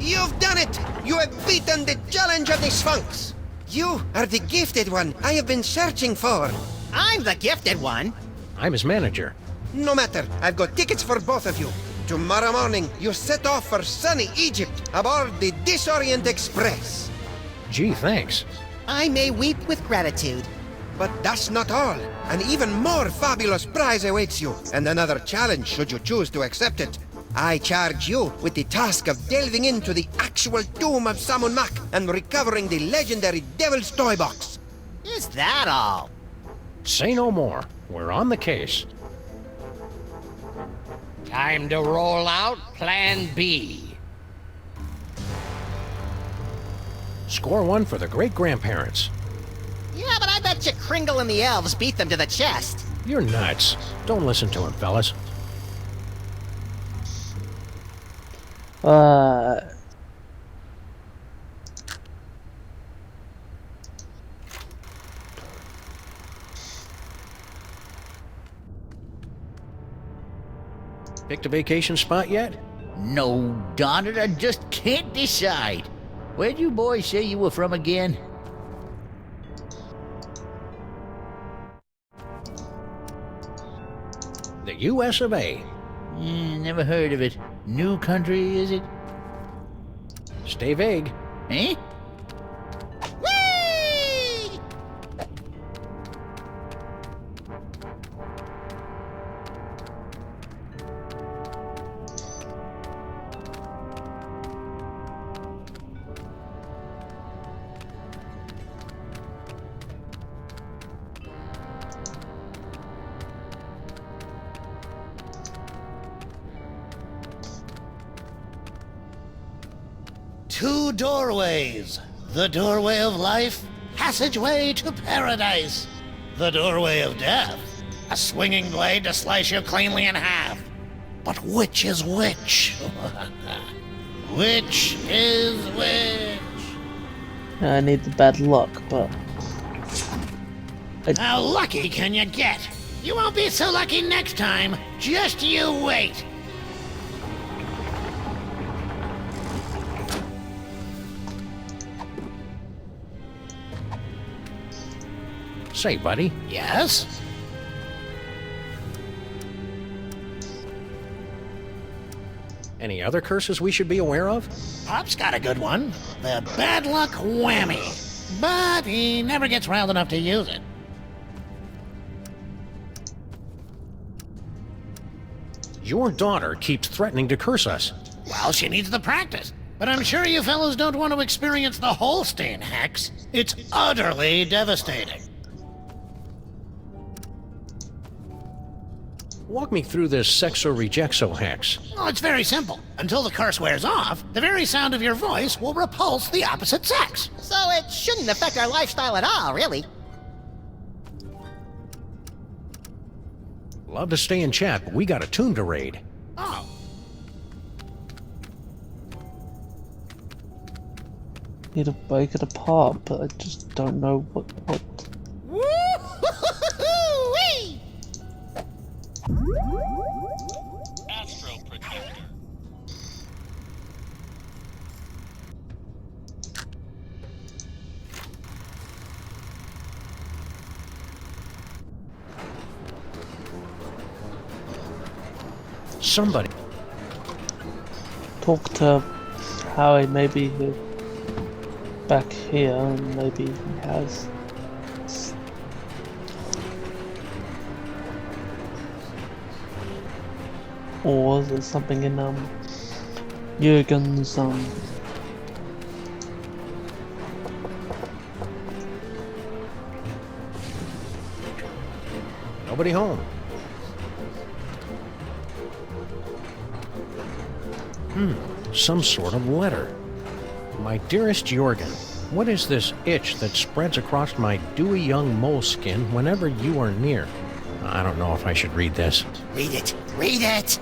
You've done it! You have beaten the challenge of the Sphinx! You are the gifted one I have been searching for. I'm the gifted one. I'm his manager. No matter, I've got tickets for both of you. Tomorrow morning, you set off for sunny Egypt aboard the Disorient Express. Gee, thanks. I may weep with gratitude. But that's not all. An even more fabulous prize awaits you, and another challenge should you choose to accept it. I charge you with the task of delving into the actual tomb of Samun Mak and recovering the legendary Devil's Toy Box. Is that all? Say no more. We're on the case. Time to roll out Plan B. Score one for the great-grandparents. Yeah, but I bet you Kringle and the elves beat them to the chest. You're nuts. Don't listen to him, fellas. Picked a vacation spot yet? No, darn it, I just can't decide. Where'd you boys say you were from again? The U.S. of A. Never heard of it. New country, is it? Stay vague. Eh? Whee! Two doorways. The doorway of life, passageway to paradise. The doorway of death, a swinging blade to slice you cleanly in half. But which is which? Which is which? I need the bad luck, but... How lucky can you get? You won't be so lucky next time. Just you wait. Say, buddy. Yes? Any other curses we should be aware of? Pop's got a good one. The bad luck whammy. But he never gets riled enough to use it. Your daughter keeps threatening to curse us. Well, she needs the practice. But I'm sure you fellows don't want to experience the Holstein hex. It's utterly devastating. Walk me through this sexo-rejexo hex. Well, it's very simple. Until the curse wears off, the very sound of your voice will repulse the opposite sex. So it shouldn't affect our lifestyle at all, really. Love to stay and chat, but we got a tomb to raid. Oh. Need to break it apart, but I just don't know what. Woo-hoo-hoo-wee! Astro Protector. Somebody. Talk to Harry, maybe he's back here, and maybe he has. Or there's something in Jürgen's Nobody home. Some sort of letter. My dearest Jorgen, what is this itch that spreads across my dewy young moleskin whenever you are near? I don't know if I should read this. Read it. Read it.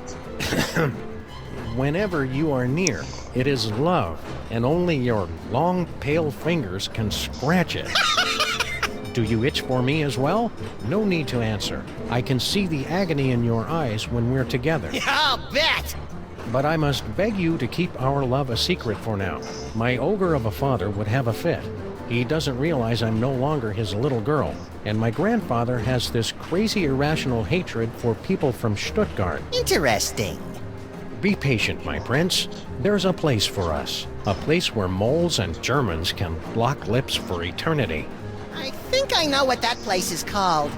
Whenever you are near, it is love, and only your long, pale fingers can scratch it. Do you itch for me as well? No need to answer. I can see the agony in your eyes when we're together. Yeah, I'll bet! But I must beg you to keep our love a secret for now. My ogre of a father would have a fit. He doesn't realize I'm no longer his little girl, and my grandfather has this crazy irrational hatred for people from Stuttgart. Interesting. Be patient, my prince. There's a place for us. A place where moles and Germans can lock lips for eternity. I think I know what that place is called.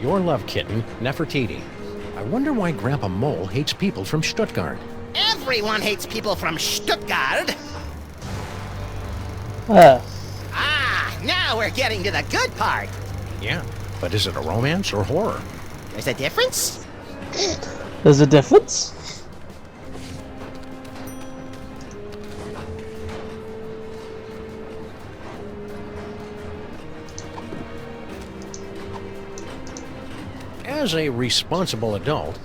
Your love kitten, Nefertiti. I wonder why Grandpa Mole hates people from Stuttgart. Everyone hates people from Stuttgart. Ah, now we're getting to the good part. Yeah, but is it a romance or horror? There's a difference? There's a difference? As a responsible adult,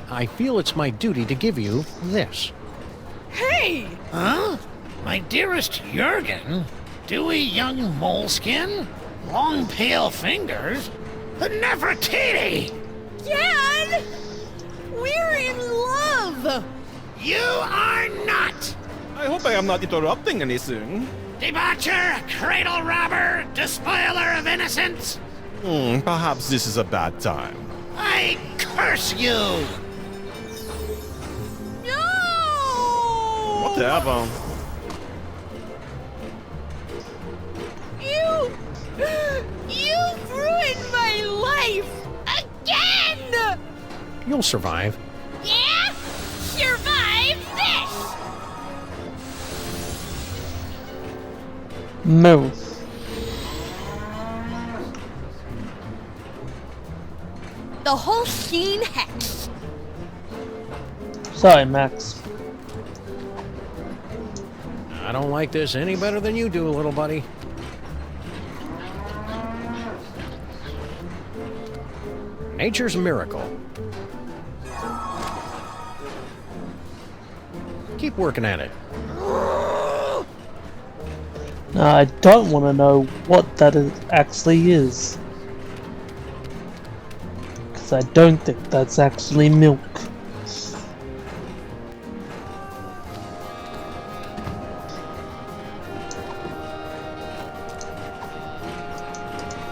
I feel it's my duty to give you this. Hey! Huh? My dearest Jürgen? Dewy young moleskin? Long pale fingers? Nefertiti! Dad! We're in love! You are not! I hope I am not interrupting anything. Debaucher, cradle robber, despoiler of innocence! Perhaps this is a bad time. I curse you! No! Whatever. You've ruined my life! Again! You'll survive. Yeah? Survive this! No. The Holstein hex. Sorry, Max. I don't like this any better than you do, little buddy. Nature's miracle. Keep working at it. No, I don't want to know what that actually is. Because I don't think that's actually milk.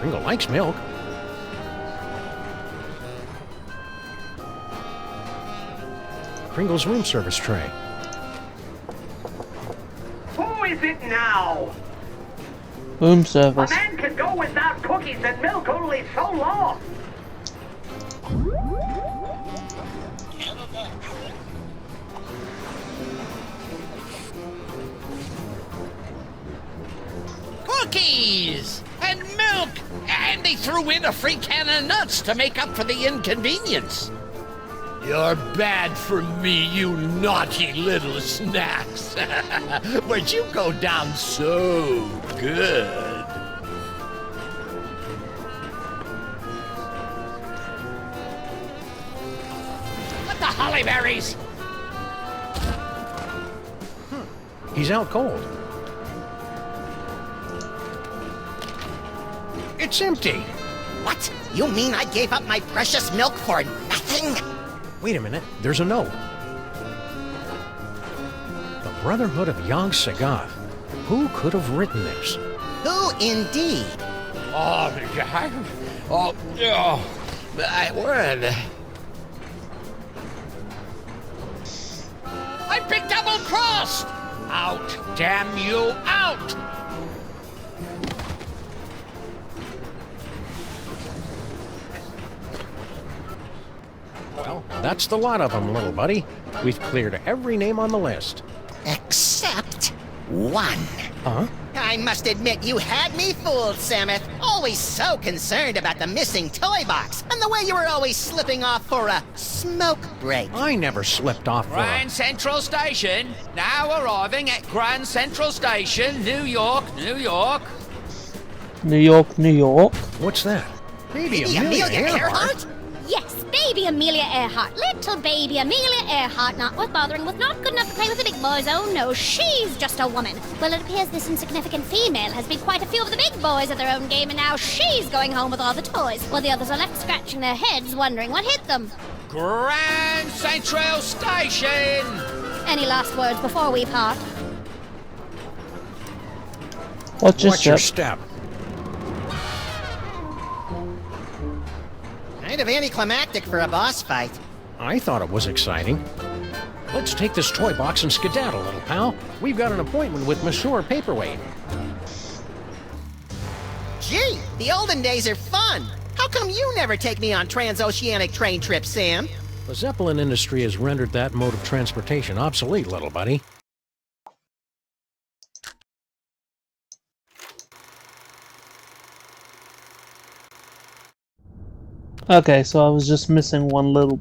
Ringo likes milk. Kringle's room service tray. Who is it now? Room A service. man can go without cookies and milk only so long. Cookies! And milk! And they threw in a free can of nuts to make up for the inconvenience. You're bad for me, you naughty little snacks. But you go down so good. What the holly berries? He's out cold. It's empty. What? You mean I gave up my precious milk for nothing? Wait a minute, there's a note. The Brotherhood of Yog Sagath. Who could have written this? Who indeed? My word. I've been double-crossed! Out, damn you, out! Well, that's the lot of them, little buddy. We've cleared every name on the list. Except one. Huh? I must admit, you had me fooled, Samus. Always so concerned about the missing toy box, and the way you were always slipping off for a smoke break. I never slipped off for Grand Central Station. Now arriving at Grand Central Station, New York, New York. New York, New York. What's that? Baby Amelia Earhart? Yes, baby Amelia Earhart. Little baby Amelia Earhart, not worth bothering with, not good enough to play with the big boys. Oh no, she's just a woman. Well, it appears this insignificant female has beat quite a few of the big boys at their own game, and now she's going home with all the toys, while the others are left scratching their heads, wondering what hit them. Grand Central Station. Any last words before we part? Watch your step. Kind of anticlimactic for a boss fight. I thought it was exciting. Let's take this toy box and skedaddle, little pal. We've got an appointment with Monsieur Paperweight. Gee, the olden days are fun. How come you never take me on transoceanic train trips, Sam? The Zeppelin industry has rendered that mode of transportation obsolete, little buddy. Okay, so I was just missing one little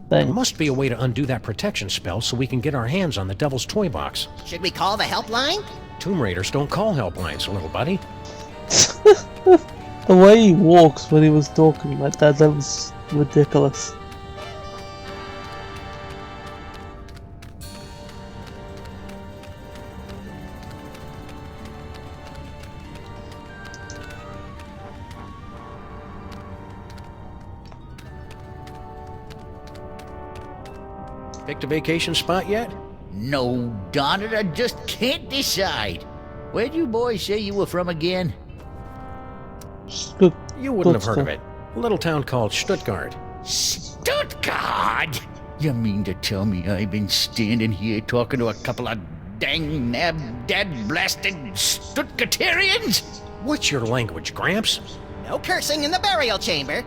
There thing. must be a way to undo that protection spell so we can get our hands on the Devil's Toy Box. Should we call the helpline? Tomb Raiders don't call helplines, little buddy. The way he walks when he was talking like that was ridiculous. Picked a vacation spot yet? No, darn it, I just can't decide. Where'd you boys say you were from again? You wouldn't have heard of it. A little town called Stuttgart. Stuttgart? You mean to tell me I've been standing here talking to a couple of dang nab-dad-blasted Stuttgarterians? What's your language, Gramps? No cursing in the burial chamber.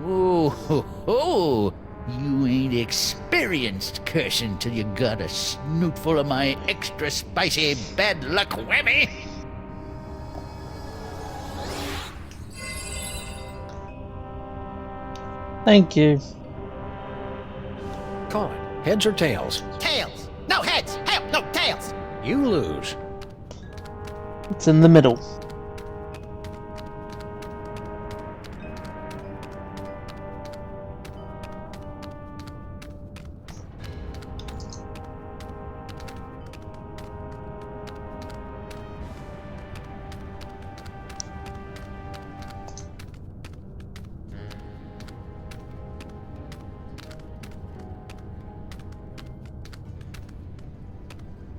Oh, ho, ho. You ain't experienced cursing till you got a snoot full of my extra spicy bad luck whammy. Thank you. Call it. Heads or tails? Tails. No heads. Hell, no tails. You lose. It's in the middle.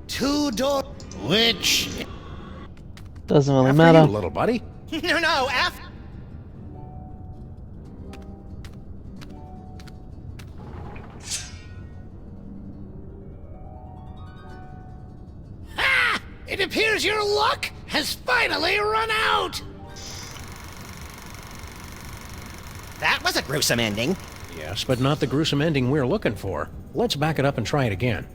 Two-door... Which... Doesn't really After matter. you, little buddy. No, F. It appears your luck has finally run out! That was a gruesome ending. Yes, but not the gruesome ending we're looking for. Let's back it up and try it again.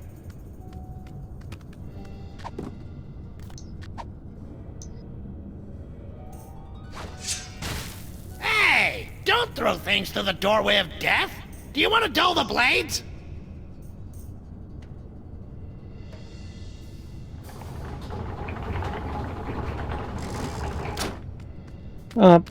Hey! Don't throw things to the doorway of death! Do you want to dull the blades? Whee!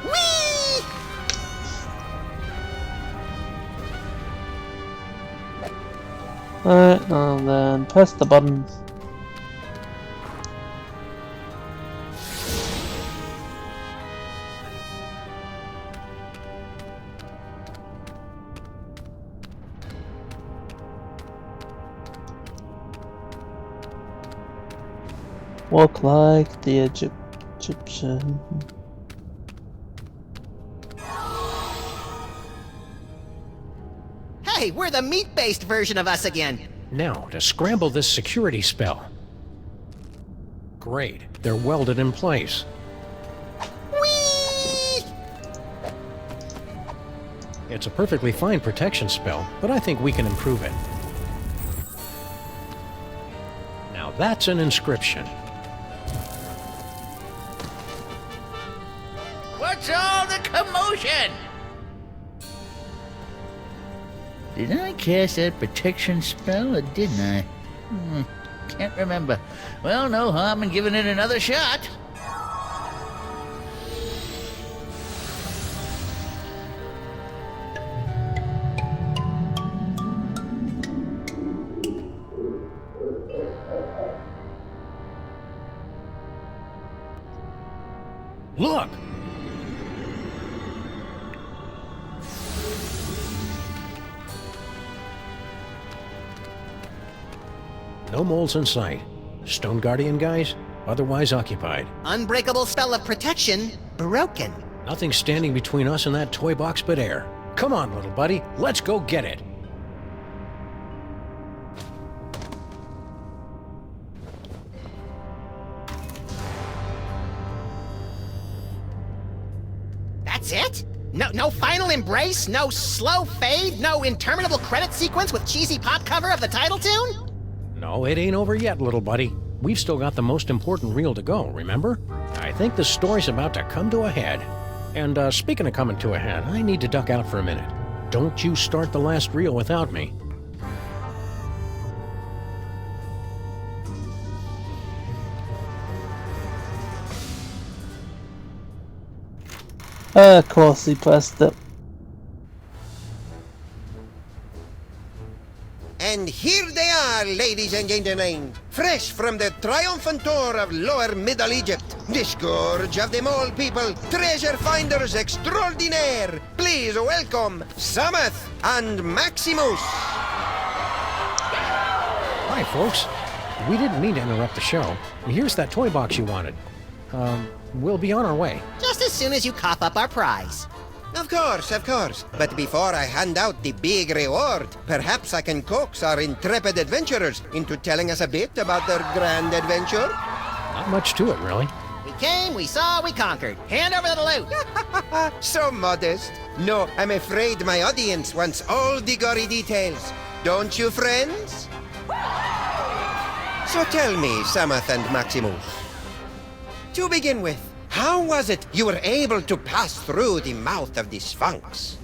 Whee! Alright, and then press the button. Walk like the Egyptian. Hey, we're the meat-based version of us again. Now, to scramble this security spell. Great, they're welded in place. Whee! It's a perfectly fine protection spell, but I think we can improve it. Now that's an inscription. What's all the commotion? Did I cast that protection spell, or didn't I? Can't remember. Well, no harm in giving it another shot. Look! No moles in sight. Stone Guardian guys, otherwise occupied. Unbreakable spell of protection, broken. Nothing standing between us and that toy box but air. Come on, little buddy, let's go get it. That's it? No final embrace? No slow fade? No interminable credit sequence with cheesy pop cover of the title tune? No, it ain't over yet, little buddy. We've still got the most important reel to go, remember? I think the story's about to come to a head. And speaking of coming to a head, I need to duck out for a minute. Don't you start the last reel without me. Of course he pressed it. And here they are, ladies and gentlemen, fresh from the triumphant tour of Lower Middle Egypt, the scourge of the mole people, treasure finders extraordinaire. Please welcome Samath and Maximus. Hi, folks. We didn't mean to interrupt the show. Here's that toy box you wanted. We'll be on our way. Just as soon as you cough up our prize. Of course. But before I hand out the big reward, perhaps I can coax our intrepid adventurers into telling us a bit about their grand adventure. Not much to it, really. We came, we saw, we conquered. Hand over the loot. So modest. No, I'm afraid my audience wants all the gory details. Don't you, friends? So tell me, Samath and Maximus. To begin with, how was it you were able to pass through the mouth of the Sphinx?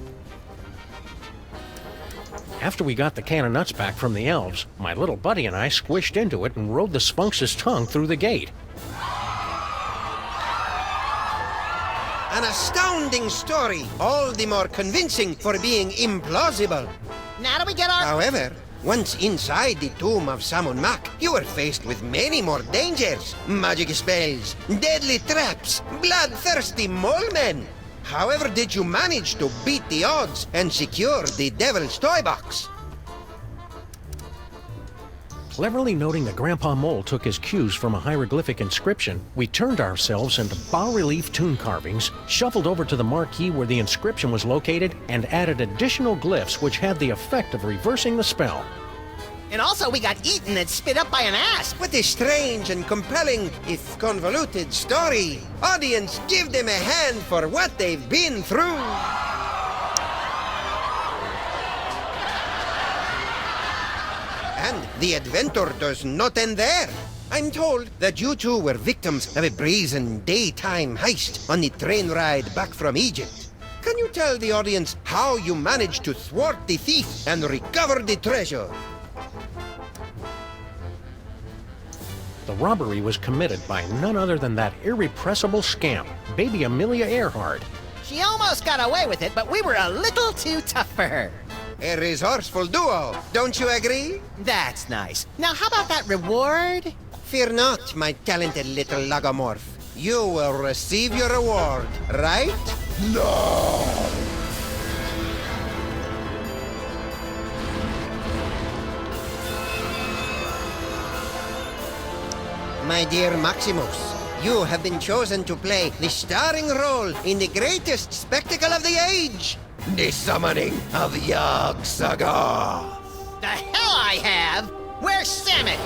After we got the can of nuts back from the elves, my little buddy and I squished into it and rode the Sphinx's tongue through the gate. An astounding story, all the more convincing for being implausible. Now do we get our... However, Once inside the tomb of Samun Mak, you were faced with many more dangers. Magic spells, deadly traps, bloodthirsty mole men. However did you manage to beat the odds and secure the Devil's Toy Box? Cleverly noting that Grandpa Mole took his cues from a hieroglyphic inscription, we turned ourselves into bas-relief tomb carvings, shuffled over to the marquee where the inscription was located, and added additional glyphs which had the effect of reversing the spell. And also we got eaten and spit up by an asp. What a strange and compelling, if convoluted, story. Audience, give them a hand for what they've been through. And the adventure does not end there. I'm told that you two were victims of a brazen daytime heist on the train ride back from Egypt. Can you tell the audience how you managed to thwart the thief and recover the treasure? The robbery was committed by none other than that irrepressible scamp, Baby Amelia Earhart. She almost got away with it, but we were a little too tough for her. A resourceful duo, don't you agree? That's nice. Now how about that reward? Fear not, my talented little logomorph. You will receive your reward, right? No! My dear Maximus, you have been chosen to play the starring role in the greatest spectacle of the age, the summoning of Yog-Sagoth. The hell I have! Where's Samet?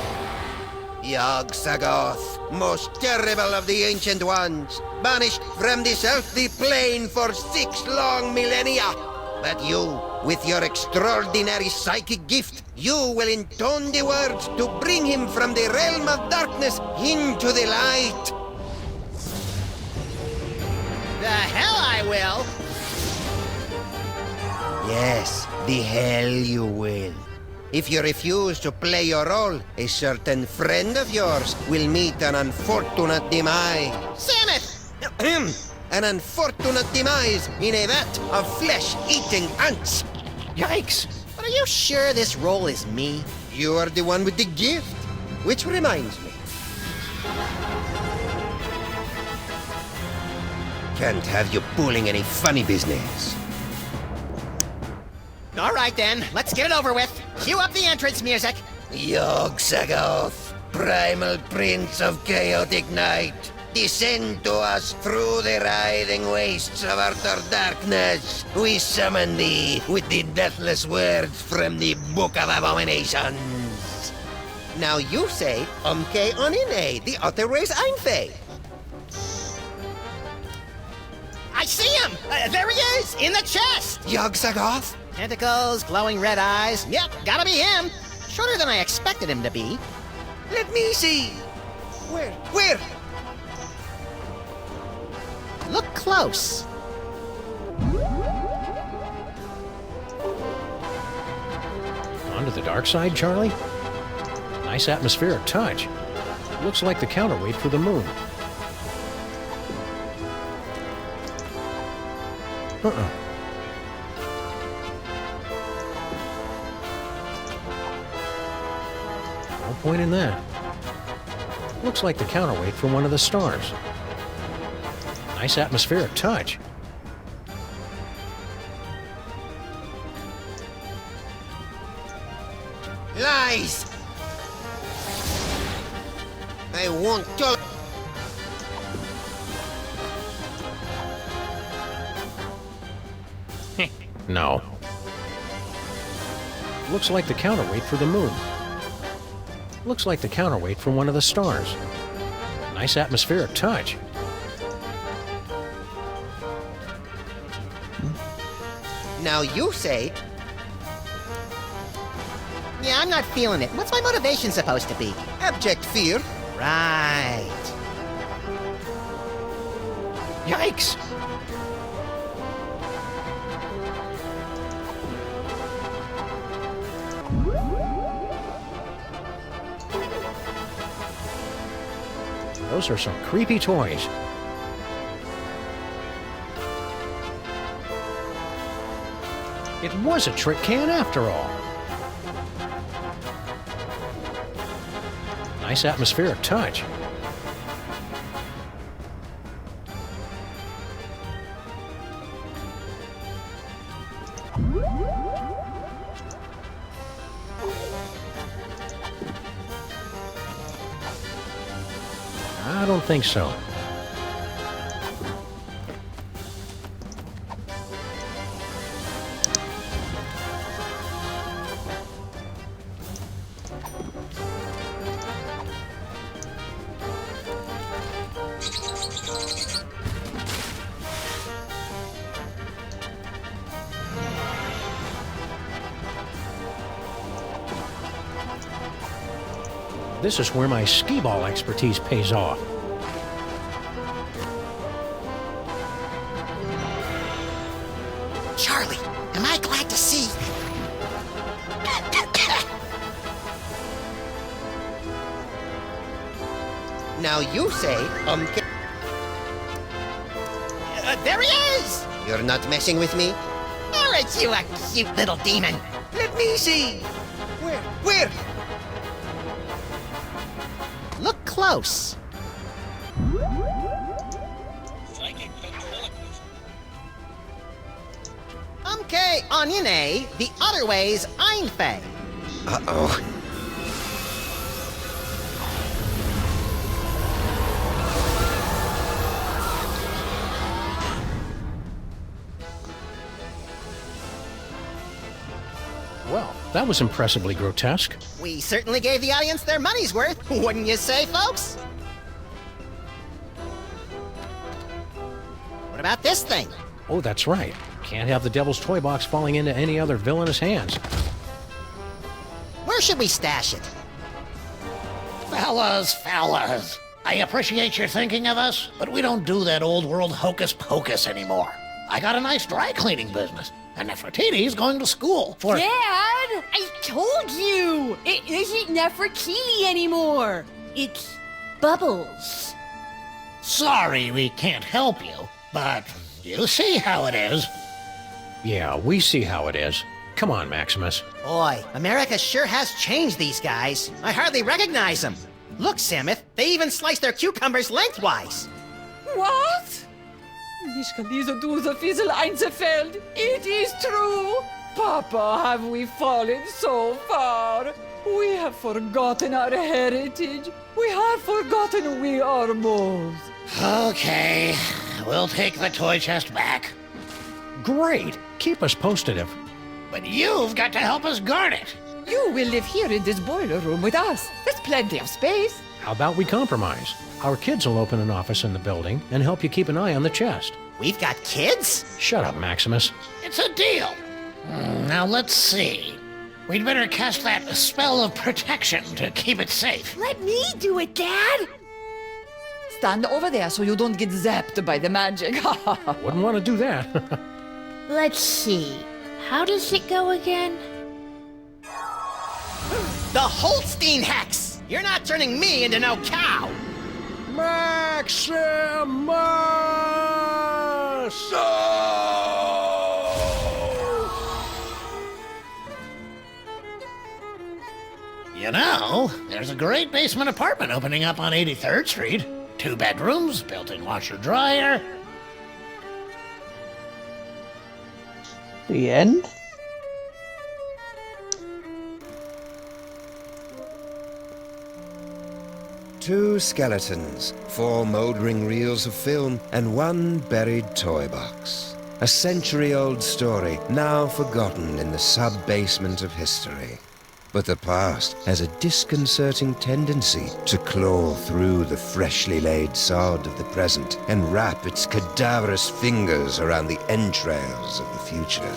Yog-Sagoth, most terrible of the Ancient Ones, banished from this earthly plane for 6 long millennia. But you, with your extraordinary psychic gift, you will intone the words to bring him from the realm of darkness into the light. The hell I will! Yes, the hell you will. If you refuse to play your role, a certain friend of yours will meet an unfortunate demise. Samet! An unfortunate demise in a vat of flesh-eating ants. Yikes! But are you sure this role is me? You are the one with the gift. Which reminds me. Can't have you pulling any funny business. All right then, let's get it over with. Cue up the entrance music. Yog-Sagoth, primal prince of chaotic night, descend to us through the writhing wastes of utter darkness. We summon thee with the deathless words from the Book of Abominations. Now you say, Umke Onine, the otherways Einfei. I see him! There he is, in the chest! Yog-Sagoth? Tentacles, glowing red eyes. Yep, gotta be him. Shorter than I expected him to be. Let me see. Where? Look close. Onto the dark side, Charlie? Nice atmospheric touch. Looks like the counterweight for the moon. No point in that. Looks like the counterweight for one of the stars. Nice atmospheric touch. Lies! I won't tolerate. No. Looks like the counterweight for the moon. Looks like the counterweight for one of the stars. Nice atmospheric touch. Now you say. Yeah, I'm not feeling it. What's my motivation supposed to be? Abject fear. Right. Yikes! Those are some creepy toys. It was a trick can after all. Nice atmospheric touch. I don't think so. This is where my skee-ball expertise pays off. Charlie, am I glad to see? Now you say, there he is! You're not messing with me? Aren't you a cute little demon? Let me see. Where? Look close. Okay, onion A, the other way's Einfei. Uh-oh. Well, that was impressively grotesque. We certainly gave the audience their money's worth, wouldn't you say, folks? What about this thing? Oh, that's right. Can't have the Devil's Toy Box falling into any other villainous hands. Where should we stash it? Fellas, I appreciate your thinking of us, but we don't do that old world hocus pocus anymore. I got a nice dry cleaning business, and Nefertiti's going to school for... Dad! I told you! It isn't Nefertiti anymore! It's Bubbles. Sorry we can't help you, but you see how it is. Yeah, we see how it is. Come on, Maximus. Boy, America sure has changed these guys. I hardly recognize them. Look, Samuth, they even slice their cucumbers lengthwise. What? Ich kann diese Dose Fiesel einzefeld. It is true. Papa, have we fallen so far? We have forgotten our heritage. We have forgotten we are moles. Okay, we'll take the toy chest back. Great. Keep us posted if... But you've got to help us guard it. You will live here in this boiler room with us. There's plenty of space. How about we compromise? Our kids will open an office in the building and help you keep an eye on the chest. We've got kids? Shut up, Maximus. It's a deal. Now let's see. We'd better cast that spell of protection to keep it safe. Let me do it, Dad! Stand over there so you don't get zapped by the magic. Wouldn't want to do that. Let's see. How does it go again? The Holstein Hex! You're not turning me into no cow! Maximus! You know, there's a great basement apartment opening up on 83rd Street. 2 bedrooms, built-in washer-dryer. The end? Two skeletons, 4 mouldering reels of film, and 1 buried toy box. A century-old story, now forgotten in the sub-basement of history. But the past has a disconcerting tendency to claw through the freshly laid sod of the present and wrap its cadaverous fingers around the entrails of the future.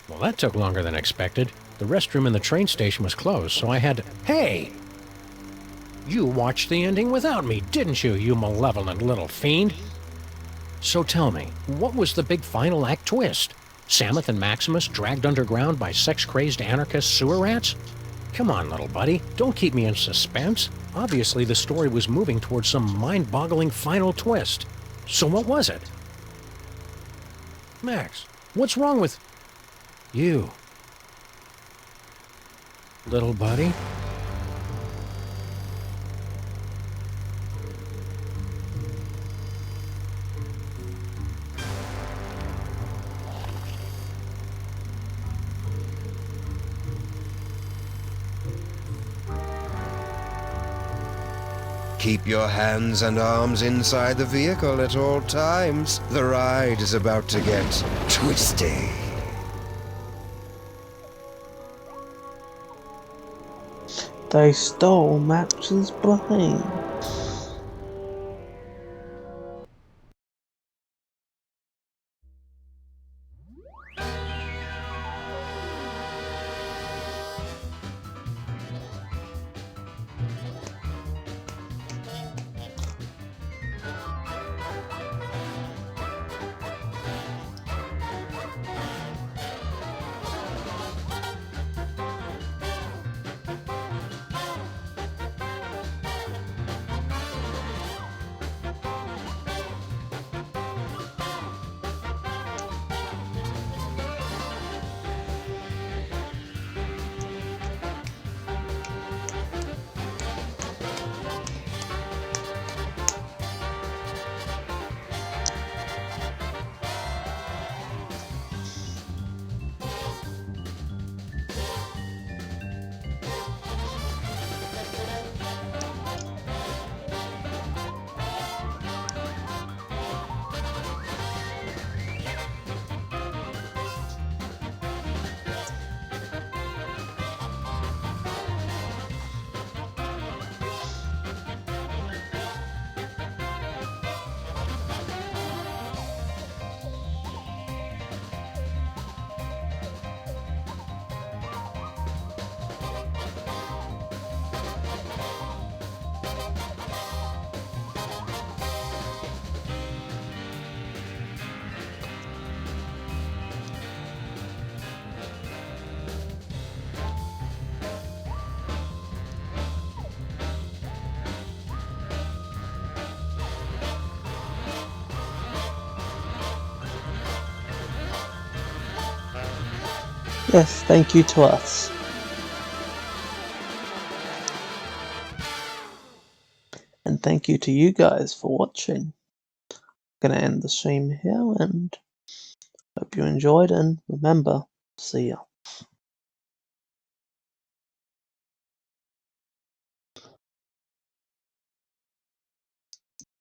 Well, that took longer than expected. The restroom in the train station was closed, so I had to... Hey! You watched the ending without me, didn't you, you malevolent little fiend? So tell me, what was the big final act twist? Samuth and Maximus dragged underground by sex-crazed anarchist sewer rats? Come on, little buddy, don't keep me in suspense. Obviously, the story was moving towards some mind-boggling final twist. So what was it? Max, what's wrong with... you? little buddy. Keep your hands and arms inside the vehicle at all times. The ride is about to get twisty. They stole Max's plane. Yes, thank you to us. And thank you to you guys for watching. I'm gonna end the stream here and hope you enjoyed, and remember, see ya.